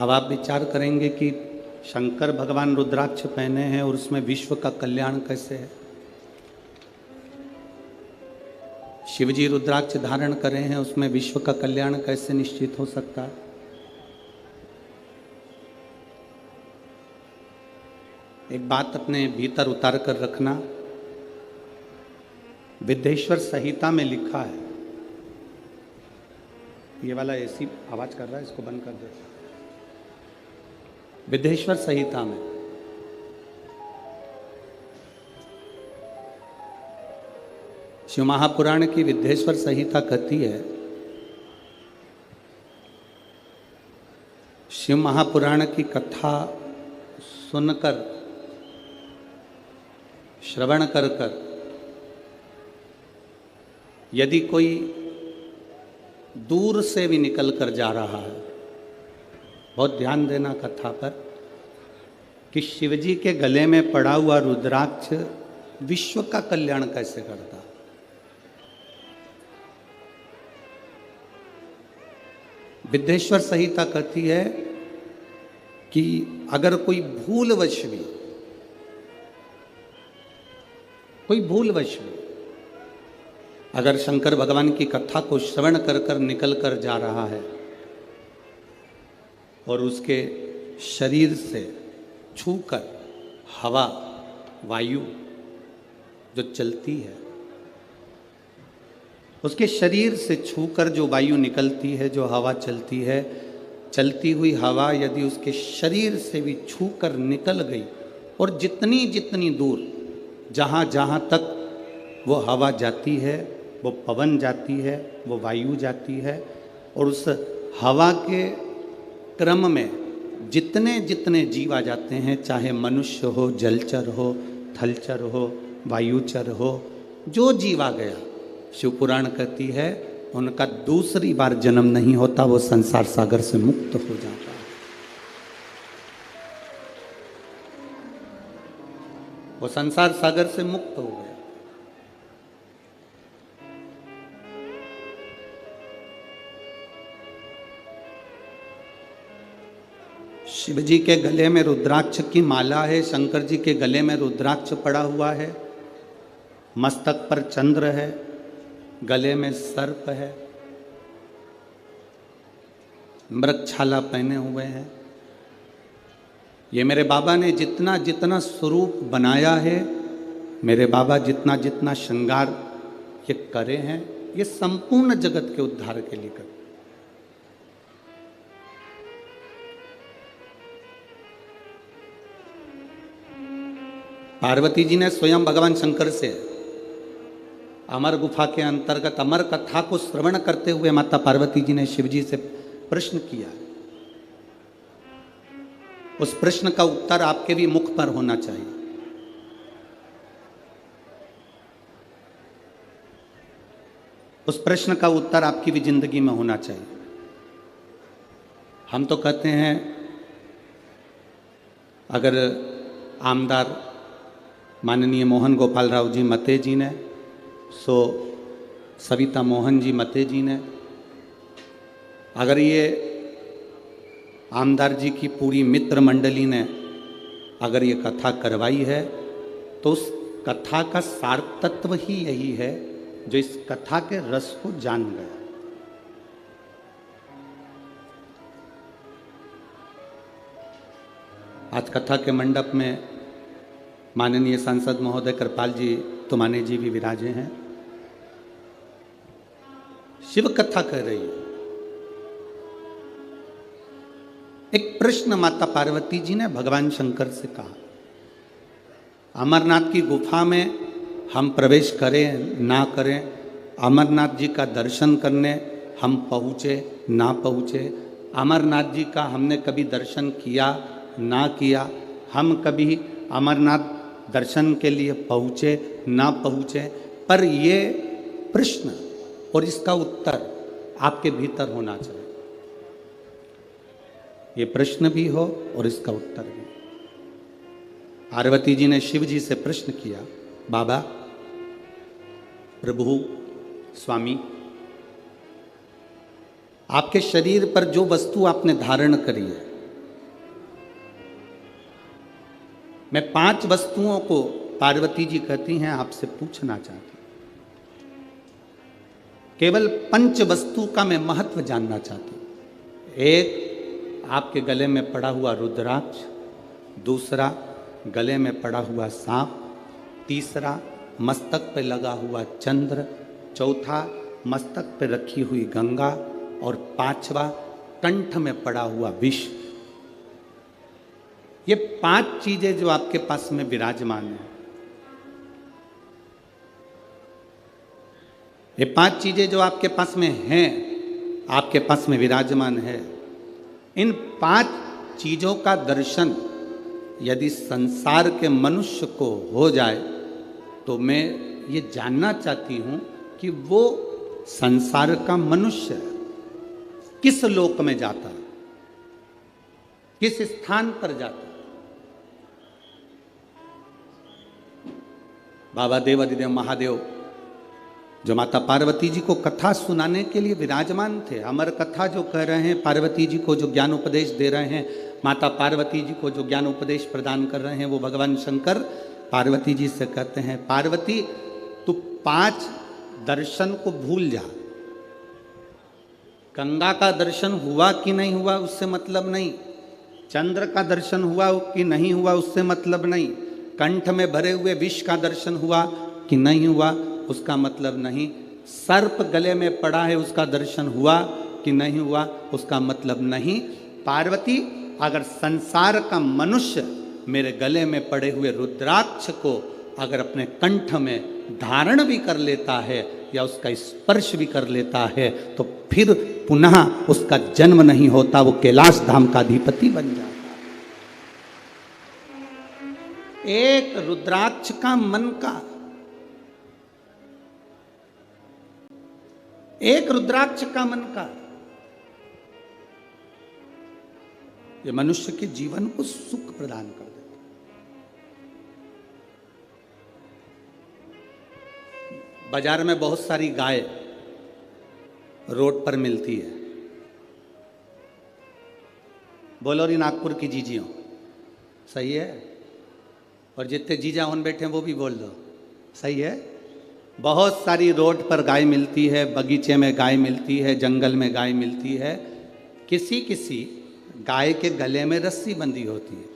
अब आप विचार करेंगे कि शंकर भगवान रुद्राक्ष पहने हैं और उसमें विश्व का कल्याण कैसे है। शिवजी रुद्राक्ष धारण करे हैं, उसमें विश्व का कल्याण कैसे निश्चित हो सकता है। एक बात अपने भीतर उतार कर रखना, विद्येश्वर संहिता में लिखा है, ये वाला ऐसी आवाज कर रहा है, इसको बंद कर दो। विद्येश्वर संहिता में शिव महापुराण की विद्येश्वर संहिता कहती है, शिव महापुराण की कथा सुनकर, श्रवण कर कर यदि कोई दूर से भी निकल कर जा रहा है, बहुत ध्यान देना कथा पर, कि शिवजी के गले में पड़ा हुआ रुद्राक्ष विश्व का कल्याण कैसे करता। विद्येश्वर संहिता कहती है कि अगर कोई भूलवश भी अगर शंकर भगवान की कथा को श्रवण कर कर निकल कर जा रहा है और उसके शरीर से छूकर हवा, वायु जो चलती है, उसके शरीर से छूकर जो वायु निकलती है, जो हवा चलती है, चलती हुई हवा यदि उसके शरीर से भी छूकर निकल गई और जितनी जितनी दूर जहाँ जहाँ तक वो हवा जाती है, वो पवन जाती है, वो वायु जाती है, और उस हवा के क्रम में जितने जितने जीव आ जाते हैं, चाहे मनुष्य हो, जलचर हो, थलचर हो, वायुचर हो, जो जीव आ गया, शिवपुराण कहती है उनका दूसरी बार जन्म नहीं होता, वो संसार सागर से मुक्त हो जाता है। वो संसार सागर से मुक्त हो गया। शिव जी के गले में रुद्राक्ष की माला है, शंकर जी के गले में रुद्राक्ष पड़ा हुआ है, मस्तक पर चंद्र है, गले में सर्प है, मृगछाला पहने हुए हैं। ये मेरे बाबा ने जितना जितना स्वरूप बनाया है, मेरे बाबा जितना जितना श्रृंगार ये करे हैं, ये संपूर्ण जगत के उद्धार के लिए करे। पार्वती जी ने स्वयं भगवान शंकर से अमर गुफा के अंतर्गत अमर कथा को श्रवण करते हुए माता पार्वती जी ने शिव जी से प्रश्न किया। उस प्रश्न का उत्तर आपके भी मुख पर होना चाहिए। उस प्रश्न का उत्तर आपकी भी जिंदगी में होना चाहिए। हम तो कहते हैं अगर आमदार माननीय मोहन गोपाल राव जी मते जी ने, सो सविता मोहन जी मते जी ने, अगर ये आमदार जी की पूरी मित्र मंडली ने अगर ये कथा करवाई है, तो उस कथा का सार तत्व ही यही है जो इस कथा के रस को जान गया। आज कथा के मंडप में माननीय सांसद महोदय कृपाल जी तुमाने जी भी विराजे हैं। शिव कथा कह रही है। एक प्रश्न माता पार्वती जी ने भगवान शंकर से कहा, अमरनाथ की गुफा में हम प्रवेश करें ना करें, अमरनाथ जी का दर्शन करने हम पहुँचे ना पहुँचे, अमरनाथ जी का हमने कभी दर्शन किया ना किया, हम कभी अमरनाथ दर्शन के लिए पहुँचे ना पहुँचे, पर ये प्रश्न और इसका उत्तर आपके भीतर होना चाहिए। ये प्रश्न भी हो और इसका उत्तर भी। पार्वती जी ने शिव जी से प्रश्न किया, बाबा, प्रभु, स्वामी, आपके शरीर पर जो वस्तु आपने धारण करी है, मैं 5 वस्तुओं को पार्वती जी कहती हैं आपसे पूछना चाहती हूं। केवल 5 वस्तु का मैं महत्व जानना चाहती हूं। एक, आपके गले में पड़ा हुआ रुद्राक्ष। दूसरा, गले में पड़ा हुआ सांप। तीसरा, मस्तक पे लगा हुआ चंद्र। चौथा, मस्तक पे रखी हुई गंगा। और 5वां, कंठ में पड़ा हुआ विष। ये 5 चीजें जो आपके पास में विराजमान है, ये 5 चीजें जो आपके पास में हैं, आपके पास में विराजमान है, इन 5 चीजों का दर्शन यदि संसार के मनुष्य को हो जाए तो मैं ये जानना चाहती हूं कि वो संसार का मनुष्य किस लोक में जाता है, किस स्थान पर जाता है। बाबा देवादिदेव महादेव जो माता पार्वती जी को कथा सुनाने के लिए विराजमान थे, अमर कथा जो कह रहे हैं, पार्वती जी को जो ज्ञान उपदेश दे रहे हैं, माता पार्वती जी को जो ज्ञान उपदेश प्रदान कर रहे हैं, वो भगवान शंकर पार्वती जी से कहते हैं, पार्वती तू 5 दर्शन को भूल जा। गंगा का दर्शन हुआ कि नहीं हुआ उससे मतलब नहीं, चंद्र का दर्शन हुआ कि नहीं हुआ उससे मतलब नहीं, कंठ में भरे हुए विष का दर्शन हुआ कि नहीं हुआ उसका मतलब नहीं, सर्प गले में पड़ा है उसका दर्शन हुआ कि नहीं हुआ उसका मतलब नहीं। पार्वती, अगर संसार का मनुष्य मेरे गले में पड़े हुए रुद्राक्ष को अगर अपने कंठ में धारण भी कर लेता है या उसका स्पर्श भी कर लेता है तो फिर पुनः उसका जन्म नहीं होता, वो कैलाश धाम का अधिपति बन जाता। एक रुद्राक्ष का मन का, एक रुद्राक्ष का मन का, ये मनुष्य के जीवन को सुख प्रदान कर देता। बाजार में बहुत सारी गाय रोड पर मिलती है, बोलो री नागपुर की जीजियों, सही है? और जितने जीजा उन बैठे हैं वो भी बोल दो, सही है? बहुत सारी रोड पर गाय मिलती है, बगीचे में गाय मिलती है, जंगल में गाय मिलती है। किसी किसी गाय के गले में रस्सी बंधी होती है।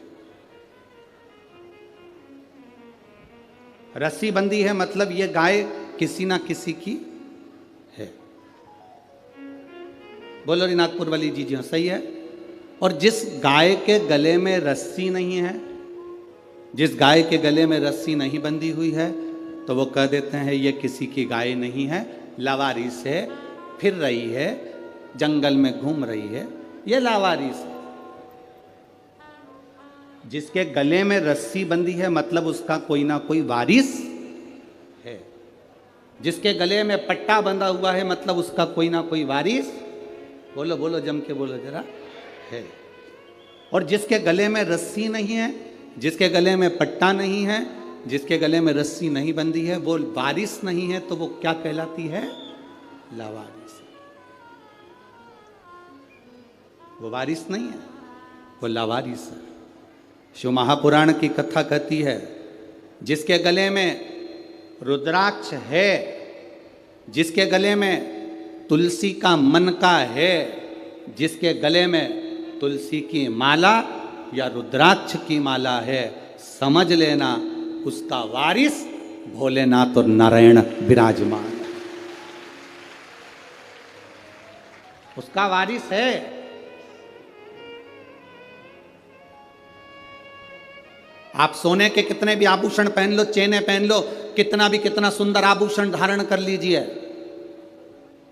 रस्सी बंधी है मतलब ये गाय किसी ना किसी की है। बोलो री नागपुर वाली जीजियों, सही है? और जिस गाय के गले में रस्सी नहीं है, जिस गाय के गले में रस्सी नहीं बंधी हुई है, तो वो कह देते हैं ये किसी की गाय नहीं है, लावारिस है, फिर रही है, जंगल में घूम रही है, ये लावारिस है। जिसके गले में रस्सी बंधी है मतलब उसका कोई ना कोई वारिस है। जिसके गले में पट्टा बंधा हुआ है मतलब उसका कोई ना कोई वारिस, बोलो बोलो जम के बोलो जरा, है। और जिसके गले में रस्सी नहीं है, जिसके गले में पट्टा नहीं है, जिसके गले में रस्सी नहीं बंधी है, वो वारिस नहीं है, तो वो क्या कहलाती है? लावारिस। वो वारिस नहीं है, वो लावारिस है। शिव महापुराण की कथा कहती है, जिसके गले में रुद्राक्ष है, जिसके गले में तुलसी का मन का है, जिसके गले में तुलसी की माला या रुद्राक्ष की माला है, समझ लेना उसका वारिस भोलेनाथ और नारायण विराजमान है। उसका वारिस है। आप सोने के कितने भी आभूषण पहन लो, चेने पहन लो, कितना सुंदर आभूषण धारण कर लीजिए,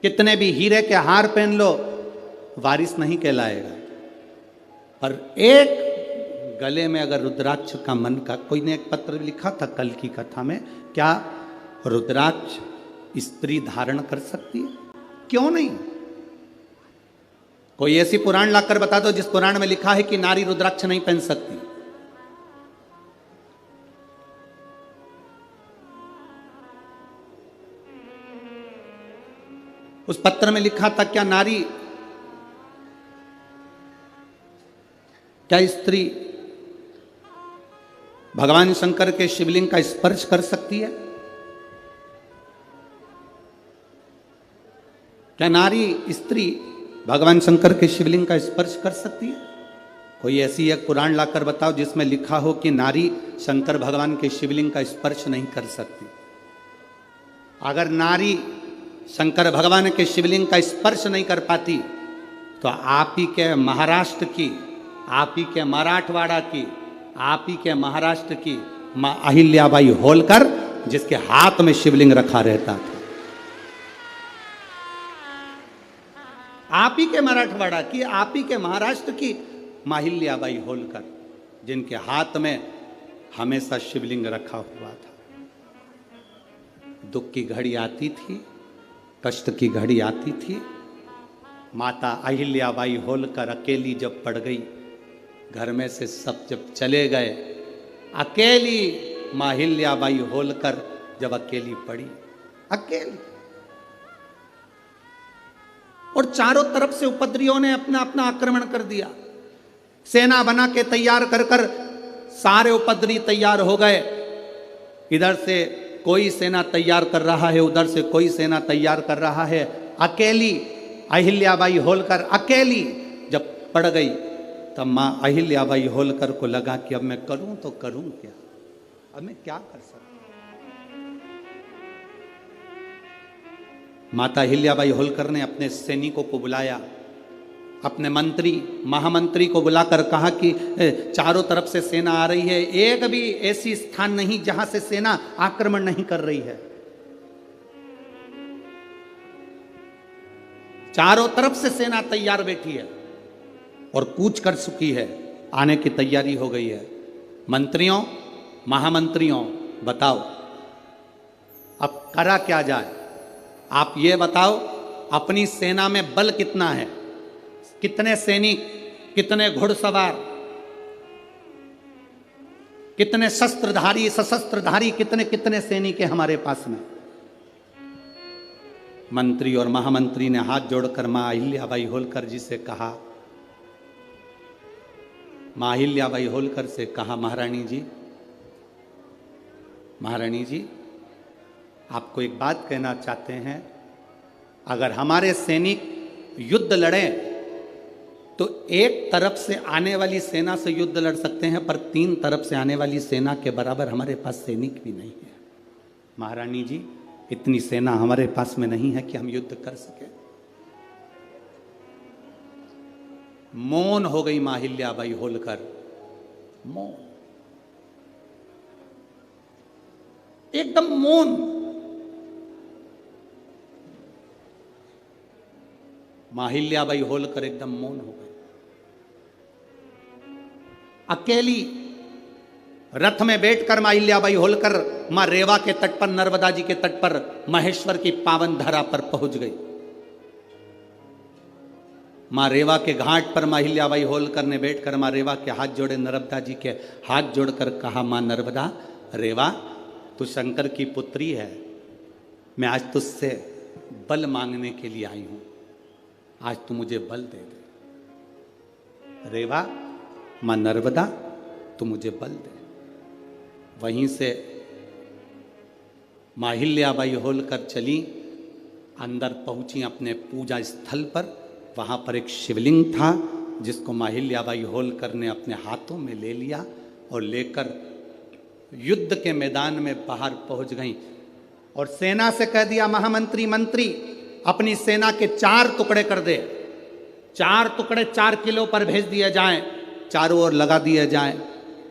कितने भी हीरे के हार पहन लो, वारिस नहीं कहलाएगा। पर एक गले में अगर रुद्राक्ष का मन का, कोई ने एक पत्र लिखा था कल की कथा में, क्या रुद्राक्ष स्त्री धारण कर सकती है? क्यों नहीं? कोई ऐसी पुराण लाकर बता दो जिस पुराण में लिखा है कि नारी रुद्राक्ष नहीं पहन सकती। उस पत्र में लिखा था क्या नारी, क्या स्त्री भगवान शंकर के शिवलिंग का स्पर्श कर सकती है? क्या नारी स्त्री भगवान शंकर के शिवलिंग का स्पर्श कर सकती है? कोई ऐसी एक पुराण लाकर बताओ जिसमें लिखा हो कि नारी शंकर भगवान के शिवलिंग का स्पर्श नहीं कर सकती। अगर नारी शंकर भगवान के शिवलिंग का स्पर्श नहीं कर पाती तो आप ही के महाराष्ट्र की, आप ही के मराठवाड़ा की, आप ही के महाराष्ट्र की मां अहिल्याबाई होलकर, जिसके हाथ में शिवलिंग रखा रहता था, आप ही के मराठवाड़ा की, आप ही के महाराष्ट्र की मां अहिल्याबाई होलकर, जिनके हाथ में हमेशा शिवलिंग रखा हुआ था। दुख की घड़ी आती थी, कष्ट की घड़ी आती थी, माता अहिल्याबाई होलकर अकेली जब पड़ गई, घर में से सब जब चले गए, अकेली मां अहिल्याबाई होलकर जब अकेली पड़ी, अकेली, और चारों तरफ से उपद्रवियों ने अपना अपना आक्रमण कर दिया। सेना बना के तैयार कर कर सारे उपद्रवी तैयार हो गए। इधर से कोई सेना तैयार कर रहा है, उधर से कोई सेना तैयार कर रहा है। अकेली अहिल्याबाई होलकर अकेली जब पड़ गई, तब मां अहिल्याबाई होलकर को लगा कि अब मैं करूं तो करूं क्या, अब मैं क्या कर सकता। माता अहिल्याबाई होलकर ने अपने सैनिकों को बुलाया, अपने मंत्री महामंत्री को बुलाकर कहा कि चारों तरफ से सेना आ रही है, एक भी ऐसी स्थान नहीं जहां से सेना आक्रमण नहीं कर रही है। चारों तरफ से सेना तैयार बैठी है और कूच कर चुकी है, आने की तैयारी हो गई है। मंत्रियों, महामंत्रियों, बताओ अब करा क्या जाए? आप ये बताओ, अपनी सेना में बल कितना है, कितने सैनिक, कितने घुड़सवार, कितने शस्त्रधारी, सशस्त्रधारी, कितने कितने सैनिक है हमारे पास में? मंत्री और महामंत्री ने हाथ जोड़कर मां अहिल्याबाई होलकर जी से कहा, मां अहिल्याबाई होलकर से कहा, महारानी जी, महारानी जी, आपको एक बात कहना चाहते हैं, अगर हमारे सैनिक युद्ध लड़ें तो एक तरफ से आने वाली सेना से युद्ध लड़ सकते हैं, पर 3 तरफ से आने वाली सेना के बराबर हमारे पास सैनिक भी नहीं है। महारानी जी, इतनी सेना हमारे पास में नहीं है कि हम युद्ध कर सके। मौन हो गई मां अहिल्याबाई होलकर, मौन, एकदम मौन। मां अहिल्याबाई होलकर एकदम मौन हो गई। अकेली रथ में बैठकर मां अहिल्याबाई होलकर मां रेवा के तट पर, नर्मदा जी के तट पर, महेश्वर की पावन धरा पर पहुंच गई। मां रेवा के घाट पर मां अहिल्याबाई होलकर ने बैठकर मां रेवा के हाथ जोड़े, नर्मदा जी के हाथ जोड़कर कहा, मां नर्मदा, रेवा, तू शंकर की पुत्री है, मैं आज तुझसे बल मांगने के लिए आई हूं, आज तू मुझे बल दे दे। रेवा, मां नर्मदा, तू मुझे बल दे। वहीं से मां अहिल्याबाई होलकर चली, अंदर पहुंची अपने पूजा स्थल पर। वहां पर एक शिवलिंग था जिसको मां अहिल्याबाई होलकर ने अपने हाथों में ले लिया और लेकर युद्ध के मैदान में बाहर पहुंच गई और सेना से कह दिया, महामंत्री, मंत्री, अपनी सेना के 4 टुकड़े कर दे, 4 टुकड़े 4 किलो पर भेज दिए जाएं, चारों ओर लगा दिए जाएं।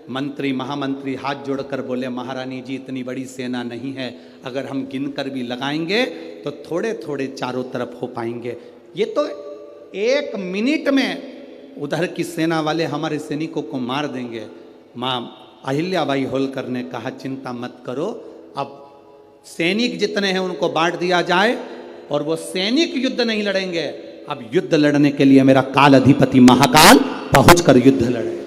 मंत्री महामंत्री हाथ जोड़कर बोले, महारानी जी, इतनी बड़ी सेना नहीं है, अगर हम गिनकर भी लगाएंगे तो थोड़े थोड़े चारों तरफ हो पाएंगे, ये तो 1 मिनट में उधर की सेना वाले हमारे सैनिकों को मार देंगे। मां अहिल्याबाई होलकर ने कहा, चिंता मत करो, अब सैनिक जितने हैं उनको बांट दिया जाए और वो सैनिक युद्ध नहीं लड़ेंगे, अब युद्ध लड़ने के लिए मेरा काल अधिपति महाकाल पहुंचकर युद्ध लड़ेगा।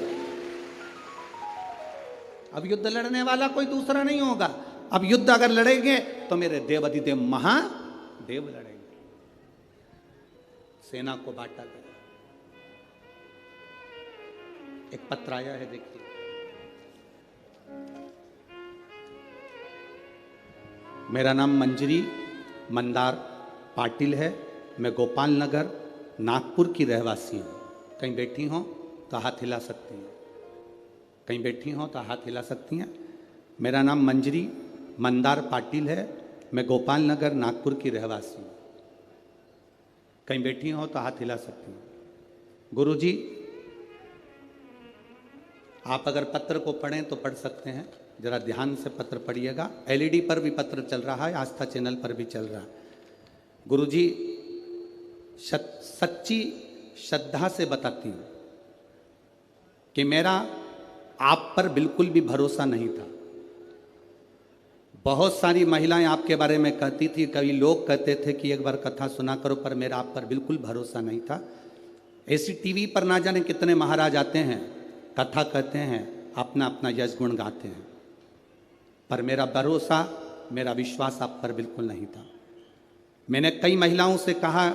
अब युद्ध लड़ने वाला कोई दूसरा नहीं होगा, अब युद्ध अगर लड़ेंगे तो मेरे देव अधिदेव महादेव लड़ेंगे। सेना को बांटा गया। एक पत्र आया है, देखिए, मेरा नाम मंजरी मंदार पाटिल है। मैं गोपाल नगर नागपुर की रहवासी हूँ। कहीं बैठी हों तो हाथ हिला सकती हैं, कहीं बैठी हों तो हाथ हिला सकती हैं। मेरा नाम मंजरी मंदार पाटिल है। मैं गोपाल नगर नागपुर की रहवासी हूँ। कहीं बैठी हों तो हाथ हिला सकती हैं। गुरुजी, आप अगर पत्र को पढ़ें तो पढ़ सकते हैं, जरा ध्यान से पत्र पढ़िएगा। एलईडी पर भी पत्र चल रहा है, आस्था चैनल पर भी चल रहा है। गुरुजी, सच्ची श्रद्धा से बताती हूँ कि मेरा आप पर बिल्कुल भी भरोसा नहीं था। बहुत सारी महिलाएं आपके बारे में कहती थी, कई लोग कहते थे कि एक बार कथा सुना करो, पर मेरा आप पर बिल्कुल भरोसा नहीं था। ऐसी टीवी पर ना जाने कितने महाराज आते हैं, कथा कहते हैं, अपना अपना यश गुण गाते हैं, पर मेरा भरोसा, मेरा विश्वास आप पर बिल्कुल नहीं था। मैंने कई महिलाओं से कहा,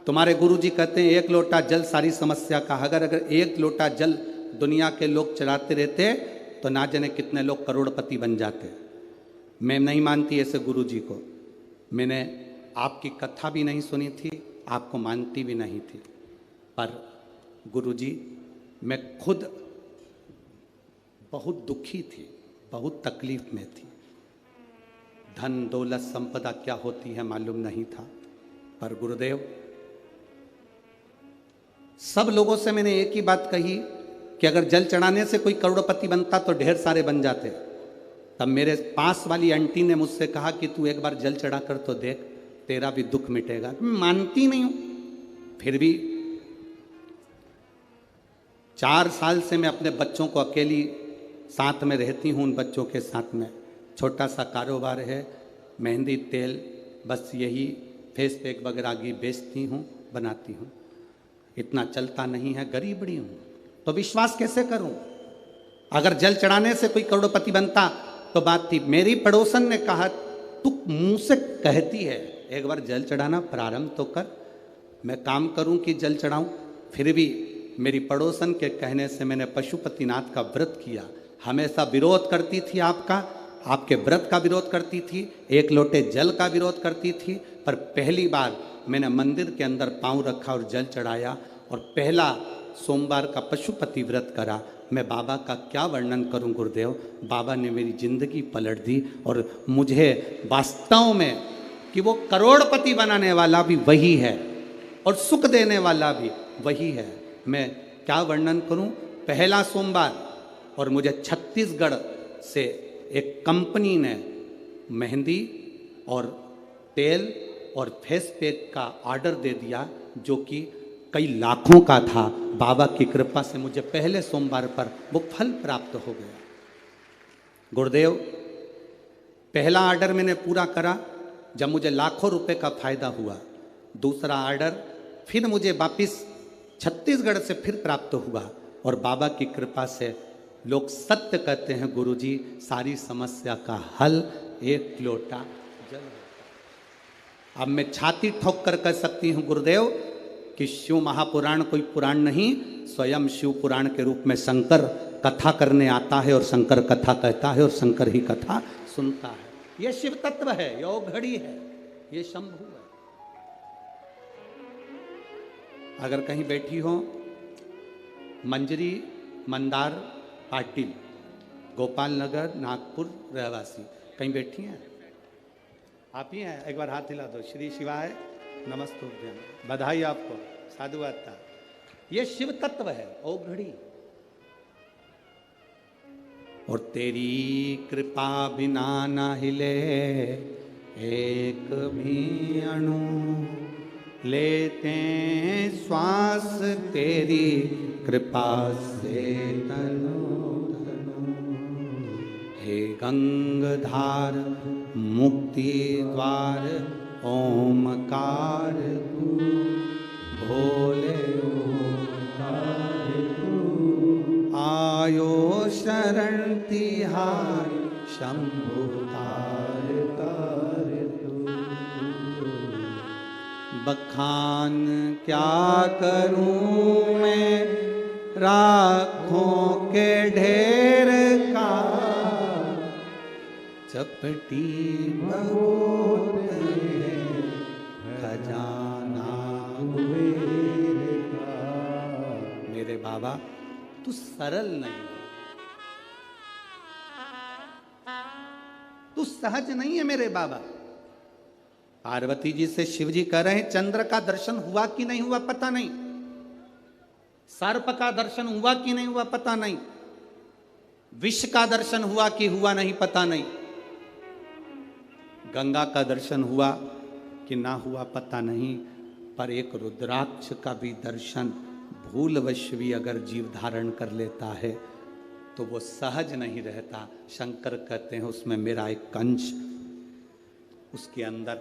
तुम्हारे गुरुजी कहते हैं एक लोटा जल सारी समस्या का। अगर एक लोटा जल दुनिया के लोग चढ़ाते रहते तो ना जाने कितने लोग करोड़पति बन जाते। मैं नहीं मानती ऐसे गुरुजी को। मैंने आपकी कथा भी नहीं सुनी थी, आपको मानती भी नहीं थी, पर गुरुजी मैं खुद बहुत दुखी थी, बहुत तकलीफ में थी। धन दौलत संपदा क्या होती है मालूम नहीं था, पर गुरुदेव, सब लोगों से मैंने एक ही बात कही कि अगर जल चढ़ाने से कोई करोड़पति बनता तो ढेर सारे बन जाते। तब मेरे पास वाली आंटी ने मुझसे कहा कि तू एक बार जल चढ़ा कर तो देख, तेरा भी दुख मिटेगा। मैं मानती नहीं हूं, फिर भी 4 साल से मैं अपने बच्चों को अकेली साथ में रहती हूँ। उन बच्चों के साथ में छोटा सा कारोबार है, मेहंदी तेल, बस यही फेस पैक वगैरह की बेचती हूँ, बनाती हूँ। इतना चलता नहीं है, गरीब बड़ी हूँ, तो विश्वास कैसे करूँ? अगर जल चढ़ाने से कोई करोड़पति बनता तो बात थी। मेरी पड़ोसन ने कहा, तू मुंह से कहती है, एक बार जल चढ़ाना प्रारंभ तो कर। मैं काम करूं कि जल चढ़ाऊं? फिर भी मेरी पड़ोसन के कहने से मैंने पशुपतिनाथ का व्रत किया। हमेशा विरोध करती थी आपका, आपके व्रत का विरोध करती थी, एक लोटे जल का विरोध करती थी, पर पहली बार मैंने मंदिर के अंदर पांव रखा और जल चढ़ाया और पहला सोमवार का पशुपति व्रत करा। मैं बाबा का क्या वर्णन करूं गुरुदेव, बाबा ने मेरी जिंदगी पलट दी और मुझे वास्तव में कि वो करोड़पति बनाने वाला भी वही है और सुख देने वाला भी वही है। मैं क्या वर्णन करूं? पहला सोमवार और मुझे छत्तीसगढ़ से एक कंपनी ने मेहंदी और तेल और फेस पैक का ऑर्डर दे दिया, जो कि कई लाखों का था। बाबा की कृपा से मुझे पहले सोमवार पर वो फल प्राप्त हो गया। गुरुदेव, पहला ऑर्डर मैंने पूरा करा जब मुझे लाखों रुपए का फायदा हुआ। दूसरा ऑर्डर फिर मुझे वापिस छत्तीसगढ़ से फिर प्राप्त हुआ और बाबा की कृपा से लोग सत्य कहते हैं गुरुजी, सारी समस्या का हल एक लोटा जल। अब मैं छाती ठोक कर कह सकती हूँ गुरुदेव कि शिव महापुराण कोई पुराण नहीं, स्वयं शिव पुराण के रूप में शंकर कथा करने आता है और शंकर कथा कहता है और शंकर ही कथा सुनता है। ये शिव तत्व है, ये औघड़ी है, ये शंभु है। अगर कहीं बैठी हो, मंजरी मंदार पाटिल, गोपाल नगर नागपुर रहवासी, कहीं बैठी हैं? आप ही हैं? एक बार हाथ हिला दो। श्री शिवाय नमस्तुभ्यम, बधाई आपको, साधुवाद। ये शिव तत्व है, औघड़ी। और तेरी कृपा बिना ना हिले एक भी अणु, लेते श्वास तेरी कृपा से तनु तनु। हे गंगाधार मुक्ति द्वार ओमकार तू, भोले ओमकार तू। आयो शरण तिहार शंभु तार तार तू। बखान क्या करूं मैं राखों के ढेर का, जब कपटी बहुत है खजाना कुबेर का। मेरे बाबा तू सरल नहीं, तू सहज नहीं है मेरे बाबा। पार्वती जी से शिव जी कह रहे हैं चंद्र का दर्शन हुआ कि नहीं हुआ पता नहीं, सर्प का दर्शन हुआ कि नहीं हुआ पता नहीं, विष का दर्शन हुआ कि हुआ नहीं पता नहीं, गंगा का दर्शन हुआ कि ना हुआ पता नहीं, पर एक रुद्राक्ष का भी दर्शन भूलवश भी अगर जीव धारण कर लेता है तो वो सहज नहीं रहता। शंकर कहते हैं उसमें मेरा एक अंश उसके अंदर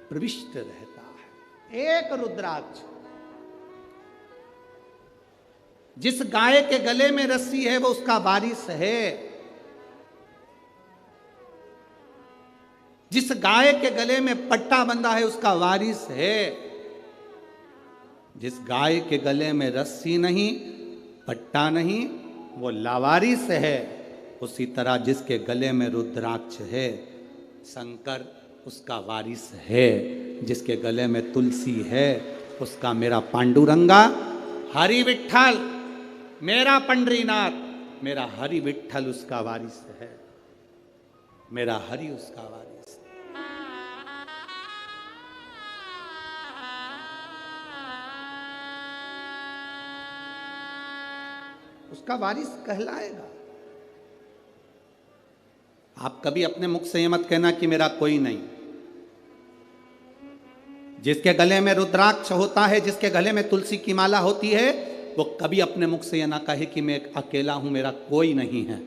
प्रविष्ट रहता है। एक रुद्राक्ष, जिस गाय के गले में रस्सी है वो उसका वारिस है, जिस गाय के गले में पट्टा बंधा है उसका वारिस है। जिस गाय के गले में रस्सी नहीं, पट्टा नहीं, वो लावारिस है। उसी तरह जिसके गले में रुद्राक्ष है शंकर उसका वारिस है, जिसके गले में तुलसी है उसका मेरा पांडुरंगा हरि विठ्ठल, मेरा पंडरीनाथ, मेरा हरि विठ्ठल उसका वारिस है, मेरा हरि उसका वारिस है। उसका वारिस कहलाएगा। आप कभी अपने मुख से ये मत कहना कि मेरा कोई नहीं। जिसके गले में रुद्राक्ष होता है, जिसके गले में तुलसी की माला होती है, वो कभी अपने मुख से यह ना कहे कि मैं अकेला हूं, मेरा कोई नहीं है।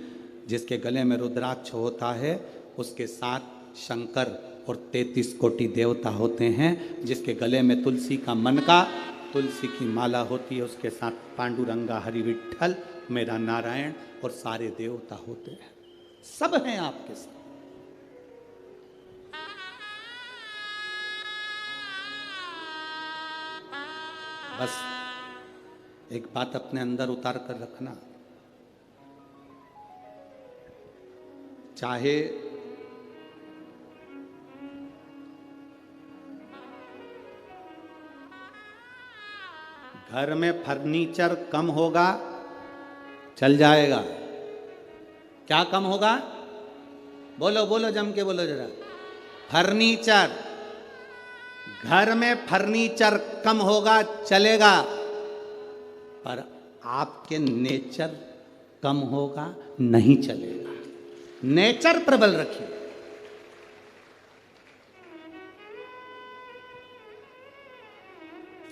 जिसके गले में रुद्राक्ष होता है उसके साथ शंकर और 33 कोटि देवता होते हैं। जिसके गले में तुलसी का मन का तुलसी की माला होती है उसके साथ पांडुरंगा हरि विठ्ठल मेरा नारायण और सारे देवता होते हैं। सब हैं आपके साथ। बस एक बात अपने अंदर उतार कर रखना, चाहे घर में फर्नीचर कम होगा चल जाएगा। क्या कम होगा? बोलो बोलो, जम के बोलो जरा। फर्नीचर, घर में फर्नीचर कम होगा चलेगा, पर आपके नेचर कम होगा नहीं चलेगा। नेचर प्रबल रखिए।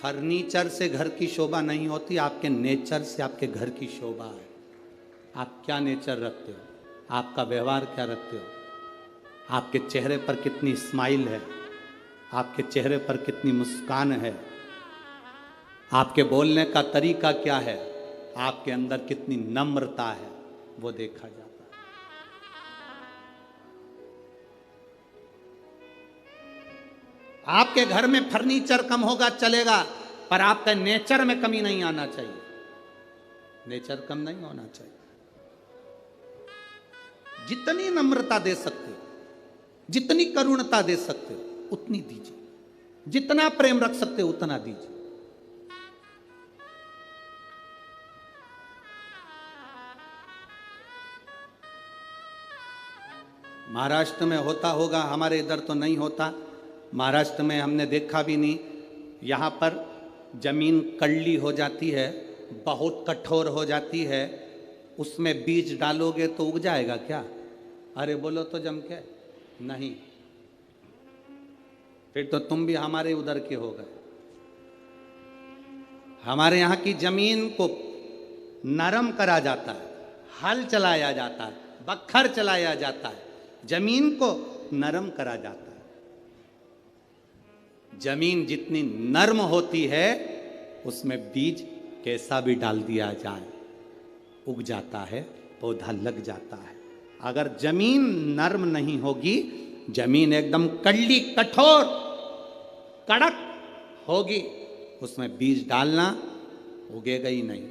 फर्नीचर से घर की शोभा नहीं होती, आपके नेचर से आपके घर की शोभा है। आप क्या नेचर रखते हो, आपका व्यवहार क्या रखते हो, आपके चेहरे पर कितनी स्माइल है, आपके चेहरे पर कितनी मुस्कान है, आपके बोलने का तरीका क्या है, आपके अंदर कितनी नम्रता है, वो देखा जाता है। आपके घर में फर्नीचर कम होगा चलेगा, पर आपका नेचर में कमी नहीं आना चाहिए। नेचर कम नहीं होना चाहिए। जितनी नम्रता दे सकते हो, जितनी करुणता दे सकते हो उतनी दीजिए, जितना प्रेम रख सकते हो उतना दीजिए। महाराष्ट्र में होता होगा, हमारे इधर तो नहीं होता। महाराष्ट्र में हमने देखा भी नहीं। यहाँ पर जमीन कड़ली हो जाती है, बहुत कठोर हो जाती है, उसमें बीज डालोगे तो उग जाएगा क्या? अरे बोलो तो जम के नहीं। फिर तो तुम भी हमारे उधर के हो गए। हमारे यहाँ की जमीन को नरम करा जाता है, हल चलाया जाता है, बखर चलाया जाता है, जमीन को नरम करा जाता है। जमीन जितनी नर्म होती है उसमें बीज कैसा भी डाल दिया जाए उग जाता है, पौधा लग जाता है। अगर जमीन नर्म नहीं होगी, जमीन एकदम कड़ली कठोर कड़क होगी, उसमें बीज डालना उगेगा ही नहीं।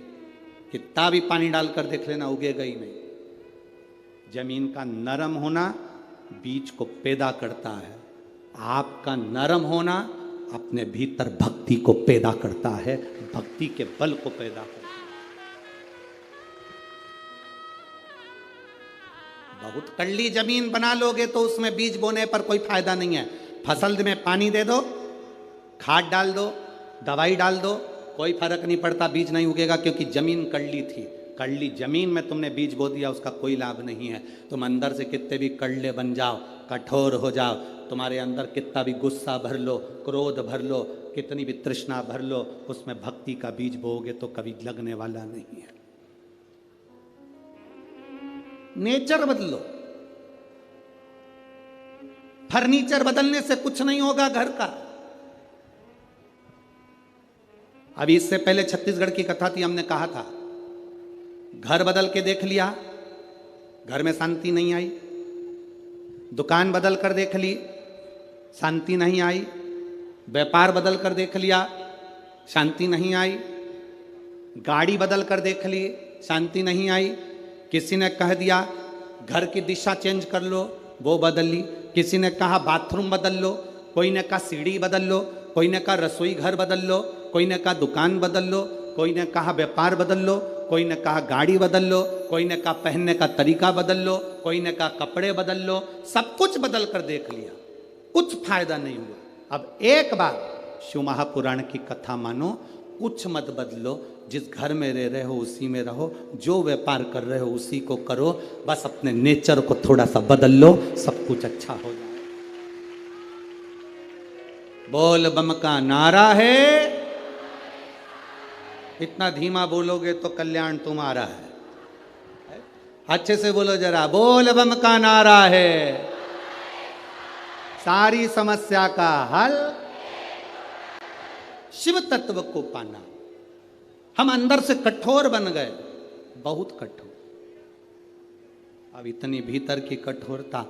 कितना भी पानी डालकर देख लेना उगेगा ही नहीं। जमीन का नरम होना, बीज को पैदा करता है। आपका नरम होना अपने भीतर भक्ति को पैदा करता है, भक्ति के बल को पैदा करता है। बहुत कड़ली जमीन बना लोगे तो उसमें बीज बोने पर कोई फायदा नहीं है। फसल में पानी दे दो, खाद डाल दो, दवाई डाल दो, कोई फर्क नहीं पड़ता, बीज नहीं उगेगा, क्योंकि जमीन कड़ली थी। कड़ली जमीन में तुमने बीज बो दिया, उसका कोई लाभ नहीं है। तुम अंदर से कितने भी कड़ले बन जाओ, कठोर हो जाओ, तुम्हारे अंदर कितना भी गुस्सा भर लो, क्रोध भर लो, कितनी भी तृष्णा भर लो, उसमें भक्ति का बीज बोओगे तो कभी लगने वाला नहीं है। नेचर बदलो। फर्नीचर बदलने से कुछ नहीं होगा घर का। अभी इससे पहले छत्तीसगढ़ की कथा थी, हमने कहा था घर बदल के देख लिया, घर में शांति नहीं आई। दुकान बदल कर देख ली, शांति नहीं आई। व्यापार बदल कर देख लिया, शांति नहीं आई। गाड़ी बदल कर देख ली, शांति नहीं आई। किसी ने कह दिया घर की दिशा चेंज कर लो, वो बदल ली। किसी ने कहा बाथरूम बदल लो, कोई ने कहा सीढ़ी बदल लो, कोई ने कहा रसोई घर बदल लो, कोई ने कहा दुकान बदल लो, कोई ने कहा व्यापार बदल लो, कोई ने कहा गाड़ी बदल लो, कोई ने कहा पहनने का तरीका बदल लो, कोई ने कहा कपड़े बदल लो। सब कुछ बदल कर देख लिया, कुछ फायदा नहीं हुआ। अब एक बार शिव महापुराण की कथा मानो, कुछ मत बदलो। जिस घर में रह रहे हो उसी में रहो, जो व्यापार कर रहे हो उसी को करो, बस अपने नेचर को थोड़ा सा बदल लो, सब कुछ अच्छा हो जाए। बोल बम का नारा है, इतना धीमा बोलोगे तो कल्याण तुम्हारा है। अच्छे से बोलो जरा, बोल बम का नारा है, सारी समस्या का हल शिव तत्व को पाना। हम अंदर से कठोर बन गए, बहुत कठोर। अब इतनी भीतर की कठोरता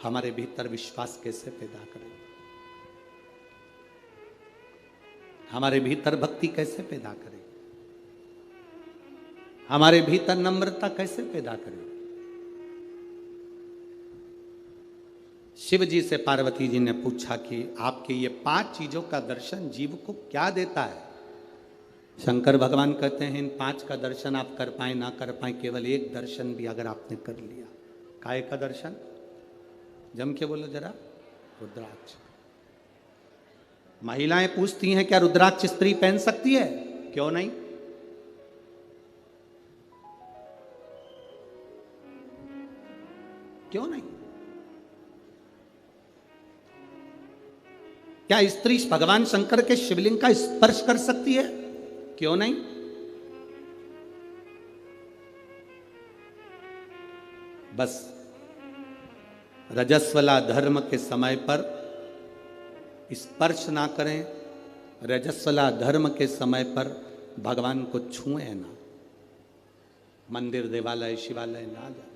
हमारे भीतर विश्वास कैसे पैदा करें? हमारे भीतर भक्ति कैसे पैदा करें? हमारे भीतर नम्रता कैसे पैदा करें? शिव जी से पार्वती जी ने पूछा कि आपके ये 5 चीजों का दर्शन जीव को क्या देता है? शंकर भगवान कहते हैं इन 5 का दर्शन आप कर पाए ना कर पाए, केवल एक दर्शन भी अगर आपने कर लिया। काय का दर्शन? जम के बोलो जरा, रुद्राक्ष। महिलाएं पूछती हैं क्या रुद्राक्ष स्त्री पहन सकती है? क्यों नहीं? क्यों नहीं? क्या स्त्री भगवान शंकर के शिवलिंग का स्पर्श कर सकती है? क्यों नहीं? बस रजस्वला धर्म के समय पर स्पर्श ना करें, रजस्वला धर्म के समय पर भगवान को छुएं ना, मंदिर देवालय शिवालय ना जाए।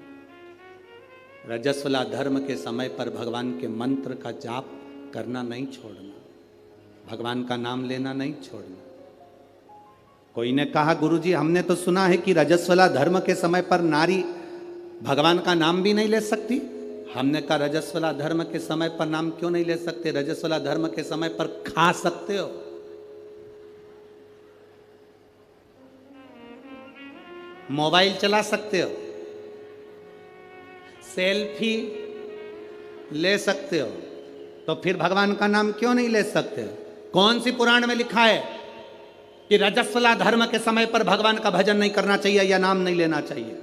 रजस्वला धर्म के समय पर भगवान के मंत्र का जाप करना नहीं छोड़ना, भगवान का नाम लेना नहीं छोड़ना। कोई ने कहा गुरुजी हमने तो सुना है कि रजस्वला धर्म के समय पर नारी भगवान का नाम भी नहीं ले सकती। हमने कहा रजस्वला धर्म के समय पर नाम क्यों नहीं ले सकते? रजस्वला धर्म के समय पर खा सकते हो, मोबाइल चला सकते हो, सेल्फी ले सकते हो, तो फिर भगवान का नाम क्यों नहीं ले सकते? कौन सी पुराण में लिखा है कि रजस्वला धर्म के समय पर भगवान का भजन नहीं करना चाहिए या नाम नहीं लेना चाहिए?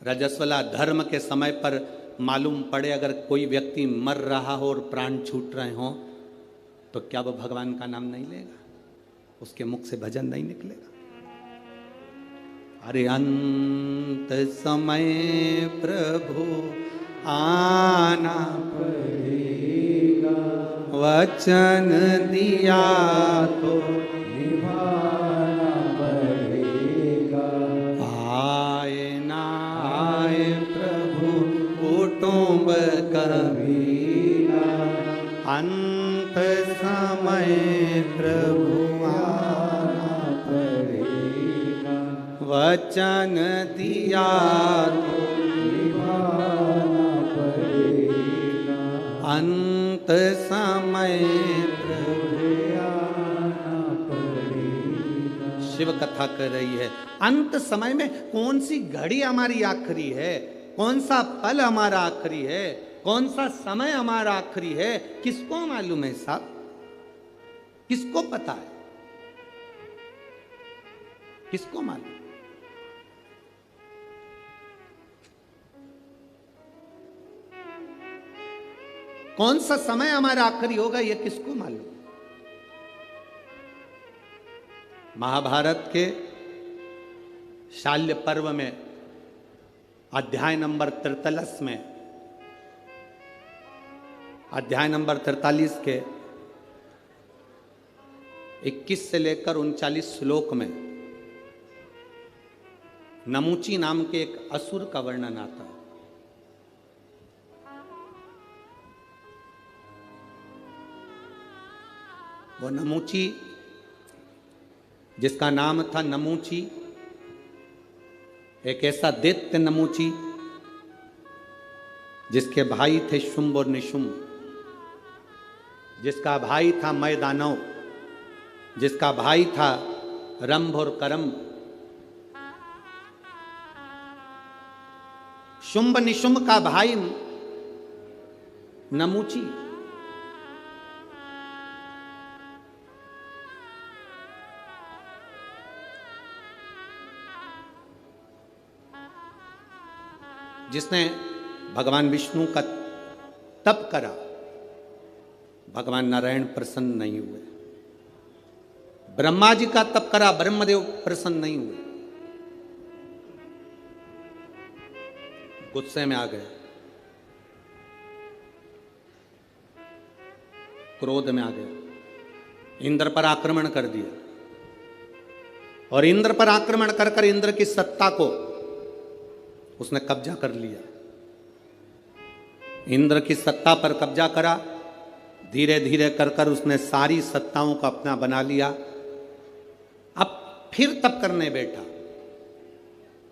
रजस्वला धर्म के समय पर मालूम पड़े अगर कोई व्यक्ति मर रहा हो और प्राण छूट रहे हो, तो क्या वो भगवान का नाम नहीं लेगा? उसके मुख से भजन नहीं निकलेगा? अरे अंत समय प्रभु आना पड़ेगा, वचन दिया तो निभाना पड़ेगा। आए ना आए प्रभु कुटुंब कबीरा, अंत समय प्रभु आना पड़ेगा, वचन दिया तो निभाना अंत समय शिव कथा कर रही है। अंत समय में कौन सी घड़ी हमारी आखिरी है, कौन सा पल हमारा आखिरी है, कौन सा समय हमारा आखिरी है, किसको मालूम है साहब? किसको पता है? किसको मालूम? कौन सा समय हमारा आखिरी होगा यह किसको मालूम? महाभारत के शाल्य पर्व में अध्याय नंबर 43 में, अध्याय नंबर 43 के 21 से लेकर 39 श्लोक में नमूची नाम के एक असुर का वर्णन आता है। वो नमूची, जिसका नाम था नमूची, एक ऐसा दैत्य नमूची जिसके भाई थे शुंभ और निशुंभ, जिसका भाई था मय दानव, जिसका भाई था रंभ और करम। शुंभ निशुंभ का भाई नमूची, जिसने भगवान विष्णु का तप करा, भगवान नारायण प्रसन्न नहीं हुए। ब्रह्मा जी का तप करा, ब्रह्मदेव प्रसन्न नहीं हुए, गुस्से में आ गए, क्रोध में आ गए, इंद्र पर आक्रमण कर दिया। और इंद्र पर आक्रमण कर कर इंद्र की सत्ता को उसने कब्जा कर लिया। इंद्र की सत्ता पर कब्जा करा, धीरे धीरे कर कर उसने सारी सत्ताओं को अपना बना लिया। अब फिर तप करने बैठा।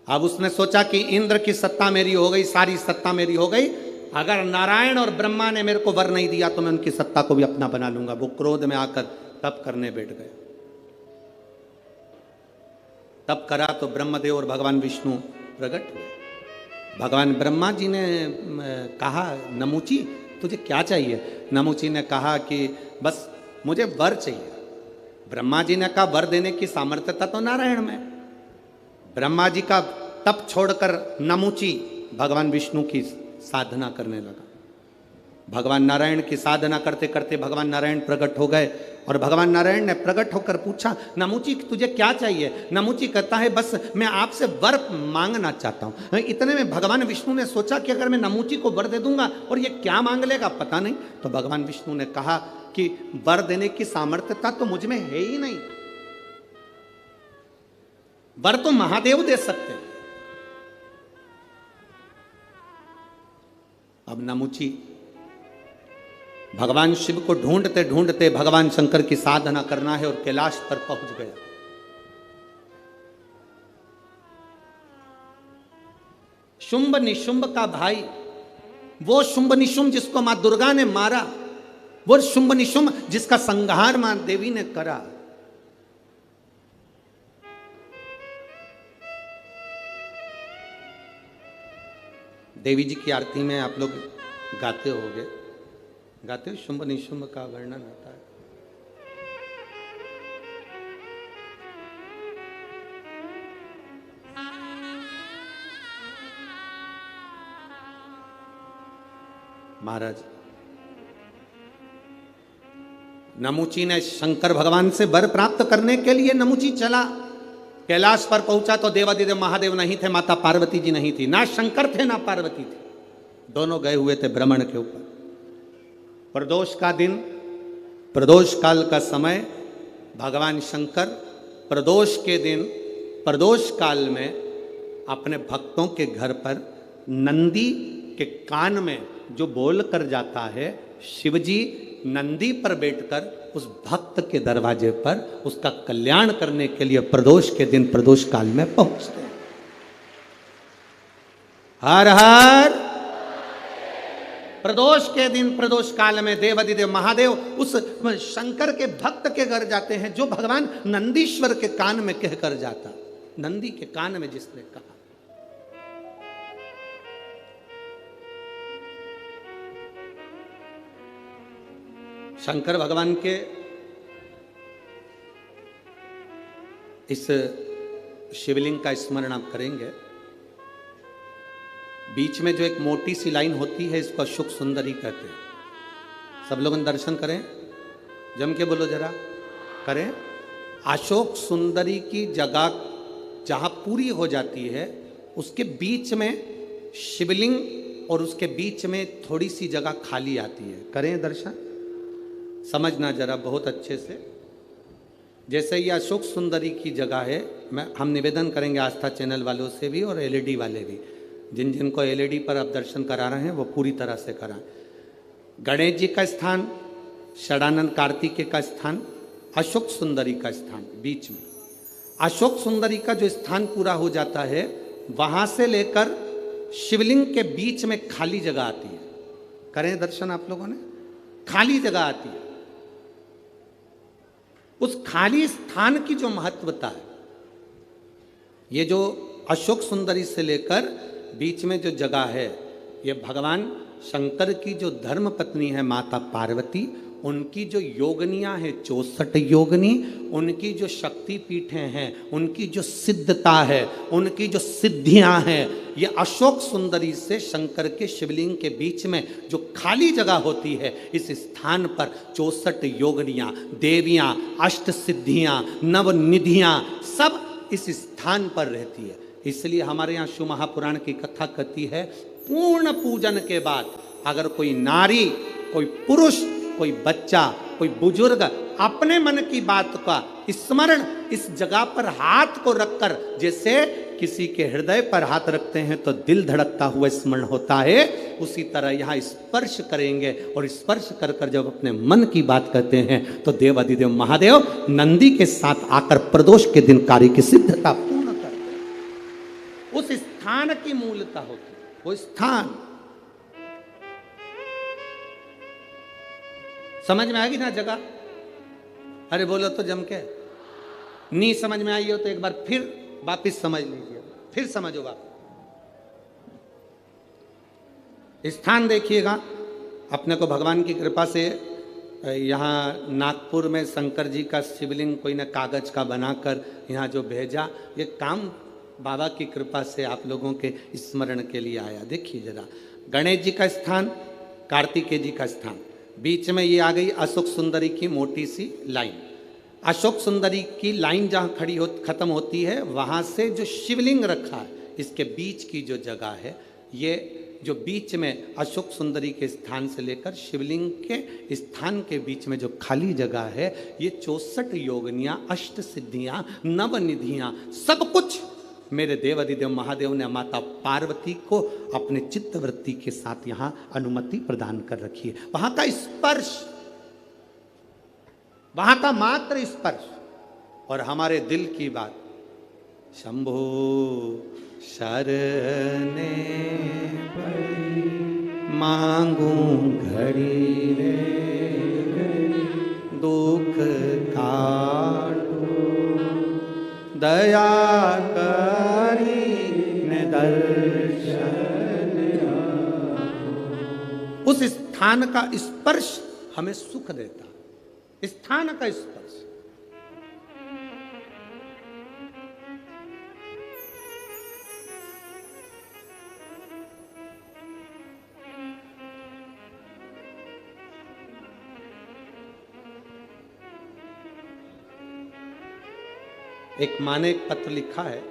अब उसने सोचा कि इंद्र की सत्ता मेरी हो गई, सारी सत्ता मेरी हो गई, अगर नारायण और ब्रह्मा ने मेरे को वर नहीं दिया तो मैं उनकी सत्ता को भी अपना बना लूंगा। वो क्रोध में आकर तप करने बैठ गए। तप करा तो ब्रह्मदेव और भगवान विष्णु प्रकट हुए। भगवान ब्रह्मा जी ने कहा, नमूची तुझे क्या चाहिए? नमूची ने कहा कि बस मुझे वर चाहिए। ब्रह्मा जी ने कहा वर देने की सामर्थ्यता तो नारायण में। ब्रह्मा जी का तप छोड़कर नमूची भगवान विष्णु की साधना करने लगा। भगवान नारायण की साधना करते करते भगवान नारायण प्रकट हो गए और भगवान नारायण ने प्रकट होकर पूछा, नमूची तुझे क्या चाहिए? नमूची कहता है बस मैं आपसे वर मांगना चाहता हूँ। इतने में भगवान विष्णु ने सोचा कि अगर मैं नमूची को वर दे दूंगा और ये क्या मांग लेगा पता नहीं। तो भगवान विष्णु ने कहा कि वर देने की सामर्थ्यता तो मुझ में है ही नहीं, वर तो महादेव दे सकते हैं। अब नमूची भगवान शिव को ढूंढते ढूंढते भगवान शंकर की साधना करना है और कैलाश पर पहुंच गया। शुंभ निशुंभ का भाई, वो शुंभ निशुंभ जिसको मां दुर्गा ने मारा, वो शुंभ निशुंभ जिसका संहार मां देवी ने करा। देवी जी की आरती में आप लोग गाते होंगे, गाते हो, शुंभ निशुंभ का वर्णन होता है। महाराज नमूची ने शंकर भगवान से वर प्राप्त करने के लिए नमूची चला। कैलाश पर पहुंचा तो देवादिदेव महादेव नहीं थे, माता पार्वती जी नहीं थी, ना शंकर थे ना पार्वती थी, दोनों गए हुए थे भ्रमण के ऊपर। प्रदोष का दिन, प्रदोष काल का समय, भगवान शंकर प्रदोष के दिन, प्रदोष काल में अपने भक्तों के घर पर नंदी के कान में जो बोल कर जाता है, शिवजी नंदी पर बैठकर उस भक्त के दरवाजे पर उसका कल्याण करने के लिए प्रदोष के दिन प्रदोष काल में पहुंचते हैं। हर हर प्रदोष के दिन, प्रदोष काल में देवाधिदेव महादेव उस शंकर के भक्त के घर जाते हैं, जो भगवान नंदीश्वर के कान में कहकर जाता, नंदी के कान में जिसने कहा। शंकर भगवान के इस शिवलिंग का स्मरण आप करेंगे। बीच में जो एक मोटी सी लाइन होती है, इसको अशोक सुंदरी कहते हैं। सब लोग दर्शन करें, जम के बोलो जरा, करें। अशोक सुंदरी की जगह जहां पूरी हो जाती है, उसके बीच में शिवलिंग और उसके बीच में थोड़ी सी जगह खाली आती है। करें दर्शन, समझना जरा बहुत अच्छे से। जैसे ये अशोक सुंदरी की जगह है, हम निवेदन करेंगे आस्था चैनल वालों से भी और एलईडी वाले भी, जिन जिनको एलईडी पर आप दर्शन करा रहे हैं वो पूरी तरह से कराएं। गणेश जी का स्थान, षडानंद कार्तिकेय का स्थान, अशोक सुंदरी का स्थान बीच में। अशोक सुंदरी का जो स्थान पूरा हो जाता है, वहां से लेकर शिवलिंग के बीच में खाली जगह आती है। करें दर्शन आप लोगों ने, खाली जगह आती है। उस खाली स्थान की जो महत्वता है, ये जो अशोक सुंदरी से लेकर बीच में जो जगह है, ये भगवान शंकर की जो धर्म पत्नी है माता पार्वती, उनकी जो योगनियां हैं 64 योगनी, उनकी जो शक्ति पीठें हैं, उनकी जो सिद्धता है, उनकी जो सिद्धियां हैं, ये अशोक सुंदरी से शंकर के शिवलिंग के बीच में जो खाली जगह होती है, इस स्थान पर 64 योगनियां, देवियां, अष्ट सिद्धियां, नवनिधियां सब इस स्थान पर रहती है। इसलिए हमारे यहाँ शिव महापुराण की कथा कहती है, पूर्ण पूजन के बाद अगर कोई नारी, कोई पुरुष, कोई बच्चा, कोई बुजुर्ग अपने मन की बात का स्मरण इस जगह पर हाथ को रखकर, जैसे किसी के हृदय पर हाथ रखते हैं तो दिल धड़कता हुआ स्मरण होता है, उसी तरह यहाँ स्पर्श करेंगे और स्पर्श कर कर जब अपने मन की बात कहते हैं तो देवाधिदेव महादेव नंदी के साथ आकर प्रदोष के दिन कार्य की सिद्धता पूर्ण करते हैं। उस स्थान की मूलता होती है, वो स्थान समझ में आएगी ना जगह। अरे बोलो तो जम के, नहीं समझ में आई हो तो एक बार फिर वापिस समझ लीजिए, फिर समझो वापिस। स्थान देखिएगा, अपने को भगवान की कृपा से यहाँ नागपुर में शंकर जी का शिवलिंग कोई ने कागज का बनाकर यहाँ जो भेजा, ये काम बाबा की कृपा से आप लोगों के स्मरण के लिए आया। देखिए जरा, गणेश जी का स्थान, कार्तिकेय जी का स्थान, बीच में ये आ गई अशोक सुंदरी की मोटी सी लाइन। अशोक सुंदरी की लाइन जहाँ खत्म होती है, वहाँ से जो शिवलिंग रखा है, इसके बीच की जो जगह है, ये जो बीच में अशोक सुंदरी के स्थान से लेकर शिवलिंग के स्थान के बीच में जो खाली जगह है, ये 64 योगनियाँ, अष्ट सिद्धियाँ, नवनिधियाँ, सब कुछ मेरे देवाधिदेव महादेव ने माता पार्वती को अपने चित्तवृत्ति के साथ यहाँ अनुमति प्रदान कर रखी है। वहां का स्पर्श, वहां का मात्र स्पर्श और हमारे दिल की बात, शंभो शरणे मांगू घड़ी रे दुख काटो दया करी ने दर्शन। उस स्थान का स्पर्श हमें सुख देता, स्थान का स्पर्श। एक माँ ने एक पत्र लिखा है,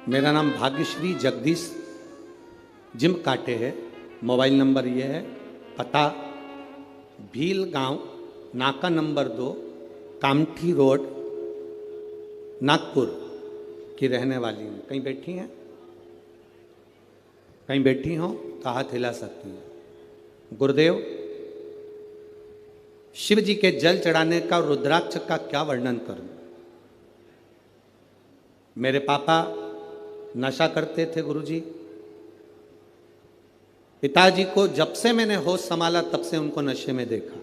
मेरा नाम भाग्यश्री जगदीश जिम काटे है, मोबाइल नंबर ये है, पता भील गांव, नाका नंबर 2, कामठी रोड, नागपुर की रहने वाली हैं, कहीं बैठी हैं? कहीं बैठी हो तो हाथ हिला सकती हैं। गुरुदेव, शिव जी के जल चढ़ाने का और रुद्राक्ष का क्या वर्णन करूं? मेरे पापा नशा करते थे गुरुजी। पिताजी को जब से मैंने होश संभाला तब से उनको नशे में देखा।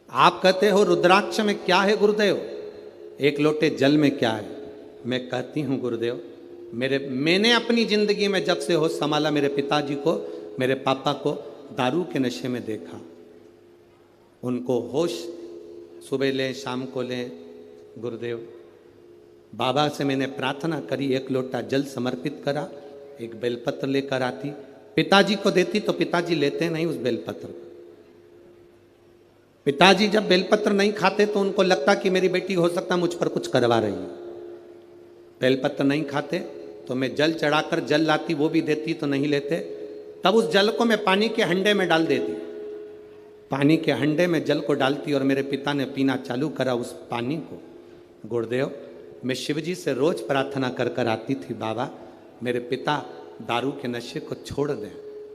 आप कहते हो रुद्राक्ष में क्या है गुरुदेव, एक लोटे जल में क्या है? मैं कहती हूं गुरुदेव, मैंने अपनी जिंदगी में जब से होश संभाला मेरे पिताजी को, मेरे पापा को दारू के नशे में देखा। उनको होश सुबह लें शाम को लें। गुरुदेव, बाबा से मैंने प्रार्थना करी, एक लोटा जल समर्पित करा, एक बेलपत्र लेकर आती, पिताजी को देती तो पिताजी लेते नहीं उस बेलपत्र को। पिताजी जब बेलपत्र नहीं खाते तो उनको लगता कि मेरी बेटी हो सकता मुझ पर कुछ करवा रही है। बेलपत्र नहीं खाते तो मैं जल चढ़ाकर जल लाती, वो भी देती तो नहीं लेते। तब उस जल को मैं पानी के हंडे में डाल देती, पानी के हंडे में जल को डालती और मेरे पिता ने पीना चालू करा उस पानी को। गुरुदेव, मैं शिवजी से रोज प्रार्थना कर कर आती थी, बाबा मेरे पिता दारू के नशे को छोड़ दें।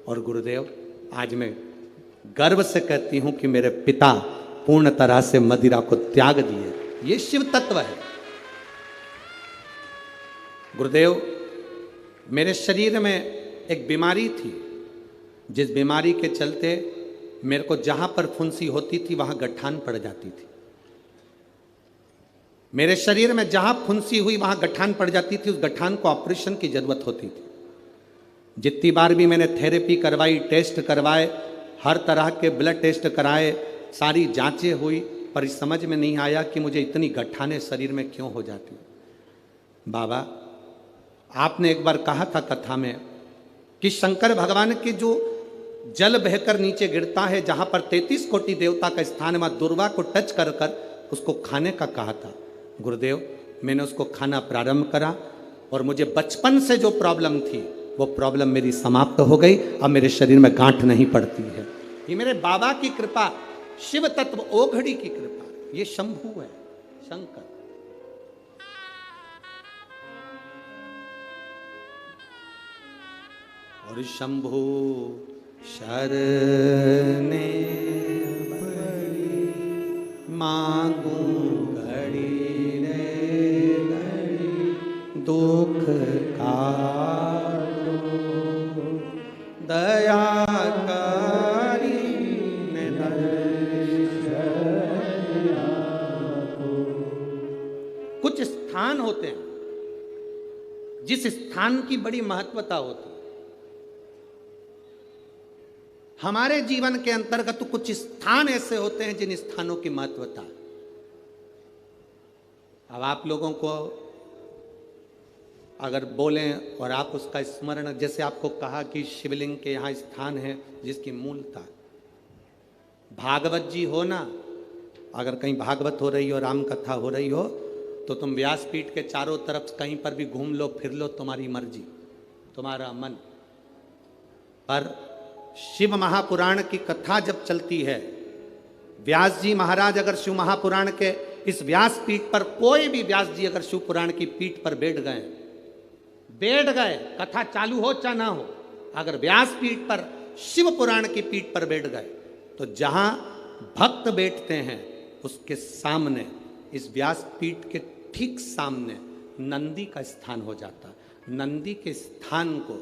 और गुरुदेव, आज मैं गर्व से कहती हूं कि मेरे पिता पूर्ण तरह से मदिरा को त्याग दिए। ये शिव तत्व है। गुरुदेव, मेरे शरीर में एक बीमारी थी, जिस बीमारी के चलते मेरे को जहां पर फुंसी होती थी वहां गठान पड़ जाती थी। मेरे शरीर में जहां फुंसी हुई वहां गठान पड़ जाती थी, उस गठान को ऑपरेशन की जरूरत होती थी। जितनी बार भी मैंने थेरेपी करवाई, टेस्ट करवाए, हर तरह के ब्लड टेस्ट कराए, सारी जांचें हुई, पर इस समझ में नहीं आया कि मुझे इतनी गठाने शरीर में क्यों हो जाती। बाबा, आपने एक बार कहा था कथा में कि शंकर भगवान के जो जल बहकर नीचे गिरता है, जहां पर 33 कोटि देवता का स्थान, मां दुर्वा को टच कर कर उसको खाने का कहा था। गुरुदेव, मैंने उसको खाना प्रारंभ करा और मुझे बचपन से जो प्रॉब्लम थी वो प्रॉब्लम मेरी समाप्त हो गई। अब मेरे शरीर में गांठ नहीं पड़ती है। ये मेरे बाबा की कृपा, शिव तत्व ओघड़ी की कृपा, ये शंभु है, शंकर। और शंभु शरणे मांगू घड़ी रे घड़ी, दुख काटो दया करी कुछ स्थान होते हैं जिस स्थान की बड़ी महत्वता होती है। हमारे जीवन के अंतर्गत तो कुछ स्थान ऐसे होते हैं जिन स्थानों की महत्वता। अब आप लोगों को अगर बोलें और आप उसका स्मरण, जैसे आपको कहा कि शिवलिंग के यहाँ स्थान है जिसकी मूलता, भागवत जी हो ना, अगर कहीं भागवत हो रही हो, राम कथा हो रही हो, तो तुम व्यासपीठ के चारों तरफ कहीं पर भी घूम लो, फिर लो, तुम्हारी मर्जी, तुम्हारा मन। पर शिव महापुराण की कथा जब चलती है, व्यास जी महाराज अगर शिव महापुराण के इस व्यास पीठ पर, कोई भी व्यास जी अगर शिव पुराण की पीठ पर बैठ गए, कथा चालू हो चाहे ना हो, अगर व्यास पीठ पर, शिव पुराण की पीठ पर बैठ गए, तो जहां भक्त बैठते हैं उसके सामने, इस व्यास पीठ के ठीक सामने नंदी का स्थान हो जाता। नंदी के स्थान को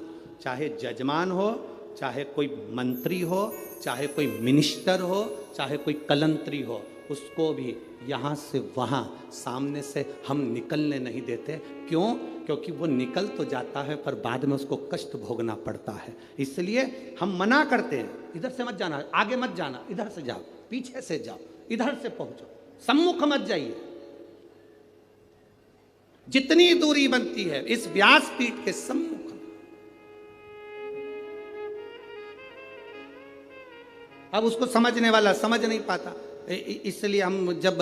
चाहे जजमान हो, चाहे कोई मंत्री हो, चाहे कोई मिनिस्टर हो, चाहे कोई कलंतरी हो, उसको भी यहाँ से वहाँ सामने से हम निकलने नहीं देते। क्यों? क्योंकि वो निकल तो जाता है पर बाद में उसको कष्ट भोगना पड़ता है। इसलिए हम मना करते हैं, इधर से मत जाना, आगे मत जाना, इधर से जाओ, पीछे से जाओ, इधर से पहुंचो, सम्मुख मत जाइए। जितनी दूरी बनती है इस व्यास पीठ के सम्मुख। अब उसको समझने वाला समझ नहीं पाता, इसलिए हम जब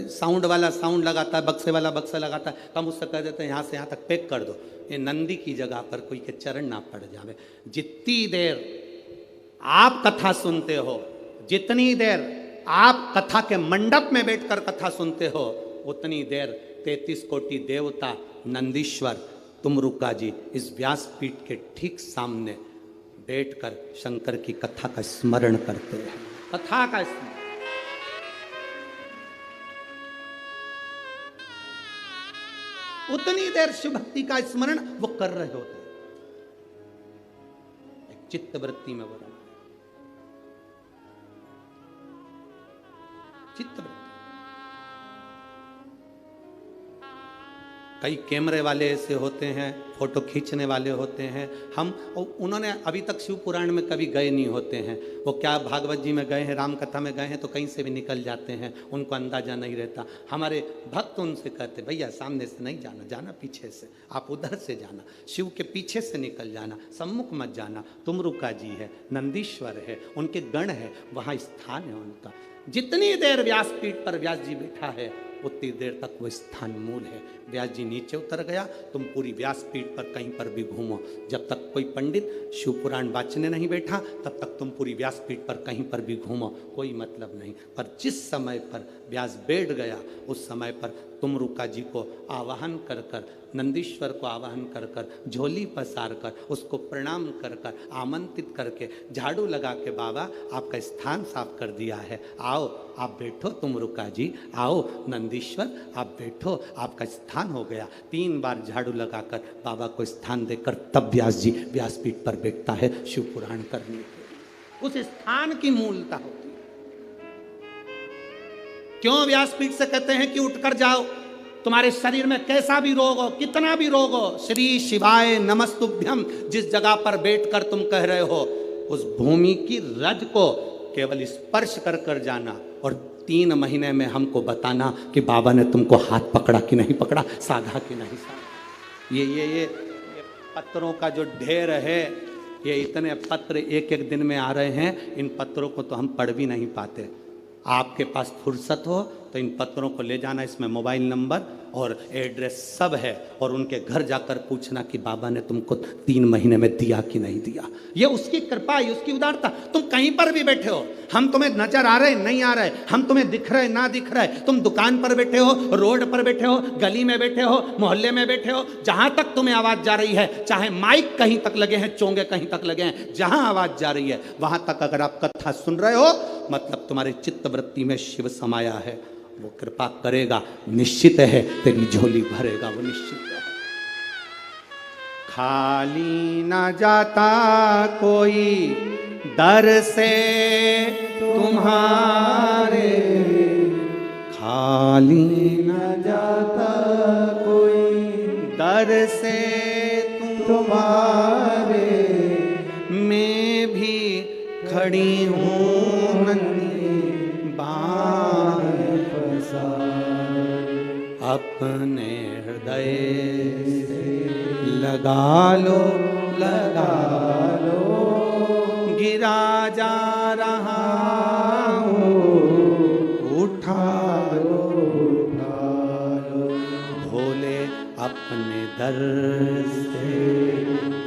साउंड वाला साउंड लगाता है, बक्से वाला बक्सा लगाता है, तो हम उससे कह देते हैं यहाँ से यहाँ तक पैक कर दो, ये नंदी की जगह पर कोई के चरण ना पड़ जावे। जितनी देर आप कथा सुनते हो, जितनी देर आप कथा के मंडप में बैठकर कथा सुनते हो, उतनी देर 33 कोटि देवता नंदीश्वर तुमरुका जी इस व्यासपीठ के ठीक सामने बैठकर शंकर की कथा का स्मरण करते हैं। कथा का स्मरण, उतनी देर शिव भक्ति का स्मरण वो कर रहे होते हैं। एक चित्त वृत्ति में वो रहना, चित्त वृत्ति। कई कैमरे वाले ऐसे होते हैं, फोटो खींचने वाले होते हैं, हम उन्होंने अभी तक शिव पुराण में कभी गए नहीं होते हैं। वो क्या भागवत जी में गए हैं, राम कथा में गए हैं तो कहीं से भी निकल जाते हैं, उनको अंदाजा नहीं रहता। हमारे भक्त उनसे कहते भैया सामने से नहीं जाना, जाना पीछे से, आप उधर से जाना, शिव के पीछे से निकल जाना, सम्मुख मत जाना। तुमरुका जी है, नंदीश्वर है, उनके गण है, वहाँ स्थान है उनका। जितनी देर व्यासपीठ पर व्यास जी बैठा है उतनी देर तक वो स्थान मूल है। व्यास जी नीचे उतर गया, तुम पूरी व्यासपीठ पर कहीं पर भी घूमो, जब तक कोई पंडित शिव पुराण वाचने नहीं बैठा तब तक तुम पूरी व्यासपीठ पर कहीं पर भी घूमो, कोई मतलब नहीं। पर जिस समय पर व्यास बैठ गया उस समय पर तुमरुका जी को आवाहन कर कर, नंदीश्वर को आवाहन कर कर, झोली पसार कर, उसको प्रणाम कर कर, आमंत्रित करके, झाड़ू लगा के, बाबा आपका स्थान साफ कर दिया है, आओ आप बैठो तुमरुका जी, आओ नंदीश्वर आप बैठो, आपका स्थान हो गया। 3 बार झाड़ू लगाकर बाबा को स्थान देकर तब व्यास जी व्यासपीठ पर बैठता है शिव पुराण करने के। उस स्थान की मूलता होती है। क्यों व्यासपीठ से कहते हैं कि उठकर जाओ, तुम्हारे शरीर में कैसा भी रोग हो, कितना भी रोग हो, श्री शिवाय नमस्तुभ्यम जिस जगह पर बैठकर तुम कह रहे हो उस भूमि की रज को केवल स्पर्श कर कर जाना और 3 महीने में हमको बताना कि बाबा ने तुमको हाथ पकड़ा कि नहीं पकड़ा, साधा कि नहीं साधा। ये पत्रों का जो ढेर है, ये इतने पत्र एक एक दिन में आ रहे हैं, इन पत्रों को तो हम पढ़ भी नहीं पाते। आपके पास फुर्सत हो तो इन पत्रों को ले जाना, इसमें मोबाइल नंबर और एड्रेस सब है, और उनके घर जाकर पूछना कि बाबा ने तुमको 3 महीने में दिया कि नहीं दिया। ये उसकी कृपा है, उसकी उदारता। तुम कहीं पर भी बैठे हो, हम तुम्हें नजर आ रहे नहीं आ रहे, हम तुम्हें दिख रहे ना दिख रहे, तुम दुकान पर बैठे हो, रोड पर बैठे हो, गली में बैठे हो, मोहल्ले में बैठे हो, जहां तक तुम्हें आवाज जा रही है, चाहे माइक कहीं तक लगे हैं, चोंगे कहीं तक लगे हैं, जहां आवाज जा रही है वहां तक अगर आप कथा सुन रहे हो, मतलब तुम्हारे चित्त वृत्ति में शिव समाया है। वो कृपा करेगा, निश्चित है तेरी झोली भरेगा, वो निश्चित है। खाली ना जाता कोई दर से तुम्हारे, खाली ना जाता कोई दर से तुम्हारे, मैं भी खड़ी हूँ नन्ही बाह अपने हृदय से लगा लो, गिरा जा रहा हूँ, उठा लो, भोले अपने दर से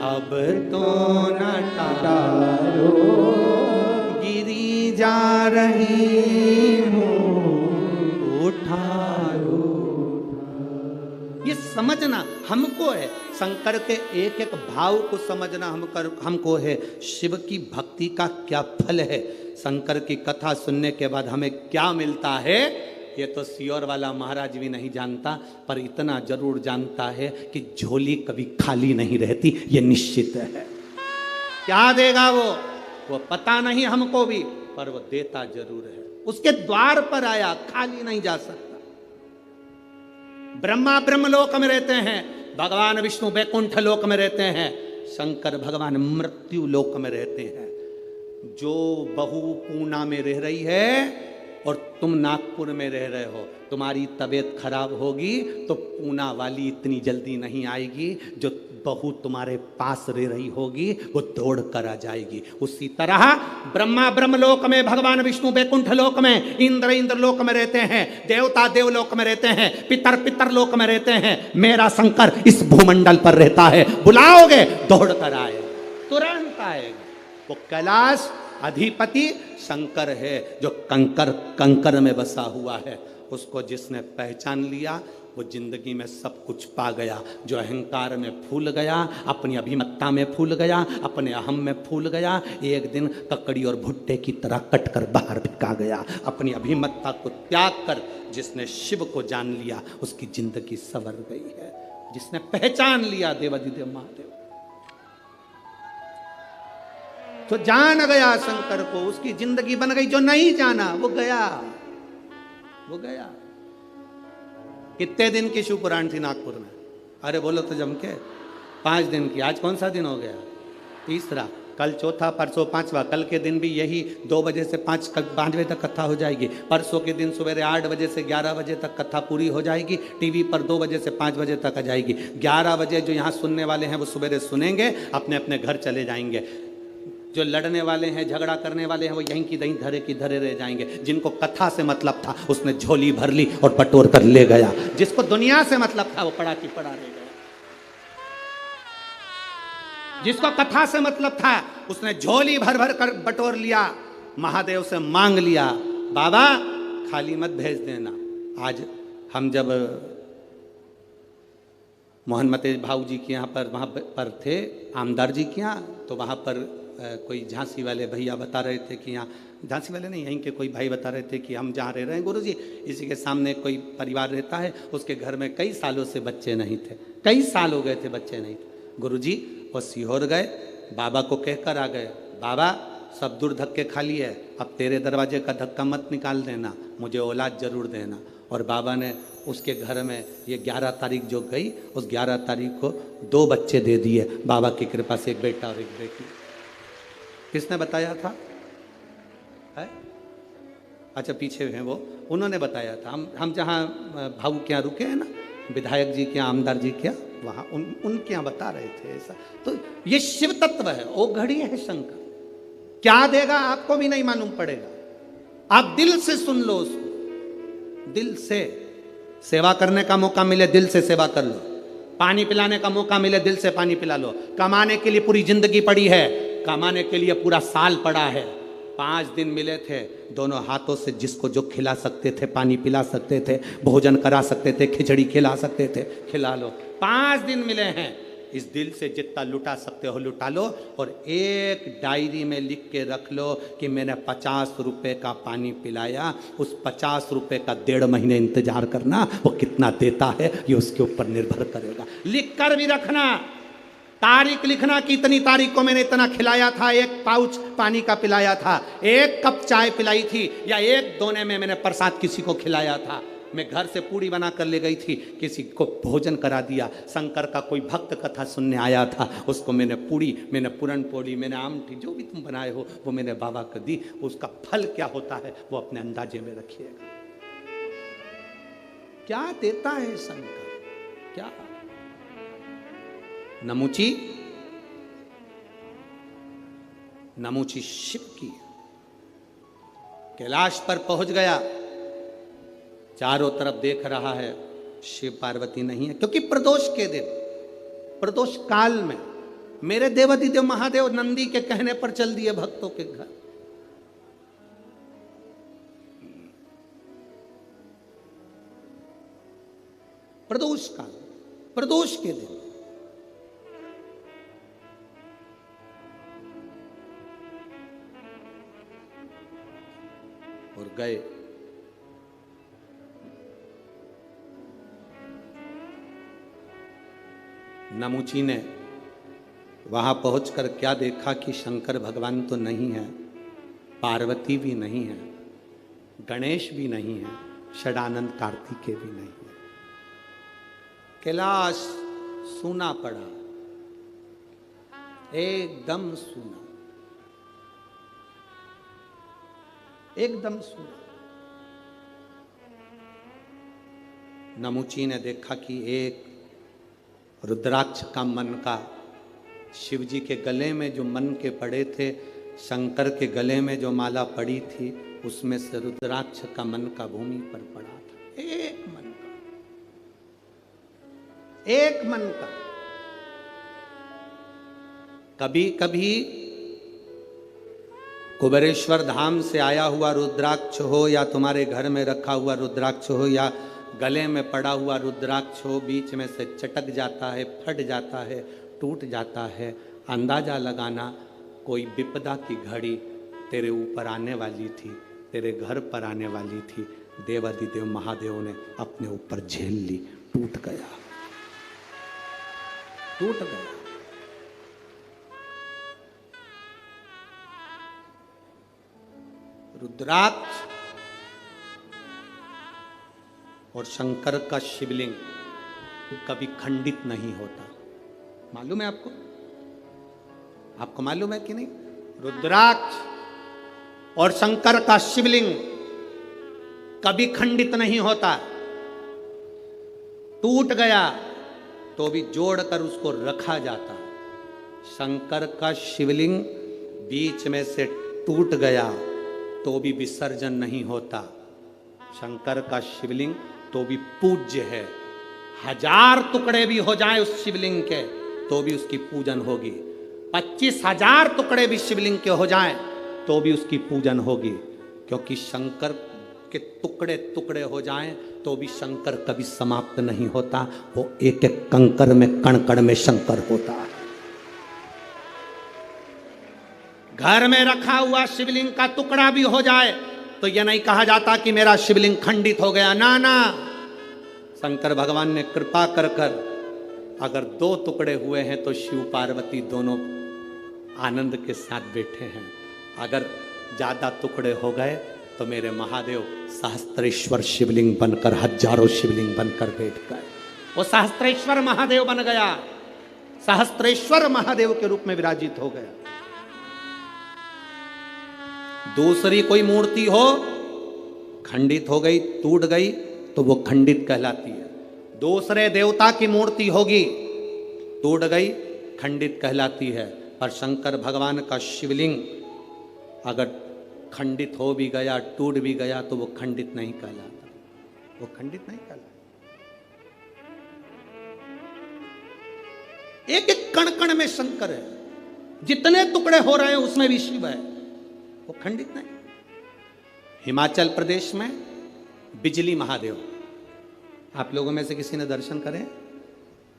अब तो न टालो, गिरी जा रही हूँ, उठा लो। ये समझना हमको है, शंकर के एक एक भाव को समझना हमको है, शिव की भक्ति का क्या फल है, शंकर की कथा सुनने के बाद हमें क्या मिलता है, ये तो सियोर वाला महाराज भी नहीं जानता, पर इतना जरूर जानता है कि झोली कभी खाली नहीं रहती, ये निश्चित है। क्या देगा वो पता नहीं हमको भी, पर वो देता जरूर है। उसके द्वार पर आया, खाली नहीं जा सकता। ब्रह्मा ब्रह्मलोक में रहते हैं, भगवान विष्णु वैकुंठ लोक में रहते हैं, शंकर भगवान मृत्यु लोक में रहते हैं। जो बहू पूना में रह रही है और तुम नागपुर में रह रहे हो, तुम्हारी तबीयत खराब होगी तो पूना वाली इतनी जल्दी नहीं आएगी, जो बहू तुम्हारे पास रह रही होगी वो दौड़ कर आ जाएगी। उसी तरह ब्रह्मा ब्रह्मलोक में, भगवान विष्णु वैकुंठ लोक में, इंद्र इंद्रलोक में रहते हैं, देवता देवलोक में रहते हैं, पितर पितर लोक में रहते हैं, मेरा शंकर इस भूमंडल पर रहता है। बुलाओगे दौड़ कर आएगा, तुरंत आएगा। वो कैलाश अधिपति शंकर है जो कंकर कंकर में बसा हुआ है। उसको जिसने पहचान लिया वो जिंदगी में सब कुछ पा गया। जो अहंकार में फूल गया, अपनी अभिमत्ता में फूल गया, अपने अहम में फूल गया, एक दिन ककड़ी और भुट्टे की तरह कट कर बाहर फेंका गया। अपनी अभिमत्ता को त्याग कर जिसने शिव को जान लिया उसकी जिंदगी संवर गई है। जिसने पहचान लिया देवाधिदेव महादेव, तो जान गया शंकर को, उसकी जिंदगी बन गई। जो नहीं जाना वो गया, वो गया। कितने दिन की शिवपुराण थी नागपुर में? अरे बोलो तो जम के 5 दिन की। आज कौन सा दिन हो गया? तीसरा। कल चौथा, परसों पांचवा। कल के दिन भी यही 2 बजे से 5 बजे तक कथा हो जाएगी। परसों के दिन सवेरे 8 बजे से 11 बजे तक कथा पूरी हो जाएगी। टीवी पर 2 बजे से 5 बजे तक आ जाएगी। 11 बजे जो यहाँ सुनने वाले हैं वो सवेरे सुनेंगे, अपने अपने घर चले जाएंगे। जो लड़ने वाले हैं, झगड़ा करने वाले हैं, वो यहीं की दहीं धरे की धरे रह जाएंगे। जिनको कथा से मतलब था उसने झोली भर ली और बटोर कर ले गया। जिसको दुनिया से मतलब था वो पड़ा की पड़ा रह गया। जिसको कथा से मतलब था उसने झोली भर भर कर बटोर लिया, महादेव से मांग लिया, बाबा खाली मत भेज देना। आज हम जब मोहनमते भाऊ जी के यहाँ पर वहाँ पर थे, आमदार जी के यहाँ, तो वहाँ पर कोई झांसी वाले भैया बता रहे थे कि यहाँ, झांसी वाले नहीं, यहीं के कोई भाई बता रहे थे कि हम जहाँ रह रहे हैं गुरुजी, इसी के सामने कोई परिवार रहता है, उसके घर में कई सालों से बच्चे नहीं थे, कई साल हो गए थे बच्चे नहीं थे। गुरुजी वो सीहोर गए, बाबा को कहकर आ गए, बाबा सब दूर धक्के खाली है, अब तेरे दरवाजे का धक्का मत निकाल देना, मुझे औलाद जरूर देना। और बाबा ने उसके घर में ये 11 तारीख जो गई, उस 11 तारीख को 2 बच्चे दे दिए बाबा की कृपा से, एक बेटा और एक बेटी। किसने बताया था? है? अच्छा पीछे हैं वो, उन्होंने बताया था। हम जहाँ भाऊ के यहाँ रुके हैं ना, विधायक जी के यहाँ, आमदार जी के यहाँ, वहाँ उनके यहाँ बता रहे थे ऐसा। तो ये शिव तत्व है, वो घड़ी है शंकर। क्या देगा आपको भी नहीं मालूम पड़ेगा। आप दिल से सुन लो उसको, दिल से। सेवा करने का मौका मिले दिल से सेवा कर लो, पानी पिलाने का मौका मिले दिल से पानी पिला लो। कमाने के लिए पूरी जिंदगी पड़ी है, कमाने के लिए पूरा साल पड़ा है। 5 दिन मिले थे, दोनों हाथों से जिसको जो खिला सकते थे, पानी पिला सकते थे, भोजन करा सकते थे, खिचड़ी खिला सकते थे, खिला लो। 5 दिन मिले हैं, इस दिल से जितना लुटा सकते हो लुटा लो। और एक डायरी में लिख के रख लो कि मैंने 50 रुपए का पानी पिलाया। उस 50 रुपए का 1.5 महीने इंतजार करना, वो कितना देता है ये उसके ऊपर निर्भर करेगा। लिख कर भी रखना, तारीख लिखना कि इतनी तारीख को मैंने इतना खिलाया था, 1 पाउच पानी का पिलाया था, 1 कप चाय पिलाई थी, या 1 दोने में मैंने प्रसाद किसी को खिलाया था, मैं घर से पूड़ी बना कर ले गई थी, किसी को भोजन करा दिया, शंकर का कोई भक्त कथा सुनने आया था, उसको मैंने पूड़ी, मैंने पूरन पोड़ी, मैंने आमटी, जो भी तुम बनाए हो वो मैंने बाबा को दी। उसका फल क्या होता है वो अपने अंदाजे में रखिएगा। क्या देता है शंकर, क्या? नमुची, नमुची शिव की। कैलाश पर पहुंच गया, चारों तरफ देख रहा है, शिव पार्वती नहीं है, क्योंकि प्रदोष के दिन, प्रदोष काल में मेरे देवाधिदेव महादेव नंदी के कहने पर चल दिए भक्तों के घर। प्रदोष काल, प्रदोष के दिन और गए। नमुची ने वहां पहुंचकर क्या देखा कि शंकर भगवान तो नहीं है, पार्वती भी नहीं है, गणेश भी नहीं है, षडानंद कार्तिकेय भी नहीं है। कैलाश सूना पड़ा, एकदम सूना, एकदम सूना। नमुची ने देखा कि एक रुद्राक्ष का मन का, शिव जी के गले में जो मन के पड़े थे, शंकर के गले में जो माला पड़ी थी, उसमें से रुद्राक्ष का मन का भूमि पर पड़ा था। एक मन का, एक मन का। कभी कभी कुबेरेश्वर धाम से आया हुआ रुद्राक्ष हो या तुम्हारे घर में रखा हुआ रुद्राक्ष हो या गले में पड़ा हुआ रुद्राक्ष हो, बीच में से चटक जाता है, फट जाता है, टूट जाता है, अंदाजा लगाना कोई विपदा की घड़ी तेरे ऊपर आने वाली थी, तेरे घर पर आने वाली थी। देवादिदेव महादेव ने अपने ऊपर झेल ली, टूट गया, टूट गया। रुद्राक्ष और शंकर का शिवलिंग कभी खंडित नहीं होता। मालूम है आपको? आपको मालूम है कि नहीं? रुद्राक्ष और शंकर का शिवलिंग कभी खंडित नहीं होता। टूट गया तो भी जोड़कर उसको रखा जाता। शंकर का शिवलिंग बीच में से टूट गया तो भी विसर्जन नहीं होता। शंकर का शिवलिंग तो भी पूज्य है। 1000 टुकड़े भी हो जाए उस शिवलिंग के तो भी उसकी पूजन होगी। 25,000 टुकड़े भी शिवलिंग के हो जाएं तो भी उसकी पूजन होगी, क्योंकि शंकर के टुकड़े टुकड़े हो जाएं तो भी शंकर कभी समाप्त नहीं होता। वो एक एक कंकर में, कण कण में शंकर होता है। घर में रखा हुआ शिवलिंग का टुकड़ा भी हो जाए तो यह नहीं कहा जाता कि मेरा शिवलिंग खंडित हो गया। ना ना, शंकर भगवान ने कृपा कर कर अगर 2 टुकड़े हुए हैं तो शिव पार्वती दोनों आनंद के साथ बैठे हैं। अगर ज्यादा टुकड़े हो गए तो मेरे महादेव सहस्त्रेश्वर शिवलिंग बनकर, हजारों शिवलिंग बनकर बैठ गए। वो सहस्त्रेश्वर महादेव बन गया, सहस्त्रेश्वर महादेव के रूप में विराजित हो गया। दूसरी कोई मूर्ति हो, खंडित हो गई, टूट गई तो वो खंडित कहलाती है। दूसरे देवता की मूर्ति होगी, टूट गई, खंडित कहलाती है। पर शंकर भगवान का शिवलिंग अगर खंडित हो भी गया, टूट भी गया तो वो खंडित नहीं कहलाता, वो खंडित नहीं कहलाता। एक एक कण कण में शंकर है, जितने टुकड़े हो रहे हैं उसमें भी शिव है, वो खंडित नहीं। हिमाचल प्रदेश में बिजली महादेव, आप लोगों में से किसी ने दर्शन करें?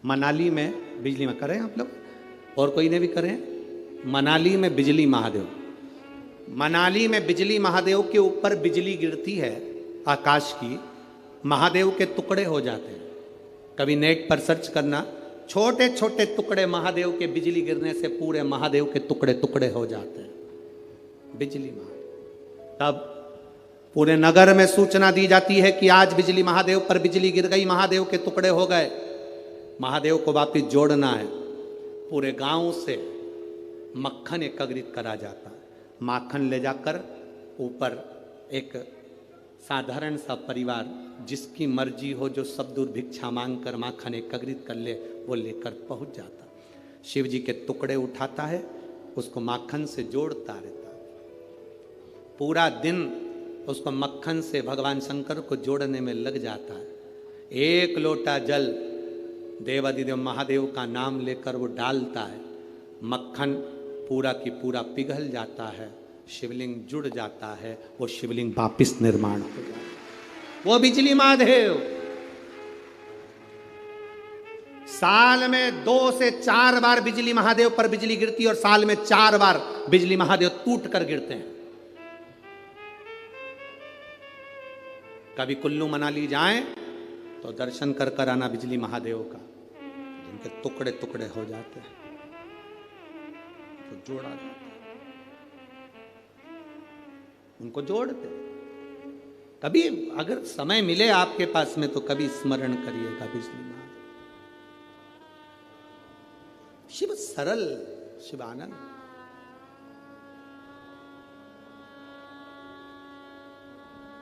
मनाली में बिजली में करें आप लोग, और कोई ने भी करें? मनाली में बिजली महादेव, मनाली में बिजली महादेव के ऊपर बिजली गिरती है आकाश की, महादेव के टुकड़े हो जाते हैं। कभी नेट पर सर्च करना, छोटे छोटे टुकड़े महादेव के बिजली गिरने से पूरे महादेव के टुकड़े टुकड़े हो जाते हैं, बिजली महादेव। तब पूरे नगर में सूचना दी जाती है कि आज बिजली महादेव पर बिजली गिर गई, महादेव के टुकड़े हो गए, महादेव को वापिस जोड़ना है। पूरे गांव से मक्खन एकत्रित करा जाता है, माखन ले जाकर ऊपर एक साधारण सा परिवार जिसकी मर्जी हो, जो सब दूर भिक्षा मांग कर माखन एकत्रित कर ले, वो लेकर पहुंच जाता। शिव जी के टुकड़े उठाता है, उसको माखन से जोड़ता रहता, पूरा दिन उसको मक्खन से भगवान शंकर को जोड़ने में लग जाता है। 1 लोटा जल देवादिदेव महादेव का नाम लेकर वो डालता है, मक्खन पूरा की पूरा पिघल जाता है, शिवलिंग जुड़ जाता है, वो शिवलिंग वापिस निर्माण हो जाता है। वो बिजली महादेव साल में 2 से 4 बार बिजली महादेव पर बिजली गिरती है, और साल में 4 बार बिजली महादेव टूट कर गिरते हैं। कभी कुल्लू मनाली जाएं तो दर्शन कर कर आना बिजली महादेव का, जिनके टुकड़े टुकड़े हो जाते हैं तो जोड़ा जाता है, उनको जोड़ते। कभी अगर समय मिले आपके पास में तो कभी स्मरण करिएगा बिजली महादेव। शिव सरल, शिवानंद,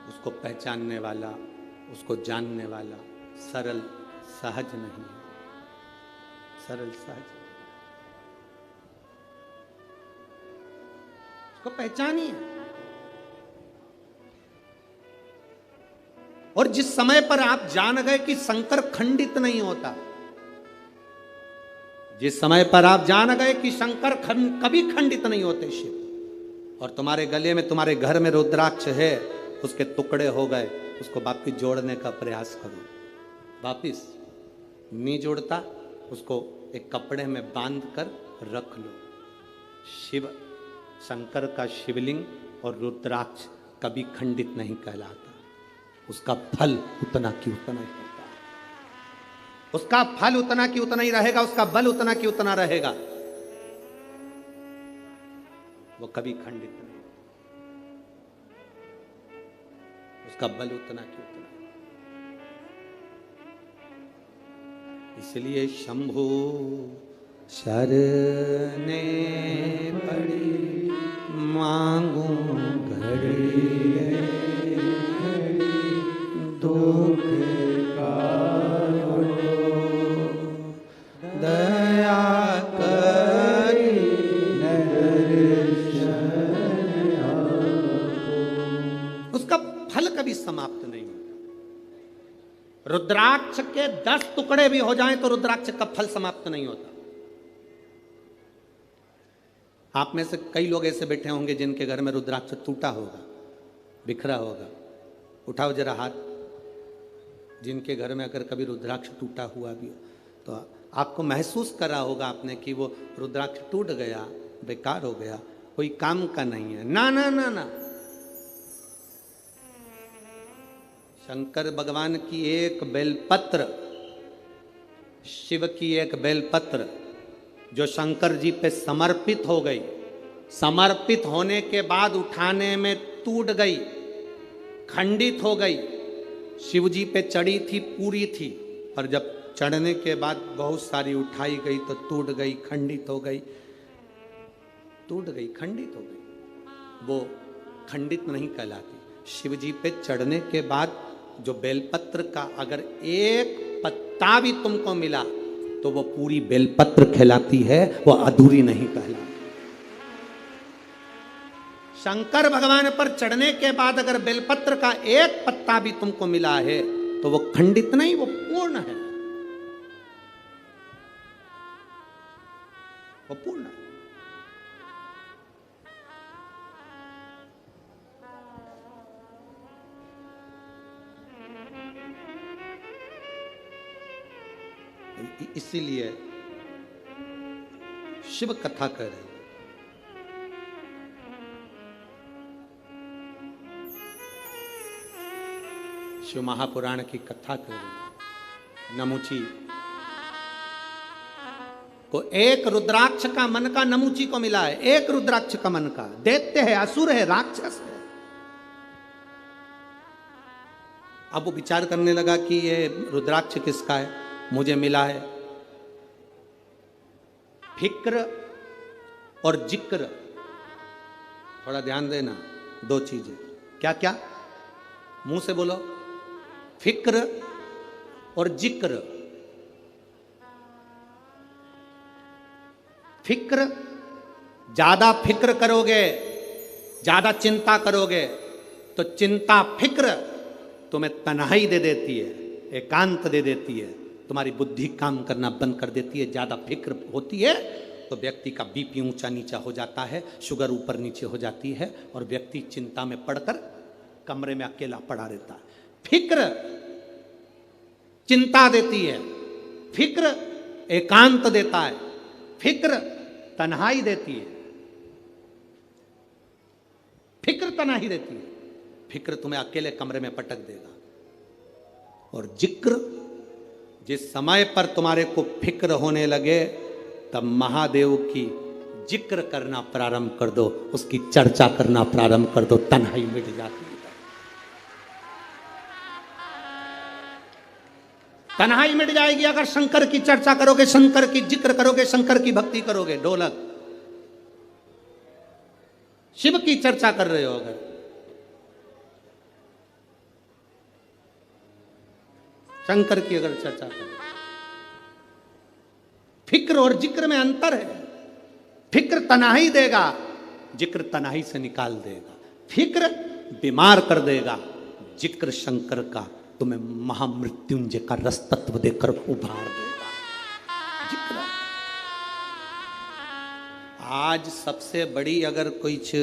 उसको पहचानने वाला, उसको जानने वाला सरल सहज नहीं है, सरल सहज, उसको पहचानिए। और जिस समय पर आप जान गए कि शंकर खंडित नहीं होता, जिस समय पर आप जान गए कि शंकर कभी खंडित नहीं होते शिव, और तुम्हारे गले में, तुम्हारे घर में रुद्राक्ष है, उसके टुकड़े हो गए, उसको वापिस जोड़ने का प्रयास करो। वापिस नहीं जोड़ता, उसको एक कपड़े में बांध कर रख लो। शिव शंकर का शिवलिंग और रुद्राक्ष कभी खंडित नहीं कहलाता, उसका फल उतना की उतना ही होता है, उसका फल उतना की उतना ही रहेगा, उसका बल उतना की उतना रहेगा, वो कभी खंडित नहीं, उसका बल उतना की उतना। इसलिए शंभु शरणे पड़ी मांगू घड़ी दुख काटो, दया करी उसका फल कभी समाप्त नहीं होता। रुद्राक्ष के 10 टुकड़े भी हो जाएं तो रुद्राक्ष का फल समाप्त नहीं होता। आप में से कई लोग ऐसे बैठे होंगे जिनके घर में रुद्राक्ष टूटा होगा, बिखरा होगा। उठाओ जरा हाथ, जिनके घर में अगर कभी रुद्राक्ष टूटा हुआ भी हो तो आपको महसूस करा होगा आपने कि वो रुद्राक्ष टूट गया, बेकार हो गया, कोई काम का नहीं है। ना ना ना ना, शंकर भगवान की एक बेलपत्र, शिव की एक बेलपत्र जो शंकर जी पे समर्पित हो गई, समर्पित होने के बाद उठाने में टूट गई, खंडित हो गई। शिव जी पे चढ़ी थी, पूरी थी, और जब चढ़ने के बाद बहुत सारी उठाई गई तो टूट गई, खंडित हो गई, टूट गई, खंडित हो गई, वो खंडित नहीं कहलाती। शिव जी पे चढ़ने के बाद जो बेलपत्र का अगर एक पत्ता भी तुमको मिला तो वो पूरी बेलपत्र कहलाती है, वो अधूरी नहीं कहलाती। शंकर भगवान पर चढ़ने के बाद अगर बेलपत्र का एक पत्ता भी तुमको मिला है तो वो खंडित नहीं, वो पूर्ण है, वो पूर्ण है। इसीलिए शिव कथा कर रहे हैं। शिव महापुराण की कथा कर रहे हैं। नमुची को एक रुद्राक्ष का मन का नमुची को मिला है, एक रुद्राक्ष का मन का। दैत्य है, असुर है, राक्षस है। अब वो विचार करने लगा कि ये रुद्राक्ष किसका है, मुझे मिला है। फिक्र और जिक्र, थोड़ा ध्यान देना, दो चीजें। क्या क्या? मुंह से बोलो। फिक्र और जिक्र। फिक्र, ज्यादा फिक्र करोगे, ज्यादा चिंता करोगे तो चिंता फिक्र तुम्हें तन्हाई दे देती है, एकांत दे देती है, तुम्हारी बुद्धि काम करना बंद कर देती है। ज़्यादा फिक्र होती है तो व्यक्ति का बीपी ऊंचा नीचा हो जाता है, शुगर ऊपर नीचे हो जाती है और व्यक्ति चिंता में पड़कर कमरे में अकेला पड़ा रहता है। फिक्र चिंता देती है, फिक्र एकांत देता है, फिक्र तन्हाई देती है, फिक्र तन्हाई देती है। फिक्र तुम्हें अकेले कमरे में पटक देगा। और जिक्र, जिस समय पर तुम्हारे को फिक्र होने लगे तब महादेव की जिक्र करना प्रारंभ कर दो, उसकी चर्चा करना प्रारंभ कर दो, तन्हाई मिट जाती है। तन्हाई मिट जाएगी अगर शंकर की चर्चा करोगे, शंकर की जिक्र करोगे, शंकर की भक्ति करोगे। ढोलक, शिव की चर्चा कर रहे हो अगर, शंकर की अगर चर्चा करो। फिक्र और जिक्र में अंतर है। फिक्र तन्हाई देगा, जिक्र तन्हाई से निकाल देगा। फिक्र बीमार कर देगा, जिक्र शंकर का तुम्हें महामृत्युंजय का रस तत्व देकर उभार देगा। जिक्र आज सबसे बड़ी अगर कुछ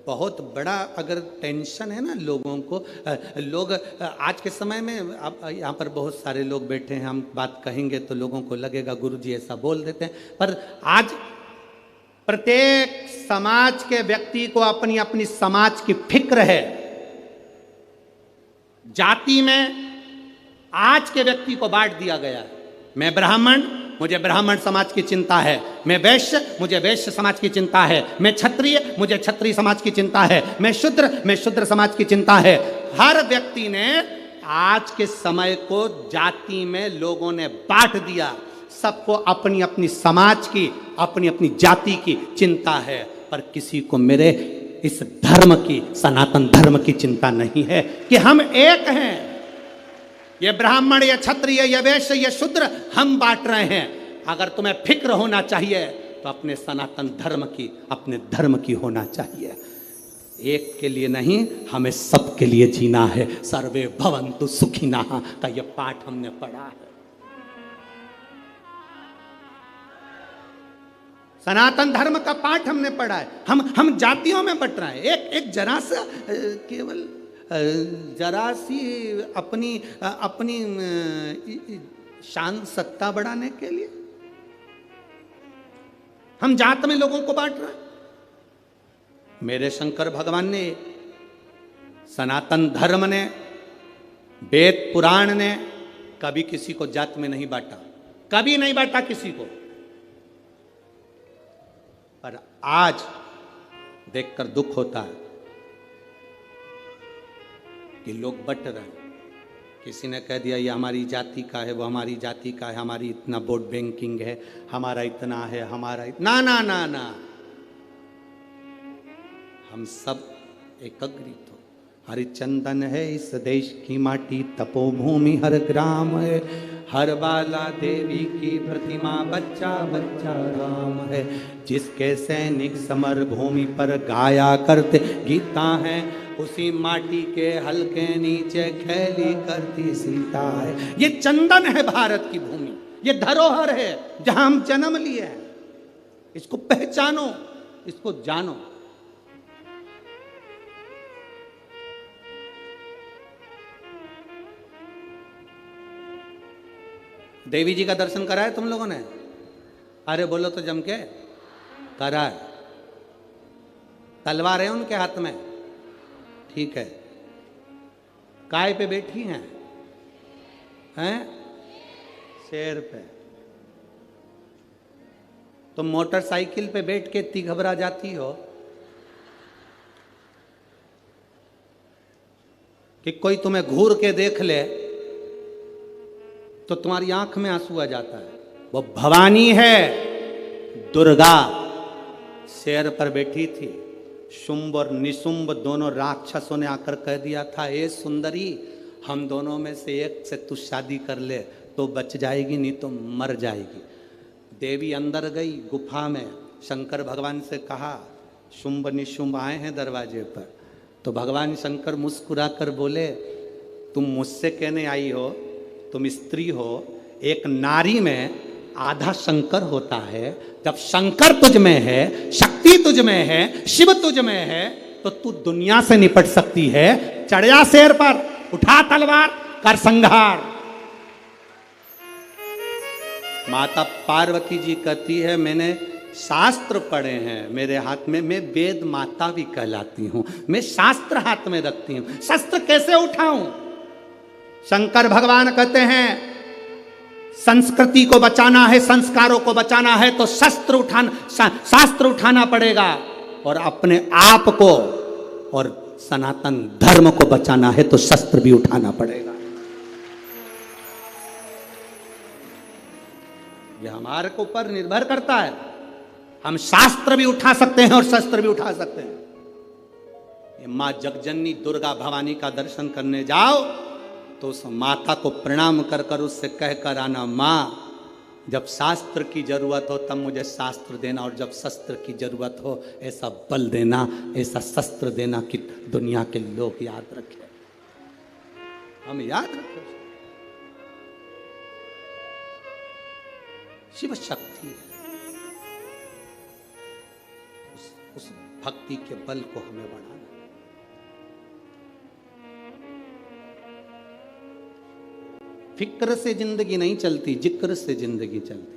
बहुत बड़ा अगर टेंशन है ना लोगों को, लोग आज के समय में, अब यहाँ पर बहुत सारे लोग बैठे हैं, हम बात कहेंगे तो लोगों को लगेगा गुरुजी ऐसा बोल देते हैं, पर आज प्रत्येक समाज के व्यक्ति को अपनी अपनी समाज की फिक्र है। जाति में आज के व्यक्ति को बांट दिया गया है। मैं ब्राह्मण, मुझे ब्राह्मण समाज की चिंता है। मैं वैश्य, मुझे वैश्य समाज की चिंता है। मैं क्षत्रिय, मुझे क्षत्रिय समाज की चिंता है। मैं शूद्र समाज की चिंता है। हर व्यक्ति ने आज के समय को जाति में लोगों ने बांट दिया। सबको अपनी अपनी समाज की, अपनी अपनी जाति की चिंता है, पर किसी को मेरे इस धर्म की, सनातन धर्म की चिंता नहीं है कि हम एक हैं। ये ब्राह्मण, ये क्षत्रिय, ये वैश्य, ये शूद्र, हम बांट रहे हैं। अगर तुम्हें फिक्र होना चाहिए तो अपने सनातन धर्म की, अपने धर्म की होना चाहिए। एक के लिए नहीं, हमें सबके लिए जीना है। सर्वे भवन्तु सुखिनः का यह पाठ हमने पढ़ा है। सनातन धर्म का पाठ हमने पढ़ा है। हम जातियों में बट रहे हैं। एक जरा सा, केवल जरा सी अपनी शान सत्ता बढ़ाने के लिए हम जात में लोगों को बांट रहे हैं। मेरे शंकर भगवान ने, सनातन धर्म ने, वेद पुराण ने कभी किसी को जात में नहीं बांटा, कभी नहीं बांटा किसी को। पर आज देखकर दुख होता है कि लोग बट रहे हैं। किसी ने कह दिया ये हमारी जाति का है, वो हमारी जाति का है, हमारी इतना वोट बैंकिंग है, हमारा इतना है, हमारा इतना। ना ना ना, हम सब एकत्रित हो। हरिचंदन है इस देश की माटी, तपोभूमि हर ग्राम है, हर बाला देवी की प्रतिमा, बच्चा बच्चा राम है। जिसके सैनिक समर भूमि पर गाया करते गीता है, उसी माटी के हल्के नीचे खेली करती सीता है। ये चंदन है भारत की भूमि, ये धरोहर है जहां हम जन्म लिए हैं। इसको पहचानो, इसको जानो। देवी जी का दर्शन करा है तुम लोगों ने? अरे बोलो तो जम के, करा है। तलवार है उनके हाथ में, ठीक है। काय पे बैठी हैं? शेर पे। तुम मोटरसाइकिल पे बैठ के इतनी घबरा जाती हो कि कोई तुम्हें घूर के देख ले तो तुम्हारी आंख में आंसू आ जाता है। वो भवानी है, दुर्गा शेर पर बैठी थी। शुंभ और निशुंभ दोनों राक्षसों ने आकर कह दिया था, ए सुंदरी, हम दोनों में से एक से तू शादी कर ले तो बच जाएगी, नहीं तो मर जाएगी। देवी अंदर गई गुफा में, शंकर भगवान से कहा, शुंभ निशुंभ आए हैं दरवाजे पर। तो भगवान शंकर मुस्कुरा कर बोले, तुम मुझसे कहने आई हो, तुम स्त्री हो। एक नारी में आधा शंकर होता है। जब शंकर तुझ में है, शक्ति तुझ में है, शिव तुझ में है, तो तू दुनिया से निपट सकती है। चढ़ जा शेर पर, उठा तलवार, कर संहार। माता पार्वती जी कहती है, मैंने शास्त्र पढ़े हैं मेरे हाथ में, मैं वेद माता भी कहलाती हूं, मैं शास्त्र हाथ में रखती हूं, शस्त्र कैसे उठाऊं? शंकर भगवान कहते हैं, संस्कृति को बचाना है, संस्कारों को बचाना है तो शास्त्र उठाना पड़ेगा, और अपने आप को और सनातन धर्म को बचाना है तो शस्त्र भी उठाना पड़ेगा। यह हमारे को ऊपर निर्भर करता है। हम शास्त्र भी उठा सकते हैं और शस्त्र भी उठा सकते हैं। ये मां जगजननी दुर्गा भवानी का दर्शन करने जाओ तो उस माता को प्रणाम कर कर उससे कह कर आना, माँ जब शास्त्र की जरूरत हो तब मुझे शास्त्र देना, और जब शस्त्र की जरूरत हो ऐसा बल देना, ऐसा शस्त्र देना कि दुनिया के लोग याद रखें, हम याद रखें। शिव शक्ति है, उस भक्ति के बल को हमें बढ़ाना। फिक्र से जिंदगी नहीं चलती, जिक्र से जिंदगी चलती।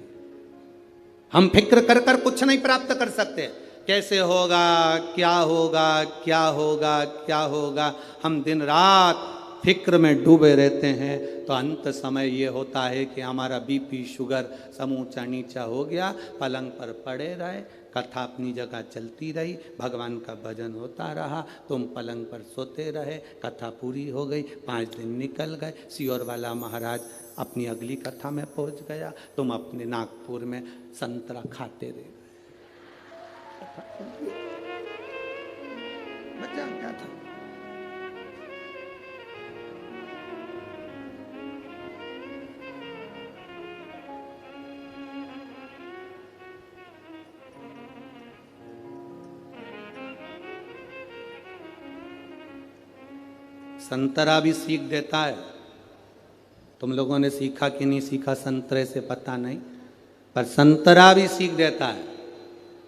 हम फिक्र कर कर कुछ नहीं प्राप्त कर सकते। कैसे होगा, क्या होगा, क्या होगा, क्या होगा, हम दिन रात फिक्र में डूबे रहते हैं। तो अंत समय ये होता है कि हमारा बीपी शुगर सब ऊंचा नीचा हो गया, पलंग पर पड़े रहे, कथा अपनी जगह चलती रही, भगवान का भजन होता रहा, तुम पलंग पर सोते रहे, कथा पूरी हो गई, 5 दिन निकल गए, सियोर वाला महाराज अपनी अगली कथा में पहुंच गया, तुम अपने नागपुर में संतरा खाते रहे। मजा क्या था? संतरा भी सीख देता है। तुम लोगों ने सीखा कि नहीं सीखा संतरे से पता नहीं, पर संतरा भी सीख देता है।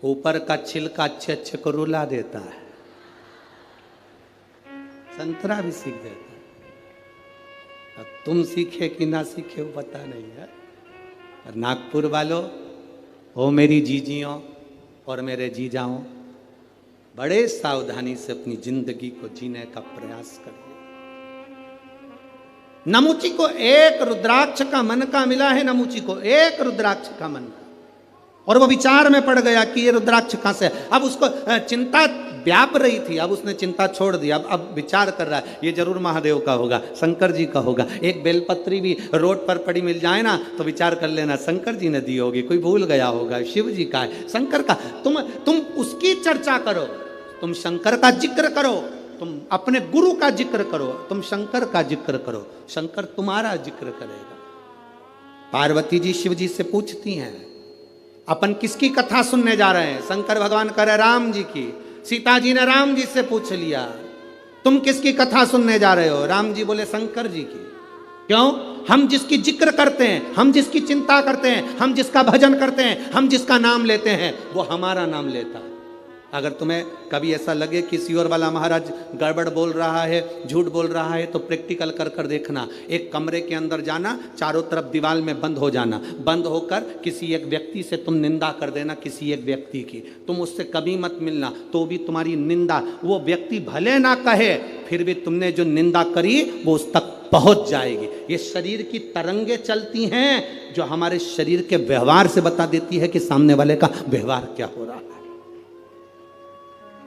ऊपर का छिलका अच्छे अच्छे को रुला देता है। संतरा भी सीख देता है। अब तुम सीखे कि ना सीखे वो पता नहीं है। और नागपुर वालों, ओ मेरी जीजियों और मेरे जीजाओं, बड़े सावधानी से अपनी जिंदगी को जीने का प्रयास करिए। नमुची को एक रुद्राक्ष का मन का मिला है, नमुची को एक रुद्राक्ष का मन का, और वो विचार में पड़ गया कि ये रुद्राक्ष कहां से। अब उसको चिंता व्याप रही थी, अब उसने चिंता छोड़ दी। अब विचार कर रहा है ये जरूर महादेव का होगा, शंकर जी का होगा। एक बेलपत्री भी रोड पर पड़ी मिल जाए ना तो विचार कर लेना शंकर जी ने दी होगी, कोई भूल गया होगा, शिव जी का है, शंकर का। तुम उसकी चर्चा करो, तुम शंकर का जिक्र करो, तुम अपने गुरु का जिक्र करो, तुम शंकर का जिक्र करो, शंकर तुम्हारा जिक्र करेगा। पार्वती जी शिव जी से पूछती हैं, अपन किसकी कथा सुनने जा रहे हैं? शंकर भगवान कह रहे राम जी की। सीता जी ने राम जी से पूछ लिया, तुम किसकी कथा सुनने जा रहे हो? राम जी बोले शंकर जी की। क्यों? हम जिसकी जिक्र करते हैं, हम जिसकी चिंता करते हैं, हम जिसका भजन करते हैं, हम जिसका नाम लेते हैं, वो हमारा नाम लेता है। अगर तुम्हें कभी ऐसा लगे कि सियोर वाला महाराज गड़बड़ बोल रहा है, झूठ बोल रहा है, तो प्रैक्टिकल कर कर देखना। एक कमरे के अंदर जाना, चारों तरफ दीवार में बंद हो जाना, बंद होकर किसी एक व्यक्ति से तुम निंदा कर देना, किसी एक व्यक्ति की। तुम उससे कभी मत मिलना, तो भी तुम्हारी निंदा वो व्यक्ति भले ना कहे, फिर भी तुमने जो निंदा करी वो उस तक पहुंच जाएगी। ये शरीर की तरंगे चलती हैं जो हमारे शरीर के व्यवहार से बता देती है कि सामने वाले का व्यवहार क्या हो रहा है,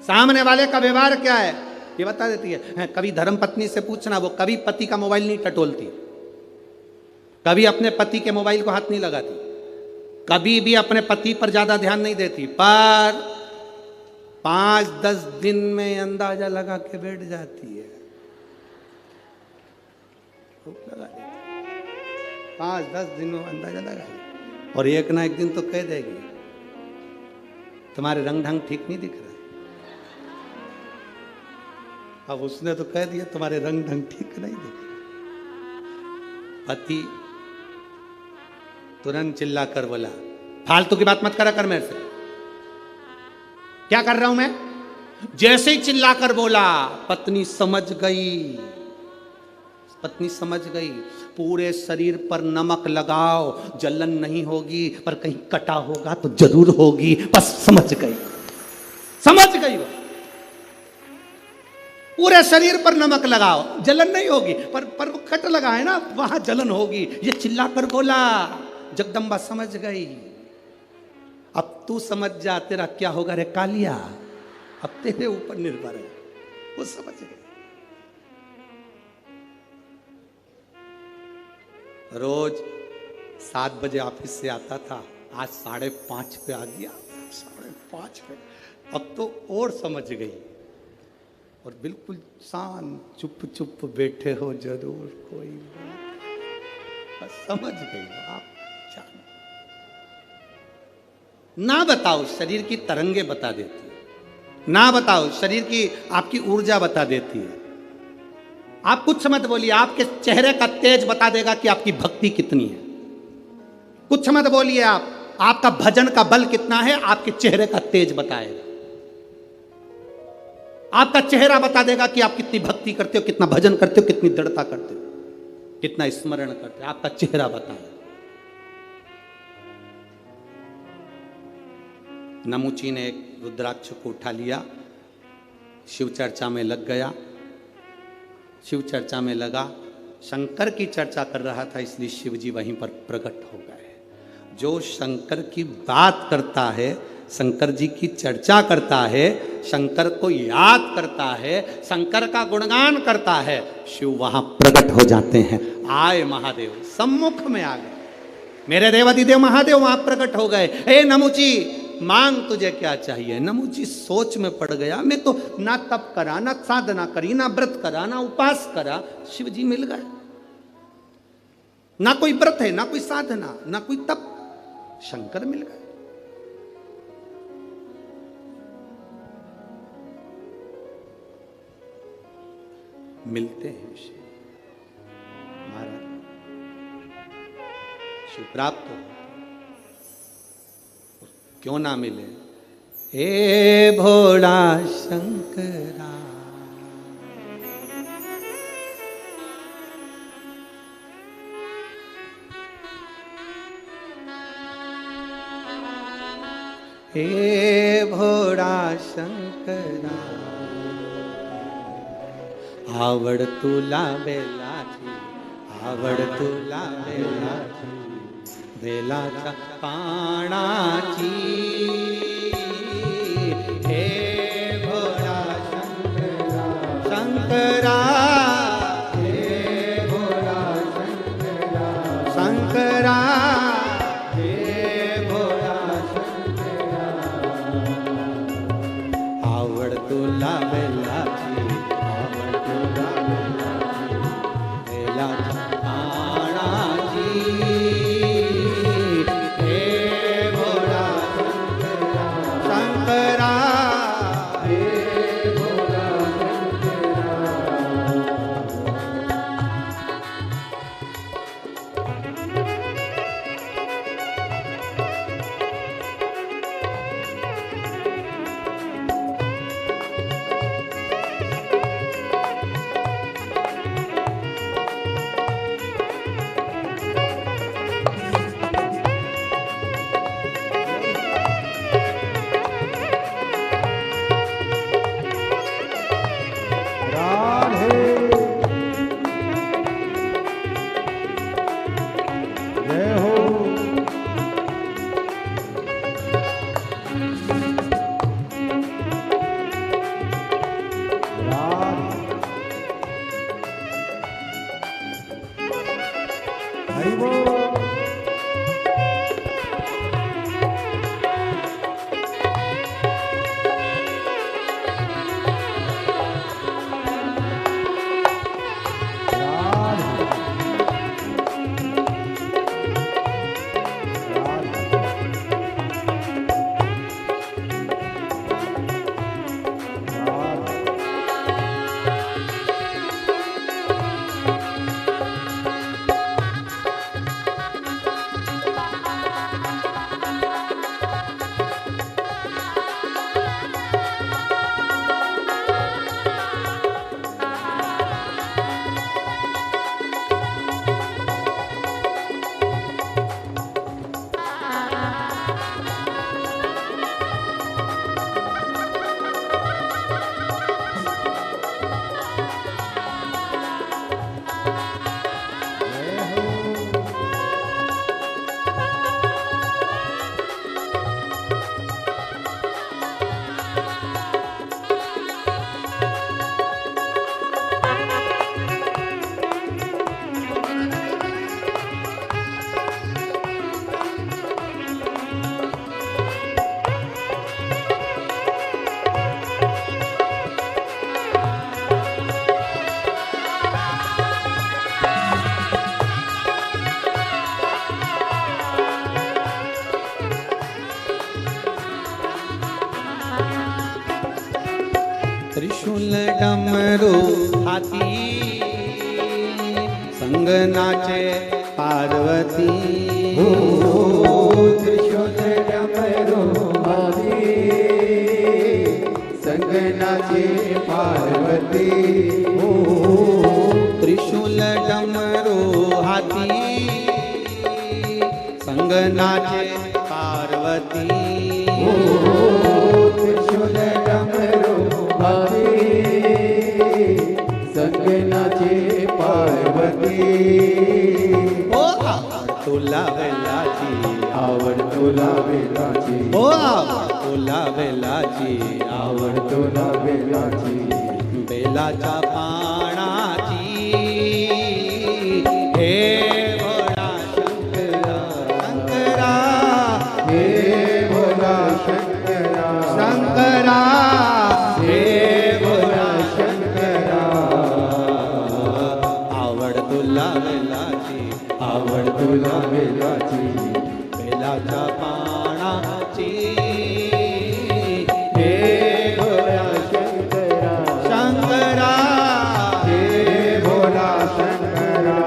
सामने वाले का व्यवहार क्या है, ये बता देती है। कभी धर्म पत्नी से पूछना, वो कभी पति का मोबाइल नहीं टटोलती, कभी अपने पति के मोबाइल को हाथ नहीं लगाती, कभी भी अपने पति पर ज्यादा ध्यान नहीं देती, पर 5-10 दिन में अंदाजा लगा के बैठ जाती है। 5-10 दिन में अंदाजा लगा, और एक ना एक दिन तो कह देगी तुम्हारे रंग ढंग ठीक नहीं दिख रहा। अब उसने तो कह दिया तुम्हारे रंग ढंग ठीक नहीं दिख। पति तुरंत चिल्ला कर बोला, फालतू की बात मत करा कर मेरे से। क्या कर रहा हूं मैं? जैसे ही चिल्ला कर बोला, पत्नी समझ गई, पत्नी समझ गई। पूरे शरीर पर नमक लगाओ, जलन नहीं होगी, पर कहीं कटा होगा तो जरूर होगी, बस समझ गई, समझ गई वो। पूरे शरीर पर नमक लगाओ, जलन नहीं होगी, पर वो कट लगा है ना, वहां जलन होगी। ये चिल्ला कर बोला, जगदम्बा समझ गई। अब तू समझ जा, तेरा क्या होगा रे कालिया, अब तेरे ऊपर निर्भर है। वो समझ गई। रोज 7 बजे ऑफिस से आता था, आज 5:30 पे आ गया, 5:30 पे। अब तो और समझ गई, और बिल्कुल शांत चुप चुप बैठे हो, जरूर कोई बात समझ गई आप। ना बताओ, शरीर की तरंगे बता देती है। ना बताओ, शरीर की आपकी ऊर्जा बता देती है। आप कुछ मत बोलिए, आपके चेहरे का तेज बता देगा कि आपकी भक्ति कितनी है। कुछ मत बोलिए, आपका भजन का बल कितना है, आपके चेहरे का तेज बताएगा। आपका चेहरा बता देगा कि आप कितनी भक्ति करते हो, कितना भजन करते हो, कितनी दृढ़ता करते हो, कितना स्मरण करते हो। आपका चेहरा बताए। नमुची ने एक रुद्राक्ष को उठा लिया, शिव चर्चा में लग गया। शिव चर्चा में लगा, शंकर की चर्चा कर रहा था, इसलिए शिव जी वहीं पर प्रकट हो गए। जो शंकर की बात करता है, शंकर जी की चर्चा करता है, शंकर को याद करता है, शंकर का गुणगान करता है, शिव वहां प्रकट हो जाते हैं। आए महादेव, सम्मुख में आ गए। मेरे देवादिदेव महादेव वहां प्रकट हो गए। हे नमुची, मांग तुझे क्या चाहिए। नमुची सोच में पड़ गया। मैं तो ना तप करा, ना साधना करी, ना व्रत करा, ना उपास करा, शिव जी मिल गए। ना कोई व्रत है, ना कोई साधना, ना कोई तप, शंकर मिल गए। मिलते हैं शिव महाराज, शिव प्राप्त हो। क्यों ना मिले। हे भोला शंकरा, हे भोला शंकरा, आवड तुला बेलाची, आवड तुला बेलाची, बेलाच्या पानाची। हे भोळा शंकरा, शंकरा, हे भोळा शंकरा, शंकरा, हे भोळा शंकरा, आवड तुला बेलाची, आवड तुला बेलाची, बेलाच्या पानाची। त्रिशूल डमरू हाथी, संग नाचे पार्वती। त्रिशूल डमरू हाथी, संग नाचे पार्वती। ओ त्रिशूल डमरू हाथी संग नाचे पार्वती। ओ त्रिशूल डमरू हाथी संग नाचे पार्वती। ओ आवड तुला वेलाची, आवड तुला वेलाची। ओ आवड तुला वेलाची, आवड तुला वेलाची। बेलाच्या पानाची हे भोळा शंकरा शंकरा, हे भोला शंकरा शंकरा हे भोला शंकरा। आवड तुला वेलाची, आवड तुला वेलाची। बेलाच्या पानाची हे भोला शंकरा शंकरा, हे भोला शंकरा।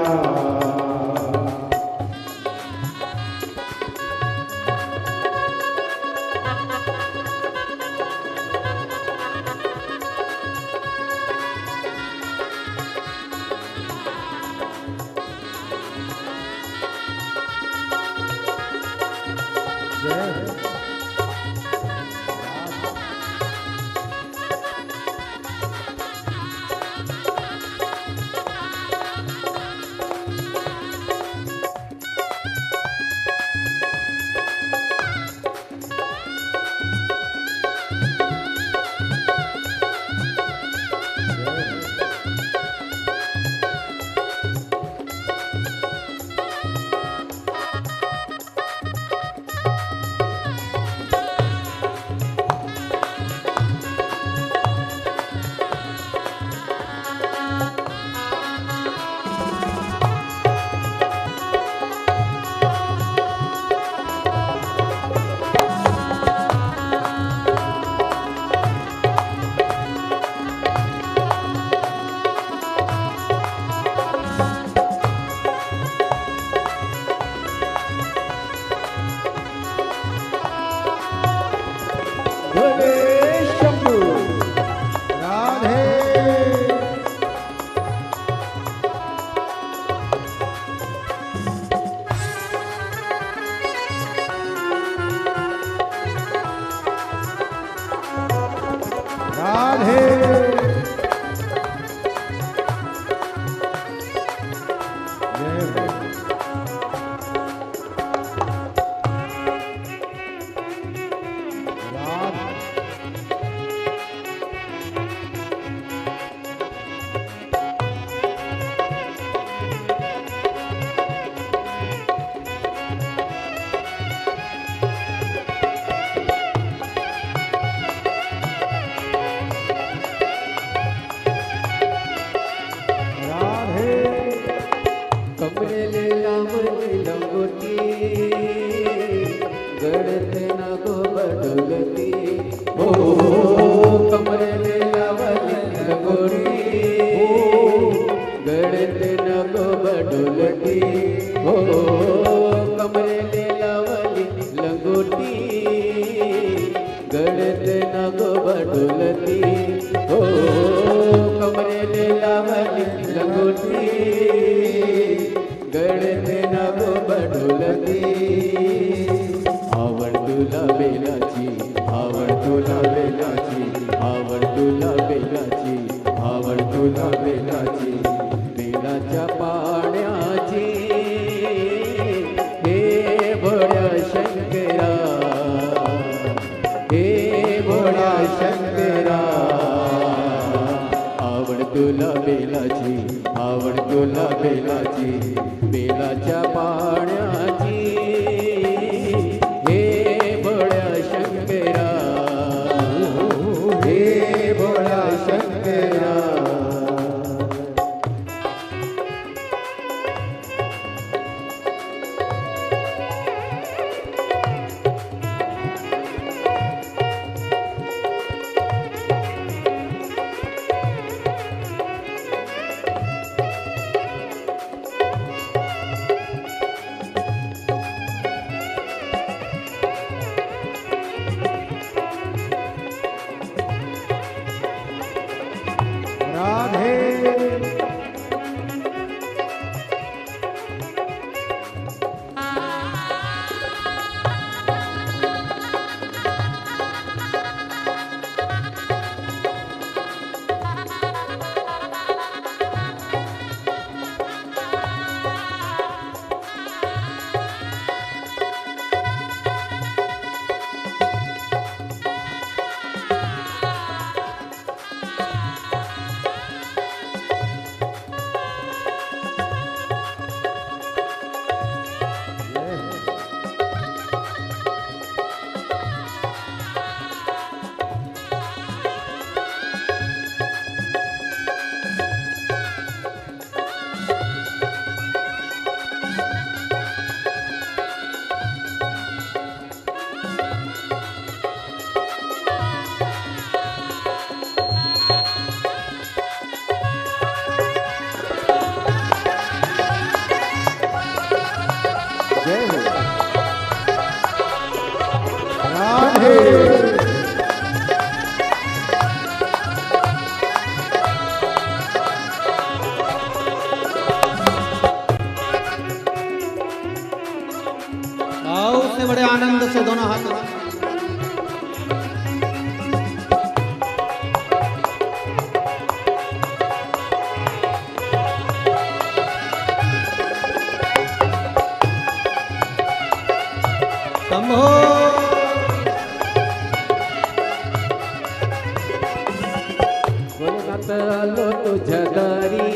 तुझ्या दारी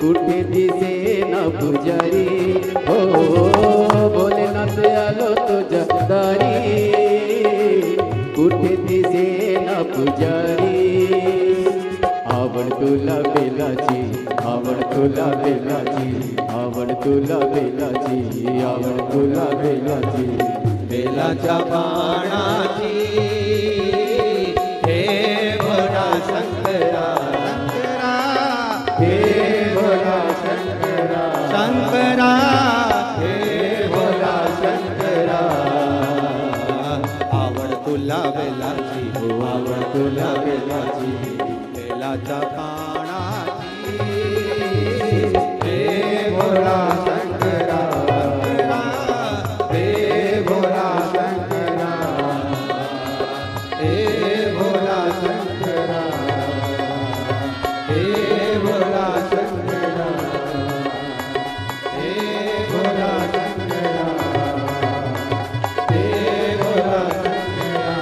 कुठे दिसे ना पुजारी हो भोलेनाथ आलो तुझ्या दारी कुठे दिसे ना पुजारी आवड तुला बेलाची आवड तुला बेलाची आवड तुला बेलाची आवड तुला बेलाची बेलाच्या पानाची हे भोळा शंकरा शंकरा हे भोला शंकरा शंकरा हे भोला शंकरा आवड तुला बेलाची आवड तुला बेलाची बेलाच्या पानाची हे भोला शंकरा हे भोला शंकरा हे भोला शंकरा हे भोला शंकरा हे भोला शंकरा हे भोला शंकरा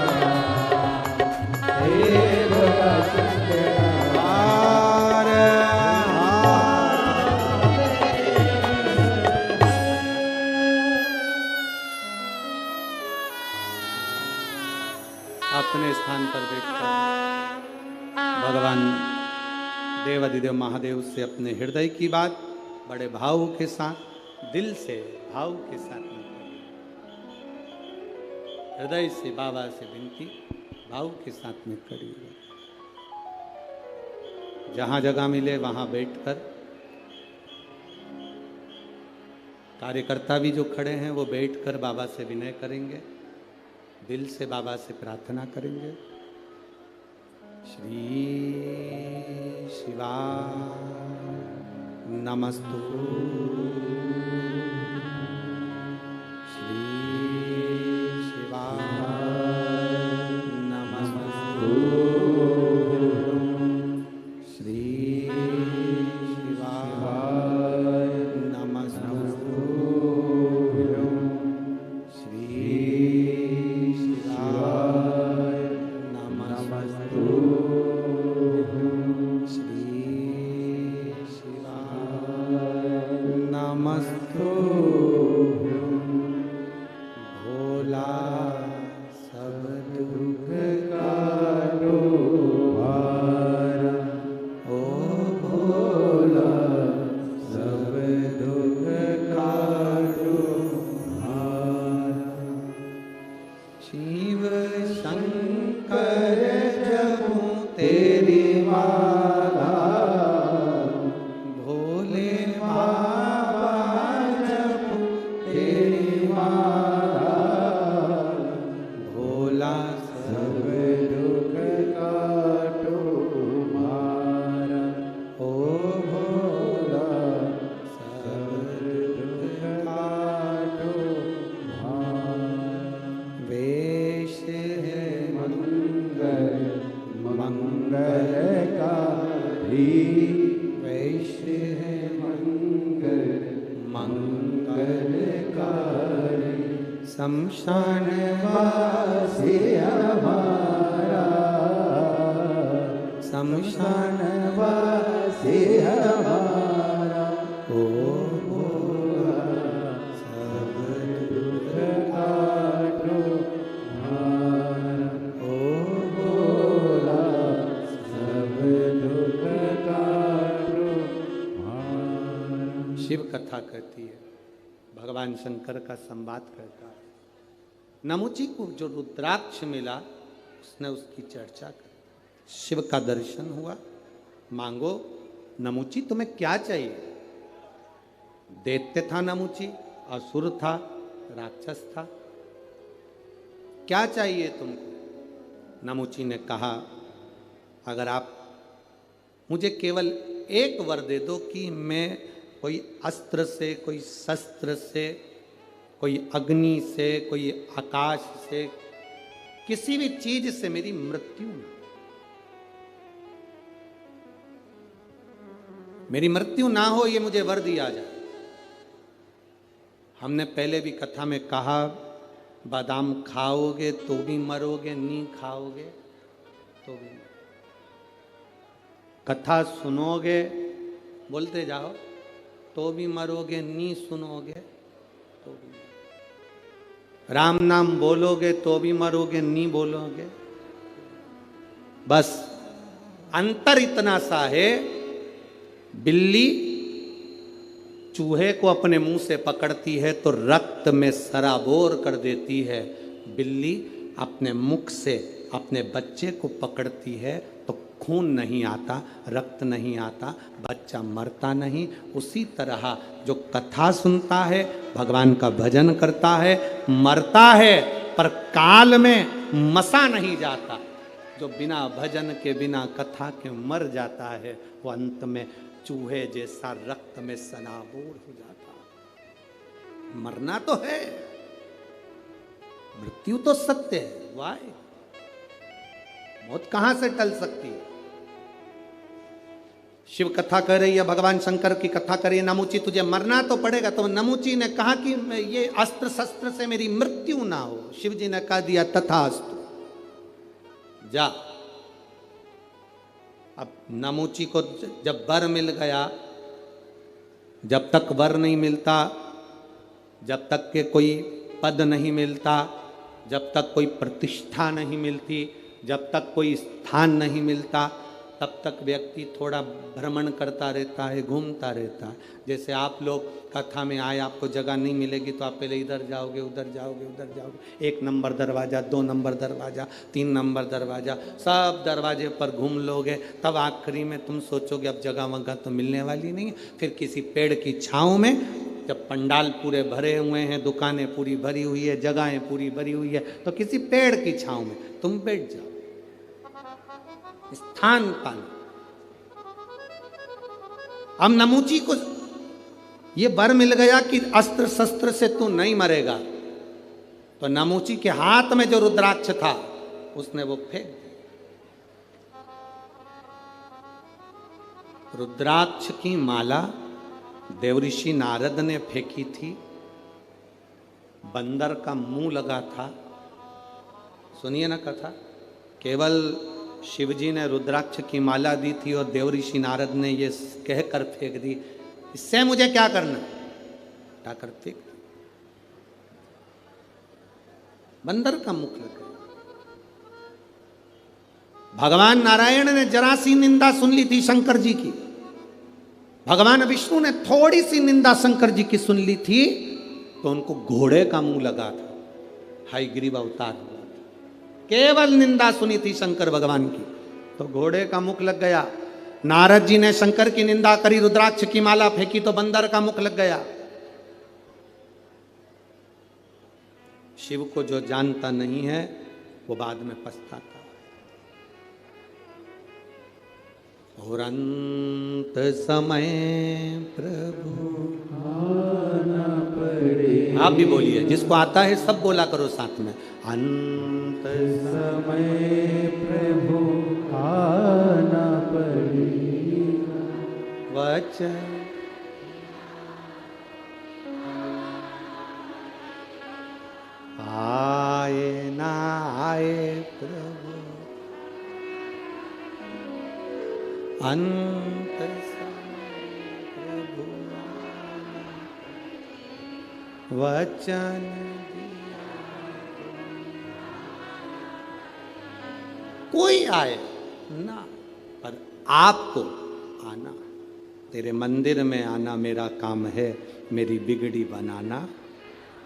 हे भोला शंकरा अपने स्थान पर बैठकर भगवान देवाधिदेव महादेव से अपने हृदय की बात बड़े भाव के साथ दिल से भाव के साथ में हृदय से बाबा से विनती भाव के साथ में करिए। जहां जगह मिले वहां बैठकर कार्यकर्ता भी जो खड़े हैं वो बैठकर बाबा से विनय करेंगे, दिल से बाबा से प्रार्थना करेंगे। श्री शिवा नमस्तु श्री शिवा नमस्तु श्री शिवा नमस्तु श्री नमस्तु भोला सब दुख काटो भार ओ भोला सब दुख काटो भार शिव शंकर जपूं तेरी माला भोले भोला सब दुख काटो मारा ओ भोला सब दुख काटो मारा वेश है मंगल मंगलकारी वेश है मंगल मंगलकारी शमशान वासी हमारा शमशान वासी हमारा ओ भोला सब दुख काटो हमारा ओ भोला सब दुख काटो हमारा। शिव कथा कहती है, भगवान शंकर का संवाद करता है। नमुची को जो रुद्राक्ष मिला उसने उसकी चर्चा की, शिव का दर्शन हुआ। मांगो नमुची तुम्हें क्या चाहिए? दैत्य था नमुची, असुर था, राक्षस था, क्या चाहिए तुमको? नमुची ने कहा अगर आप मुझे केवल एक वर दे दो कि मैं कोई अस्त्र से, कोई शस्त्र से, कोई अग्नि से, कोई आकाश से, किसी भी चीज से मेरी मृत्यु न, मेरी मृत्यु ना हो, ये मुझे वर दिया जाए। हमने पहले भी कथा में कहा बादाम खाओगे तो भी मरोगे, नहीं खाओगे तो भी मरोगे। कथा सुनोगे, बोलते जाओ, तो भी मरोगे, नी सुनोगे तो भी मरोगे। राम नाम बोलोगे तो भी मरोगे, नी बोलोगे। बस अंतर इतना सा है, बिल्ली चूहे को अपने मुंह से पकड़ती है तो रक्त में सराबोर कर देती है, बिल्ली अपने मुख से अपने बच्चे को पकड़ती है तो खून नहीं आता, रक्त नहीं आता, बच्चा मरता नहीं। उसी तरह जो कथा सुनता है, भगवान का भजन करता है, मरता है पर काल में मसा नहीं जाता। जो बिना भजन के, बिना कथा के मर जाता है, वो अंत में चूहे जैसा रक्त में सनाबूर हो जाता है। मरना तो है, मृत्यु तो सत्य है। वाह, मौत कहां से टल सकती है। शिव कथा कर रही है, भगवान शंकर की कथा कर रही है, नमुची तुझे मरना तो पड़ेगा। तो नमुची ने कहा कि ये अस्त्र शस्त्र से मेरी मृत्यु ना हो। शिव जी ने कहा दिया तथास्तु, जा। अब नमुची को जब वर मिल गया, जब तक वर नहीं मिलता, जब तक के कोई पद नहीं मिलता, जब तक कोई प्रतिष्ठा नहीं मिलती, जब तक कोई स्थान नहीं मिलता, तब तक व्यक्ति थोड़ा भ्रमण करता रहता है, घूमता रहता है। जैसे आप लोग कथा में आए, आपको जगह नहीं मिलेगी तो आप पहले इधर जाओगे, उधर जाओगे, उधर जाओगे, 1 नंबर दरवाज़ा, 2 नंबर दरवाज़ा, 3 नंबर दरवाज़ा, सब दरवाजे पर घूम लोगे। तब आखिरी में तुम सोचोगे अब जगह वगह तो मिलने वाली नहीं है। फिर किसी पेड़ की छाँव में, जब पंडाल पूरे भरे हुए हैं, दुकानें पूरी भरी हुई है, जगहें पूरी भरी हुई है, तो किसी पेड़ की छाँव में तुम बैठ जाओ, स्थान पाना। अब नमुची को ये वर मिल गया कि अस्त्र शस्त्र से तू नहीं मरेगा, तो नमुची के हाथ में जो रुद्राक्ष था उसने वो फेंक दिया। रुद्राक्ष की माला देवऋषि नारद ने फेंकी थी, बंदर का मुंह लगा था। सुनिए ना कथा, केवल शिवजी ने रुद्राक्ष की माला दी थी और देवऋषि नारद ने ये कहकर फेंक दी, इससे मुझे क्या करना, उठाकर फेंक दी। बंदर का मुख लग गया। भगवान नारायण ने जरा सी निंदा सुन ली थी शंकर जी की, भगवान विष्णु ने थोड़ी सी निंदा शंकर जी की सुन ली थी तो उनको घोड़े का मुंह लगा था, हयग्रीव अवतार हुआ था। केवल निंदा सुनी थी शंकर भगवान की तो घोड़े का मुख लग गया। नारद जी ने शंकर की निंदा करी, रुद्राक्ष की माला फेंकी तो बंदर का मुख लग गया। शिव को जो जानता नहीं है वो बाद में पछताता है। और अंत समय प्रभु आना पड़े, आप भी बोलिए, जिसको आता है सब बोला करो साथ में। अंत समय प्रभु आना पड़े, वचन आए ना आए प्रभु, अंत समय प्रभु वचन दिया। कोई आए ना, पर आपको आना। तेरे मंदिर में आना मेरा काम है, मेरी बिगड़ी बनाना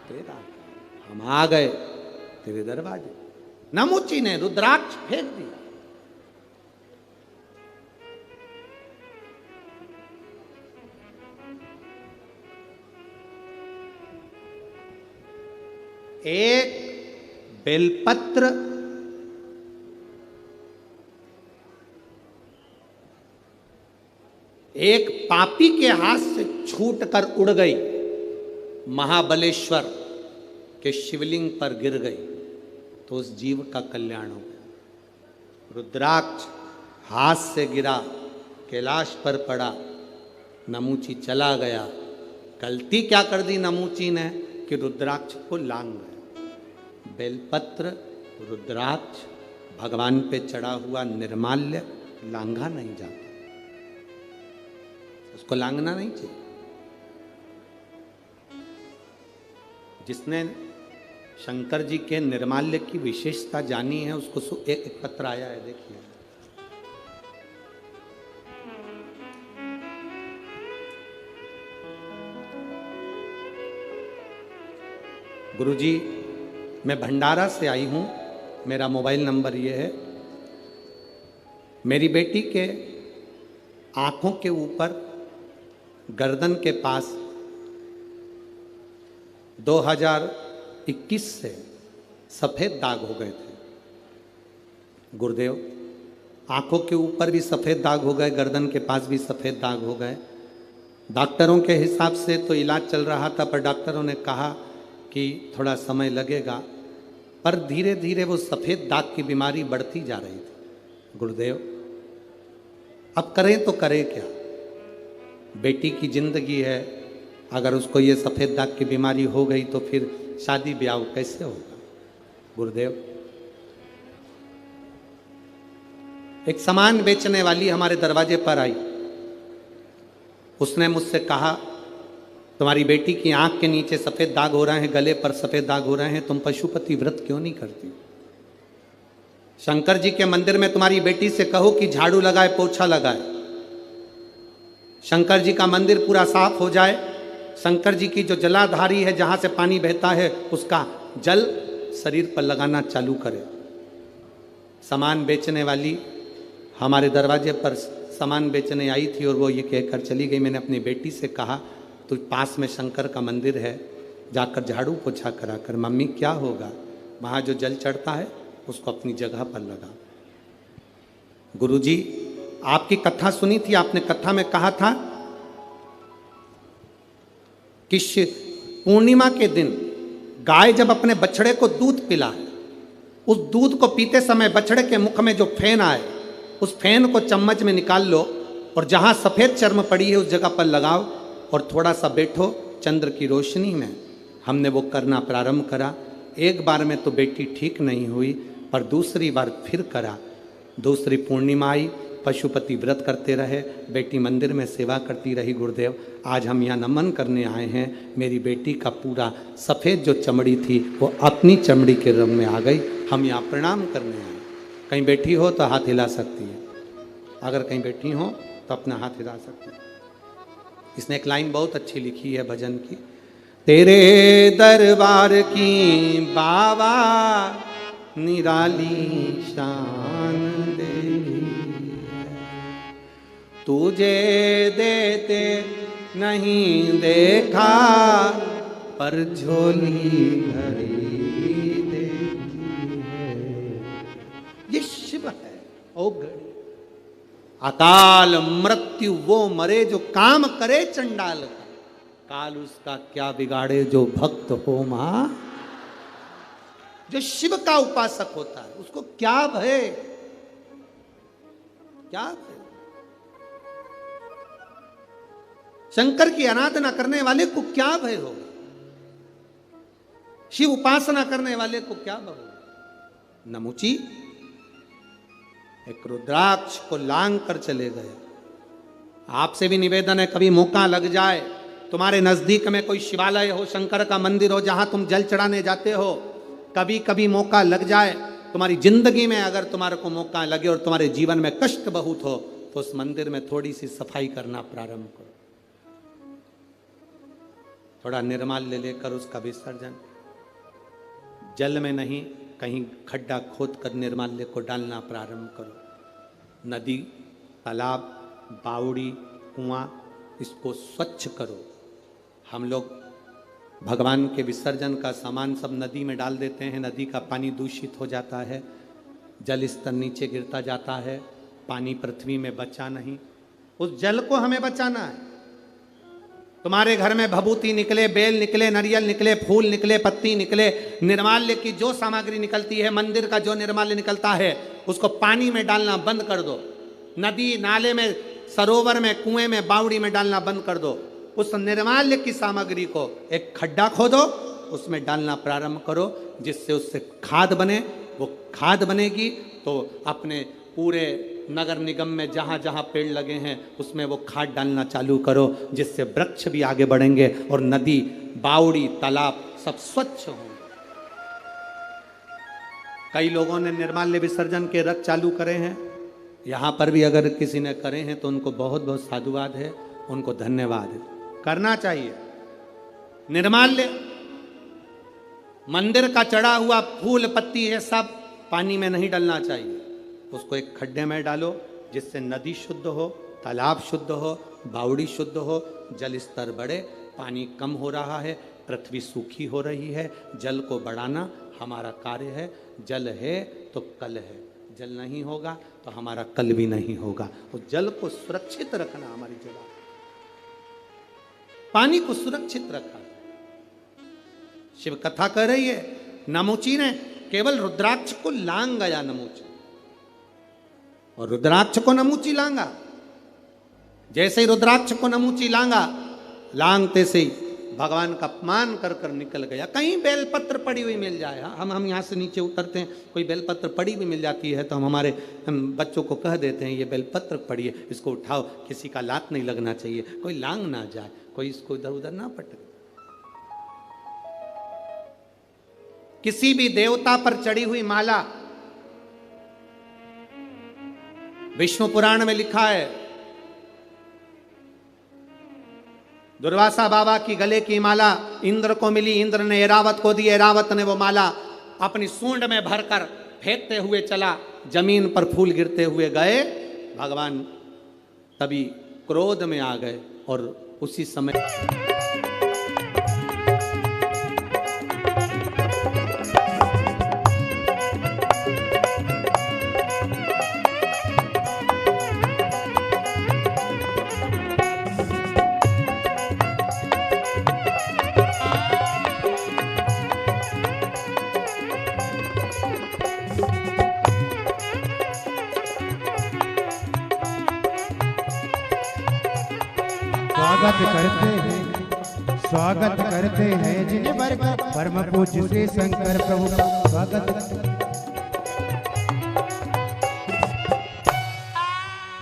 तेरा काम। हम आ गए तेरे दरवाजे। नमुची ने रुद्राक्ष फेंक दिया। एक बेलपत्र एक पापी के हाथ से छूटकर उड़ गई, महाबलेश्वर के शिवलिंग पर गिर गई तो उस जीव का कल्याण हो गया। रुद्राक्ष हाथ से गिरा, कैलाश पर पड़ा, नमुची चला गया। गलती क्या कर दी नमुची ने कि रुद्राक्ष को लांग गया। बेलपत्र, रुद्राक्ष, भगवान पे चढ़ा हुआ निर्माल्य लांघा नहीं जाता। उसको लांघना नहीं चाहिए। जिसने शंकर जी के निर्माल्य की विशेषता जानी है उसको एक पत्र आया है, देखिए। गुरुजी, मैं भंडारा से आई हूं, मेरा मोबाइल नंबर ये है। मेरी बेटी के आंखों के ऊपर गर्दन के पास 2021 से सफ़ेद दाग हो गए थे। गुरुदेव, आंखों के ऊपर भी सफ़ेद दाग हो गए, गर्दन के पास भी सफ़ेद दाग हो गए। डॉक्टरों के हिसाब से तो इलाज चल रहा था, पर डॉक्टरों ने कहा कि थोड़ा समय लगेगा, पर धीरे धीरे वो सफ़ेद दाग की बीमारी बढ़ती जा रही थी। गुरुदेव, अब करें तो करें क्या? बेटी की जिंदगी है, अगर उसको ये सफ़ेद दाग की बीमारी हो गई तो फिर शादी ब्याह कैसे होगा? गुरुदेव, एक सामान बेचने वाली हमारे दरवाजे पर आई। उसने मुझसे कहा, तुम्हारी बेटी की आंख के नीचे सफ़ेद दाग हो रहे हैं, गले पर सफ़ेद दाग हो रहे हैं, तुम पशुपति व्रत क्यों नहीं करती? शंकर जी के मंदिर में तुम्हारी बेटी से कहो कि झाड़ू लगाए, पोछा लगाए, शंकर जी का मंदिर पूरा साफ हो जाए। शंकर जी की जो जलाधारी है, जहाँ से पानी बहता है, उसका जल शरीर पर लगाना चालू करे। सामान बेचने वाली हमारे दरवाजे पर सामान बेचने आई थी और वो ये कहकर चली गई, मैंने अपनी बेटी से कहा, तो पास में शंकर का मंदिर है, जाकर झाड़ू पोछा करा कर। मम्मी, क्या होगा? वहाँ जो जल चढ़ता है उसको अपनी जगह पर लगा। गुरुजी, आपकी कथा सुनी थी, आपने कथा में कहा था कि पूर्णिमा के दिन गाय जब अपने बछड़े को दूध पिलाए, उस दूध को पीते समय बछड़े के मुख में जो फेन आए, उस फेन को चम्मच में निकाल लो और जहाँ सफ़ेद चर्म पड़ी है उस जगह पर लगाओ और थोड़ा सा बैठो चंद्र की रोशनी में। हमने वो करना प्रारंभ करा। एक बार में तो बेटी ठीक नहीं हुई, पर दूसरी बार फिर करा। दूसरी पूर्णिमा आई, पशुपति व्रत करते रहे, बेटी मंदिर में सेवा करती रही। गुरुदेव, आज हम यहाँ नमन करने आए हैं। मेरी बेटी का पूरा सफ़ेद जो चमड़ी थी वो अपनी चमड़ी के रंग में आ गई। हम यहाँ प्रणाम करने आए। कहीं बैठी हो तो हाथ हिला सकती है, अगर कहीं बैठी हो तो अपना हाथ हिला सकती है। इसने एक लाइन बहुत अच्छी लिखी है भजन की, तेरे दरबार की बाबा निराली शान देवी है, तुझे देते नहीं देखा पर झोली भरी देवी है। ये शिव है। ओ गड़ी अकाल मृत्यु वो मरे जो काम करे चंडाल का, काल उसका क्या बिगाड़े जो भक्त हो मां। जो शिव का उपासक होता है उसको क्या भय, क्या भय? शंकर की आराधना करने वाले को क्या भय होगा? शिव उपासना करने वाले को क्या भय होगा? नमुची एक रुद्राक्ष को लांग कर चले गए। आपसे भी निवेदन है, कभी मौका लग जाए, तुम्हारे नजदीक में कोई शिवालय हो, शंकर का मंदिर हो, जहां तुम जल चढ़ाने जाते हो, कभी कभी मौका लग जाए, तुम्हारी जिंदगी में अगर तुम्हारे को मौका लगे और तुम्हारे जीवन में कष्ट बहुत हो, तो उस मंदिर में थोड़ी सी सफाई करना प्रारंभ करो। थोड़ा निर्माल्य लेकर उसका विसर्जन, जल में नहीं, कहीं खड्डा खोद कर निर्माल्य को डालना प्रारंभ करो। नदी, तालाब, बावड़ी, कुआं, इसको स्वच्छ करो। हम लोग भगवान के विसर्जन का सामान सब नदी में डाल देते हैं, नदी का पानी दूषित हो जाता है, जल स्तर नीचे गिरता जाता है, पानी पृथ्वी में बचा नहीं। उस जल को हमें बचाना है। तुम्हारे घर में भभूति निकले, बेल निकले, नारियल निकले, फूल निकले, पत्ती निकले, निर्माल्य की जो सामग्री निकलती है, मंदिर का जो निर्माल्य निकलता है, उसको पानी में डालना बंद कर दो। नदी नाले में, सरोवर में, कुएं में, बावड़ी में डालना बंद कर दो। उस निर्माल्य की सामग्री को एक खड्डा खोदो, उसमें डालना प्रारंभ करो, जिससे उससे खाद बने। वो खाद बनेगी तो अपने पूरे नगर निगम में जहाँ जहाँ पेड़ लगे हैं उसमें वो खाद डालना चालू करो, जिससे वृक्ष भी आगे बढ़ेंगे और नदी, बावड़ी, तालाब सब स्वच्छ हों। कई लोगों ने निर्माल्य विसर्जन के रथ चालू करे हैं, यहाँ पर भी अगर किसी ने करे हैं तो उनको बहुत बहुत साधुवाद है, उनको धन्यवाद है, करना चाहिए। निर्माल्य, मंदिर का चढ़ा हुआ फूल पत्ती है सब पानी में नहीं डलना चाहिए, उसको एक खड्डे में डालो, जिससे नदी शुद्ध हो, तालाब शुद्ध हो, बावड़ी शुद्ध हो, जल स्तर बढ़े। पानी कम हो रहा है, पृथ्वी सूखी हो रही है, जल को बढ़ाना हमारा कार्य है। जल है तो कल है, जल नहीं होगा तो हमारा कल भी नहीं होगा। तो जल को सुरक्षित रखना हमारी जवाब, पानी को सुरक्षित रखा। शिव कथा कह रही है, नमूची ने केवल रुद्राक्ष को लांग गया नमूची, और रुद्राक्ष को नमूची लांगा। जैसे ही रुद्राक्ष को नमूची लांगा, लांगते से ही भगवान का अपमान कर कर निकल गया। कहीं बेलपत्र पड़ी हुई मिल जाए, हम यहाँ से नीचे उतरते हैं, कोई बेलपत्र पड़ी हुई मिल जाती है तो हम बच्चों को कह देते हैं ये बेलपत्र पड़ी है, इसको उठाओ, किसी का लात नहीं लगना चाहिए, कोई लांग ना जाए, कोई इसको इधर उधर ना पटके। किसी भी देवता पर चढ़ी हुई माला, विष्णु पुराण में लिखा है, दुर्वासा बाबा की गले की माला इंद्र को मिली, इंद्र ने ऐरावत को दी, ऐरावत ने वो माला अपनी सूंड में भरकर फेंकते हुए चला, जमीन पर फूल गिरते हुए गए। भगवान तभी क्रोध में आ गए और उसी समय स्वागत करते हैं जिन्हें बरकत परम पूज्य श्री शंकर प्रभु स्वागत।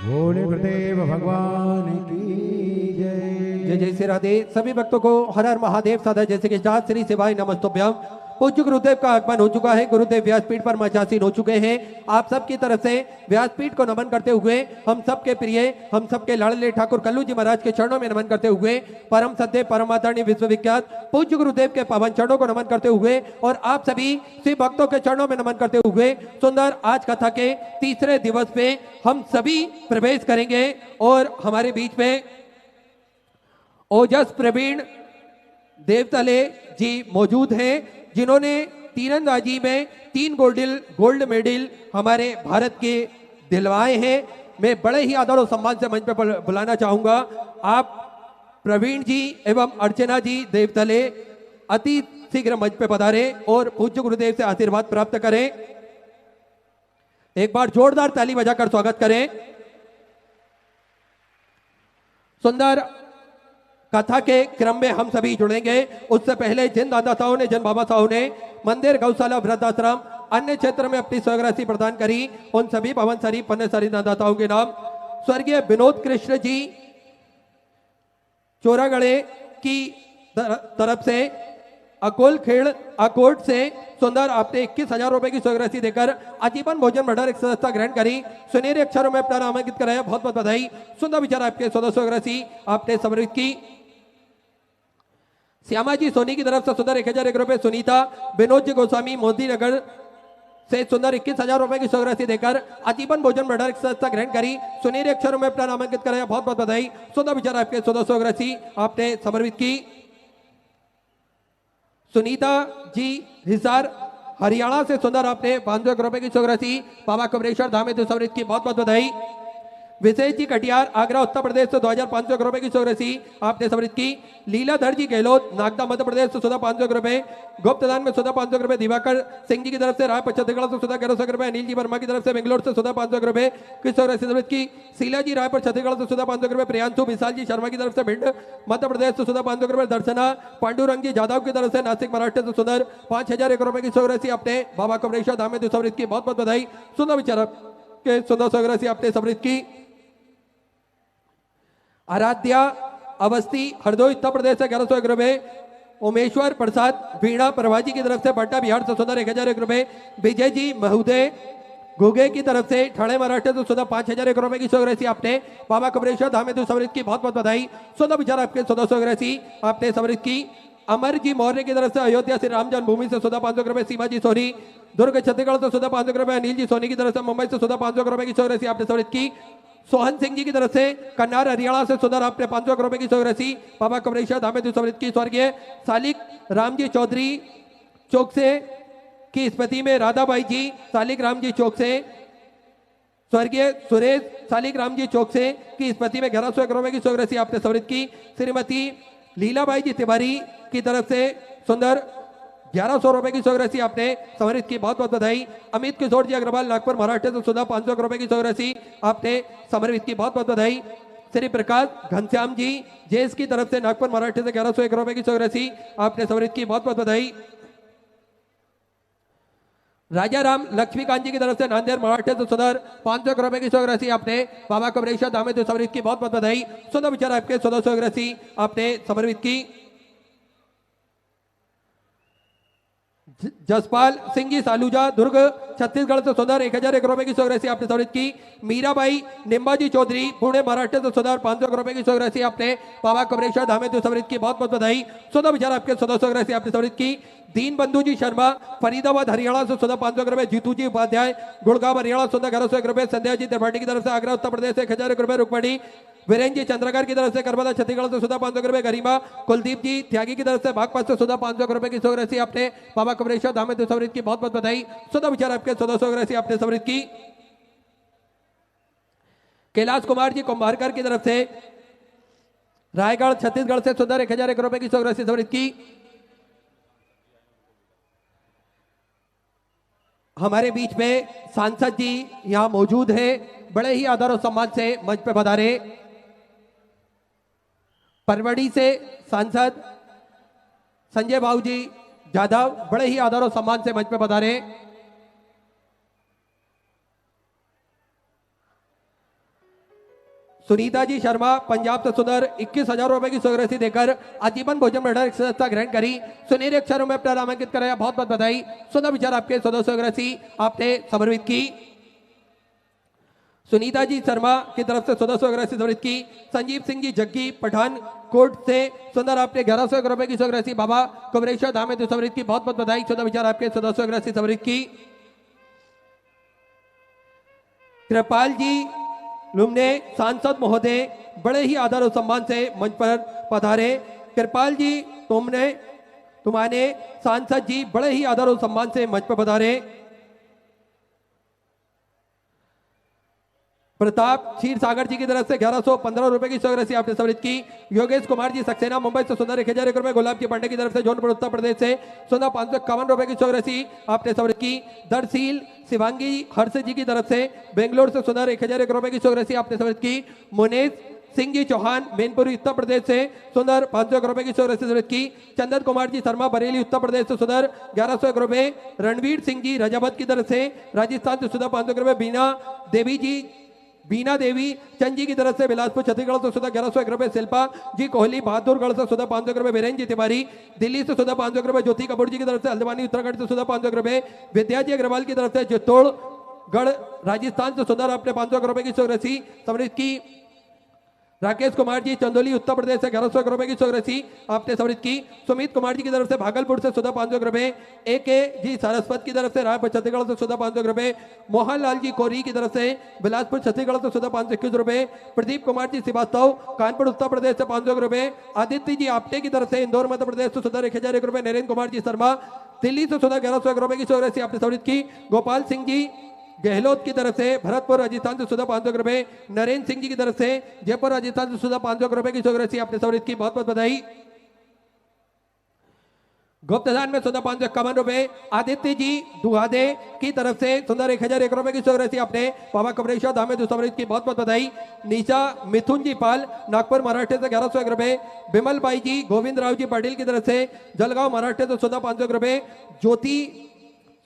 भोले गुरुदेव भगवान की जय। जय जय श्री राधे। सभी भक्तों को हर हर महादेव सदा जय श्री कृष्ण श्री शिवाय नमस्तुभ्यम। पूज्य गुरुदेव का आगमन हो चुका है, गुरुदेव व्यासपीठ पर मचासीन हो चुके हैं। आप सबकी तरफ से व्यासपीठ को नमन करते हुए हम सबके प्रिय, हम सबके लाडले ठाकुर कल्लू जी महाराज के चरणों में नमन करते हुए, परम सत्य परम आदरणीय विश्वविख्यात पूज्य गुरुदेव के पावन चरणों को नमन करते हुए और आप सभी शिव भक्तों के चरणों में नमन करते हुए सुंदर आज कथा के तीसरे दिवस पे हम सभी प्रवेश करेंगे। और हमारे बीच में ओजस प्रवीण देवतले जी मौजूद हैं, जिन्होंने तीरंदाजी में 3 गोल्ड मेडल हमारे भारत के दिलवाए हैं। मैं बड़े ही आदर और सम्मान से मंच पर बुलाना चाहूंगा आप प्रवीण जी एवं अर्चना जी देवतले अति शीघ्र मंच पे पधारे और पूज्य गुरुदेव से आशीर्वाद प्राप्त करें। एक बार जोरदार ताली बजाकर स्वागत करें। सुंदर कथा के क्रम में हम सभी जुड़ेंगे। उससे पहले जिन दादाताओं ने, जिन बाबा साहब ने मंदिर, गौशाला, वृद्धाश्रम, अन्य क्षेत्र में अपनी स्वराशि प्रदान करी, उन सभी पवनसरी पन्नेसरी दादाताओं के नाम स्वर्गीय विनोद कृष्ण जी चोरागढ़े की तरफ से अकोल खेड़ अकोट से सुंदर आपने 21,000 रुपए की स्वराशि देकर आजीवन भोजन भंडार एक सदस्यता ग्रहण करी, सुनहरे अक्षरों में अपना नामांकित कराया। बहुत बहुत बधाई। सुंदर विचार आपके स्वराशि आपने समर्पित की। श्यामा जी सोनी की तरफ से सुंदर 1,001 रुपए, सुनीता विनोद जी गोस्वामी मोदी नगर से सुंदर 21,000 रुपए की स्वराशि देकर आजीवन भोजन भंडार की सदस्यता ग्रहण करी, सुनहरे अक्षरों में अपना नामांकित कराया। बहुत बहुत बधाई। सुंदर विचार आपके स्वराशि आपने समर्पित की। सुनीता जी हिसार हरियाणा से सुंदर आपने 500 रुपए की स्वराशि बाबा कमरेश्वर धाम में समर्पित की। बहुत बहुत बधाई। विजय जी कटियार आगरा उत्तर प्रदेश से 2,500 रुपए की स्वराशि आपने समर्पित की। लीलाधर जी गहलोत नागदा मध्य प्रदेश से 500 रुपए, गुप्तदान में 500 रुपए, दिवाकर सिंह जी की तरफ से रायपुर छत्तीसगढ़ से 1100 रुपए, अनिल जी वर्मा की तरफ से बेंगलोर से 500 रुपए की स्वराशि समर्पित की। शीला जी रायपुर छत्तीसगढ़ से 500 रुपए, प्रियांशु विशाल जी शर्मा की तरफ से भिंड मध्य प्रदेश से 500 रुपए, दर्शना पांडुरंग जी जादव की तरफ से नासिक महाराष्ट्र से सुंदर 5,001 रुपए की स्वराशि आपने बाबा कमरेश्वर धाम में समर्पित की। बहुत बहुत बधाई। सुंदर विचार के 1400 राशि आपने समृद्ध की। आराध्या अवस्थी हरदोई उत्तर प्रदेश से 1101 रुपए। उमेश्वर प्रसाद वीणा प्रभाजी की तरफ से पटना बिहार से 1001 रुपए। विजय जी महोदय घुगे की तरफ से ठाणे महाराष्ट्र से 5001 रुपए की 100 राशि आपने बाबा कमरेश्वर धाम में समृद्ध की बहुत बहुत बधाई। 14 विचार आपके 1400 राशि आपने समृद्ध की। अमर जी मौर्य की तरफ से अयोध्या श्री राम जन्मभूमि से 500 रुपए। सीमा जी सोनी दुर्ग छत्तीसगढ़ से 500 रुपए। अनिल जी सोनी की तरफ से मुंबई से 500 रुपए की 100 राशि आपने समृद्ध की। सोहन सिंह जी की तरफ से कन्नार हरियाणा से सुंदर आपने 500 रुपए की 100 राशि बाबा कमरेश्वर धाम में समृद्ध की। स्वर्गीय सालिक रामजी चौधरी चौक से की स्मृति में राधाबाई जी सालिक राम जी चौक से, स्वर्गीय सुरेश सालिक राम जी चौक से की स्मृति में 1101 रुपए की 100 राशि आपने समृद्ध की। श्रीमती लीलाबाई जी तिवारी की तरफ से सुंदर 1100 रुपए की 100 राशि आपने समृद्ध की बहुत बहुत बधाई। अमित किशोर जी अग्रवाल नागपुर महाराष्ट्र से 500 रुपए की 100 राशि आपने समृद्ध की बहुत बहुत बधाई। श्री प्रकाश घनश्याम जी जेस की तरफ से नागपुर महाराष्ट्र से 1101 रुपए की 100 राशि आपने समृद्ध की बहुत बहुत बधाई। राजा राम लक्ष्मीकांत जी की तरफ से नांदेड़ महाराष्ट्र से सुंदर 500 रुपए की 100 राशि आपने बाबा कमरेश्वर धाम में समृद्ध की बहुत बहुत बधाई। सुंदर विचार आपके 1400 राशि आपने समर्पित की। जसपाल सिंह जी सालूजा दुर्ग छत्तीसगढ़ से सुंदर 1001 रुपए की 100 राशि आपने समृद्ध की। मीराबाई निम्बाजी चौधरी पुणे महाराष्ट्र से सुंदर 500 रुपए की 100 राशि आपने बाबा कमरेश्वर धाम में समृद्ध की बहुत बहुत बधाई। 14 विचार आपके 1400 राशि आपने समृद्ध की। दीन बंधु जी शर्मा फरीदाबाद हरियाणा से 500 रुपए। जीतू जी उपाध्याय गुड़गांव हरियाणा 1101 रुपए। संध्या जी त्रिपाठी की तरफ से आगरा उत्तर प्रदेश से 1001 रुपए। रुकमणी वीरेंद्र जी चंद्रकार की तरफ से करबदा छत्तीसगढ़ से 500 रुपए। गरिमा कुलदीप जी त्यागी की तरफ से बागपत से 500 रुपए की 100 राशि आपने बाबा कमरेश्वर धाम में समृद्ध की बहुत बहुत बधाई। 14 विचार आपके 1400 राशि आपने समृद्ध की। कैलाश कुमार जी कुंभारकर की तरफ से रायगढ़ छत्तीसगढ़ से सुंदर 1001 रुपए की 100 राशि समृद्ध की। हमारे बीच में सांसद जी यहां मौजूद है, बड़े ही आदर और सम्मान से मंच पे पधारे। परवड़ी से सांसद संजय बाबू जी जाधव बड़े ही आदर और सम्मान से मंच पे पधारे। सुनीता जी शर्मा पंजाब से सुंदर 21,000 रुपए की 100 राशि देकर आजीवन भोजन भंडार की सदस्यता ग्रहण करी। सुनहरे अक्षरों में अपना नामांकित कराया बहुत बहुत बधाई। सुंदर विचार आपके 100 राशि आपने समर्पित की। सुनीता जी शर्मा की तरफ से 100 राशि समर्पित की। संजीव सिंह जी जग्गी पठानकोट से सुंदर आपने 1101 रुपए की 100 राशि बाबा कमरेश्वर धाम में समर्पित की बहुत बहुत बधाई। 14 विचार आपके 100 राशि समर्पित की। कृपाल जी लुमने सांसद महोदय बड़े ही आदर और सम्मान से मंच पर पधारे। कृपाल जी तुम्हारे सांसद जी बड़े ही आदर और सम्मान से मंच पर पधारे। प्रताप क्षीर सागर जी की तरफ से 1115 रुपए की 100 राशि आपने समृद्ध की। योगेश कुमार जी सक्सेना मुंबई से सुंदर 1001 रुपए। गुलाब जी पांडे की तरफ से जौनपुर उत्तर प्रदेश से सुंदर 551 रुपए की 100 राशि आपने समृद्ध की। दरसील शिवांगी हर्ष जी की तरफ से बेंगलोर से सुंदर 1001 रुपए की 100 राशि आपने समृद्ध की। मुनेश सिंह जी चौहान मैनपुरी उत्तर प्रदेश से सुंदर 500 रुपए की 100 राशि समृद्ध की। चंदन कुमार जी शर्मा बरेली उत्तर प्रदेश से सुंदर 1101 रुपए। रणवीर सिंह जी रजावत की तरफ से राजस्थान से सुंदर 500 रुपए। बीना देवी चंद जी की तरफ से बिलासपुर छत्तीसगढ़ से सुधा 1101 रुपए। शिल्पा जी कोहली बहादुरगढ़ से सुधा 500 रुपए। वीरेंद्र जी तिवारी दिल्ली से सुधा 500 रुपए। ज्योति कपूर जी की तरफ से हल्द्वानी उत्तराखंड से सुधा 500 रुपए। विद्या जी अग्रवाल की तरफ से चित्तौड़गढ़ राजस्थान से सुधा आपने 500 रुपए की 100 राशि समृद्ध की। राकेश कुमार जी चंदोली उत्तर प्रदेश से 1101 रुपए की 100 राशि आपने समृद्ध की। सुमित कुमार जी की तरफ से भागलपुर से सुधा 500 रुपए। AK जी सारस्वत की तरफ से रायपुर छत्तीसगढ़ से सुधा 500 रुपए। मोहनलाल जी कोरी की तरफ से बिलासपुर छत्तीसगढ़ से सुधा 521 रुपए। प्रदीप कुमार जी श्रीवास्तव कानपुर उत्तर प्रदेश से 500 रुपए। आदित्य जी आपटे की तरफ से इंदौर मध्य प्रदेश से सुधा 1001 रुपए। नरेंद्र कुमार जी शर्मा दिल्ली से सुधा 1101 रुपए की 100 राशि आपने समृद्ध की। गोपाल सिंह जी गहलोत की तरफ से भरतपुर राजस्थान से सुधा 500 रुपए। नरेंद्र सिंह जी की तरफ से जयपुर राजस्थान से सुधा 500 रुपए की 100 राशि आपने समृद्ध की बहुत बहुत बधाई। गुप्तदान में सुधा 551 रुपए। आदित्य जी दुहादे की तरफ से सुंदर 1001 रुपए की 100 राशि आपने बाबा कमरेश्वर धाम में समृद्ध की बहुत बहुत बधाई। नीचा मिथुन जी पाल नागपुर महाराष्ट्र से 1101 रुपए। बिमल बाई जी गोविंद राव जी पाटिल की तरफ से जलगांव महाराष्ट्र से सुधा 500 रुपए। ज्योति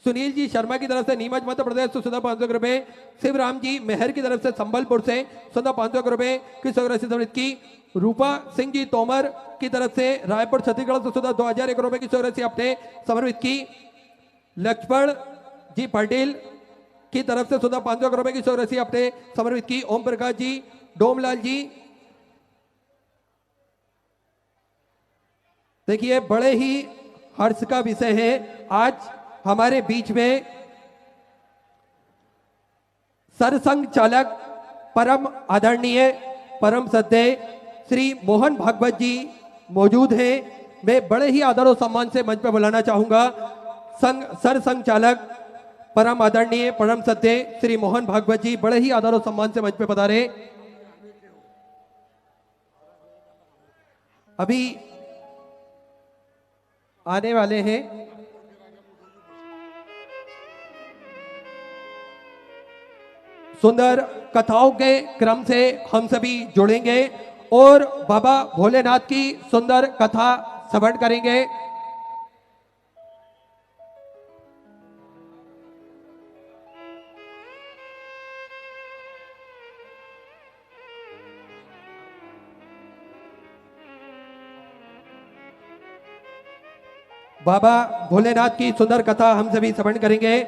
सुनील जी शर्मा की तरफ से नीमच मध्य प्रदेश से सुधा 500 रुपए। शिवराम जी मेहर की तरफ से संबलपुर से सुधा 500 रुपए की सौरासी समृद्ध की। रूपा सिंह जी तोमर की तरफ से रायपुर छत्तीसगढ़ से सुधा 2001 रुपए की सौरासी अपने समर्पित की। लक्ष्मण जी पटेल की तरफ से सुधा 500 रुपए की सौरासी अपने समर्पित की। ओम प्रकाश जी डोमलाल जी, देखिए बड़े ही हर्ष का विषय है, आज हमारे बीच में सरसंघ चालक परम आदरणीय परम सद्य श्री मोहन भागवत जी मौजूद हैं। मैं बड़े ही आदर और सम्मान से मंच पर बुलाना चाहूंगा सरसंघ चालक परम आदरणीय परम सद्य श्री मोहन भागवत जी, बड़े ही आदर और सम्मान से मंच पे पधारे। अभी आने वाले हैं। सुंदर कथाओं के क्रम से हम सभी जुड़ेंगे और बाबा भोलेनाथ की सुंदर कथा श्रवण करेंगे। बाबा भोलेनाथ की सुंदर कथा हम सभी श्रवण करेंगे।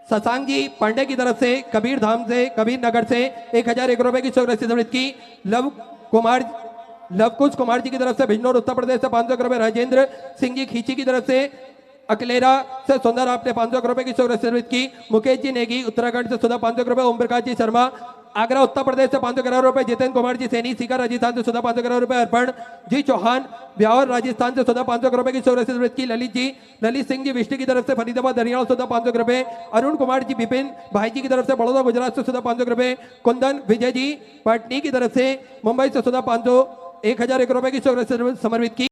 शशांक जी पांडे की तरफ से कबीर धाम से कबीर नगर से 1001 रुपए की सौरासी समृद्ध की। लवकुश कुमार जी की तरफ से बिजनौर उत्तर प्रदेश से 500 रुपए। राजेंद्र सिंह जी खींची की तरफ से अकलेरा से सुंदर आपने 500 रुपए की सौरासी समृद्ध की। मुकेश जी नेगी उत्तराखंड से सुधा 500 रुपए। ओम प्रकाश जी शर्मा आगरा उत्तर प्रदेश से 500 करोड़ रुपए। जितेंद्र कुमार जी सैनी सीकर राजस्थान से सुधा 500 करोड़ रुपए। अर्पण जी चौहान ब्यावर राजस्थान से सुधा 500 रुपए की सौरासी समृद्ध की। ललित सिंह जी विष्णु की तरफ से फरीदाबाद हरियाणा सुधा 500 रुपए। अरुण कुमार जी विपिन भाई जी की तरफ से बड़ौदा गुजरात से सुधा 500 रुपए। कुंदन विजय जी पटनी की तरफ से मुंबई से सुधा 501 रुपए की सौरासी समर्पित की।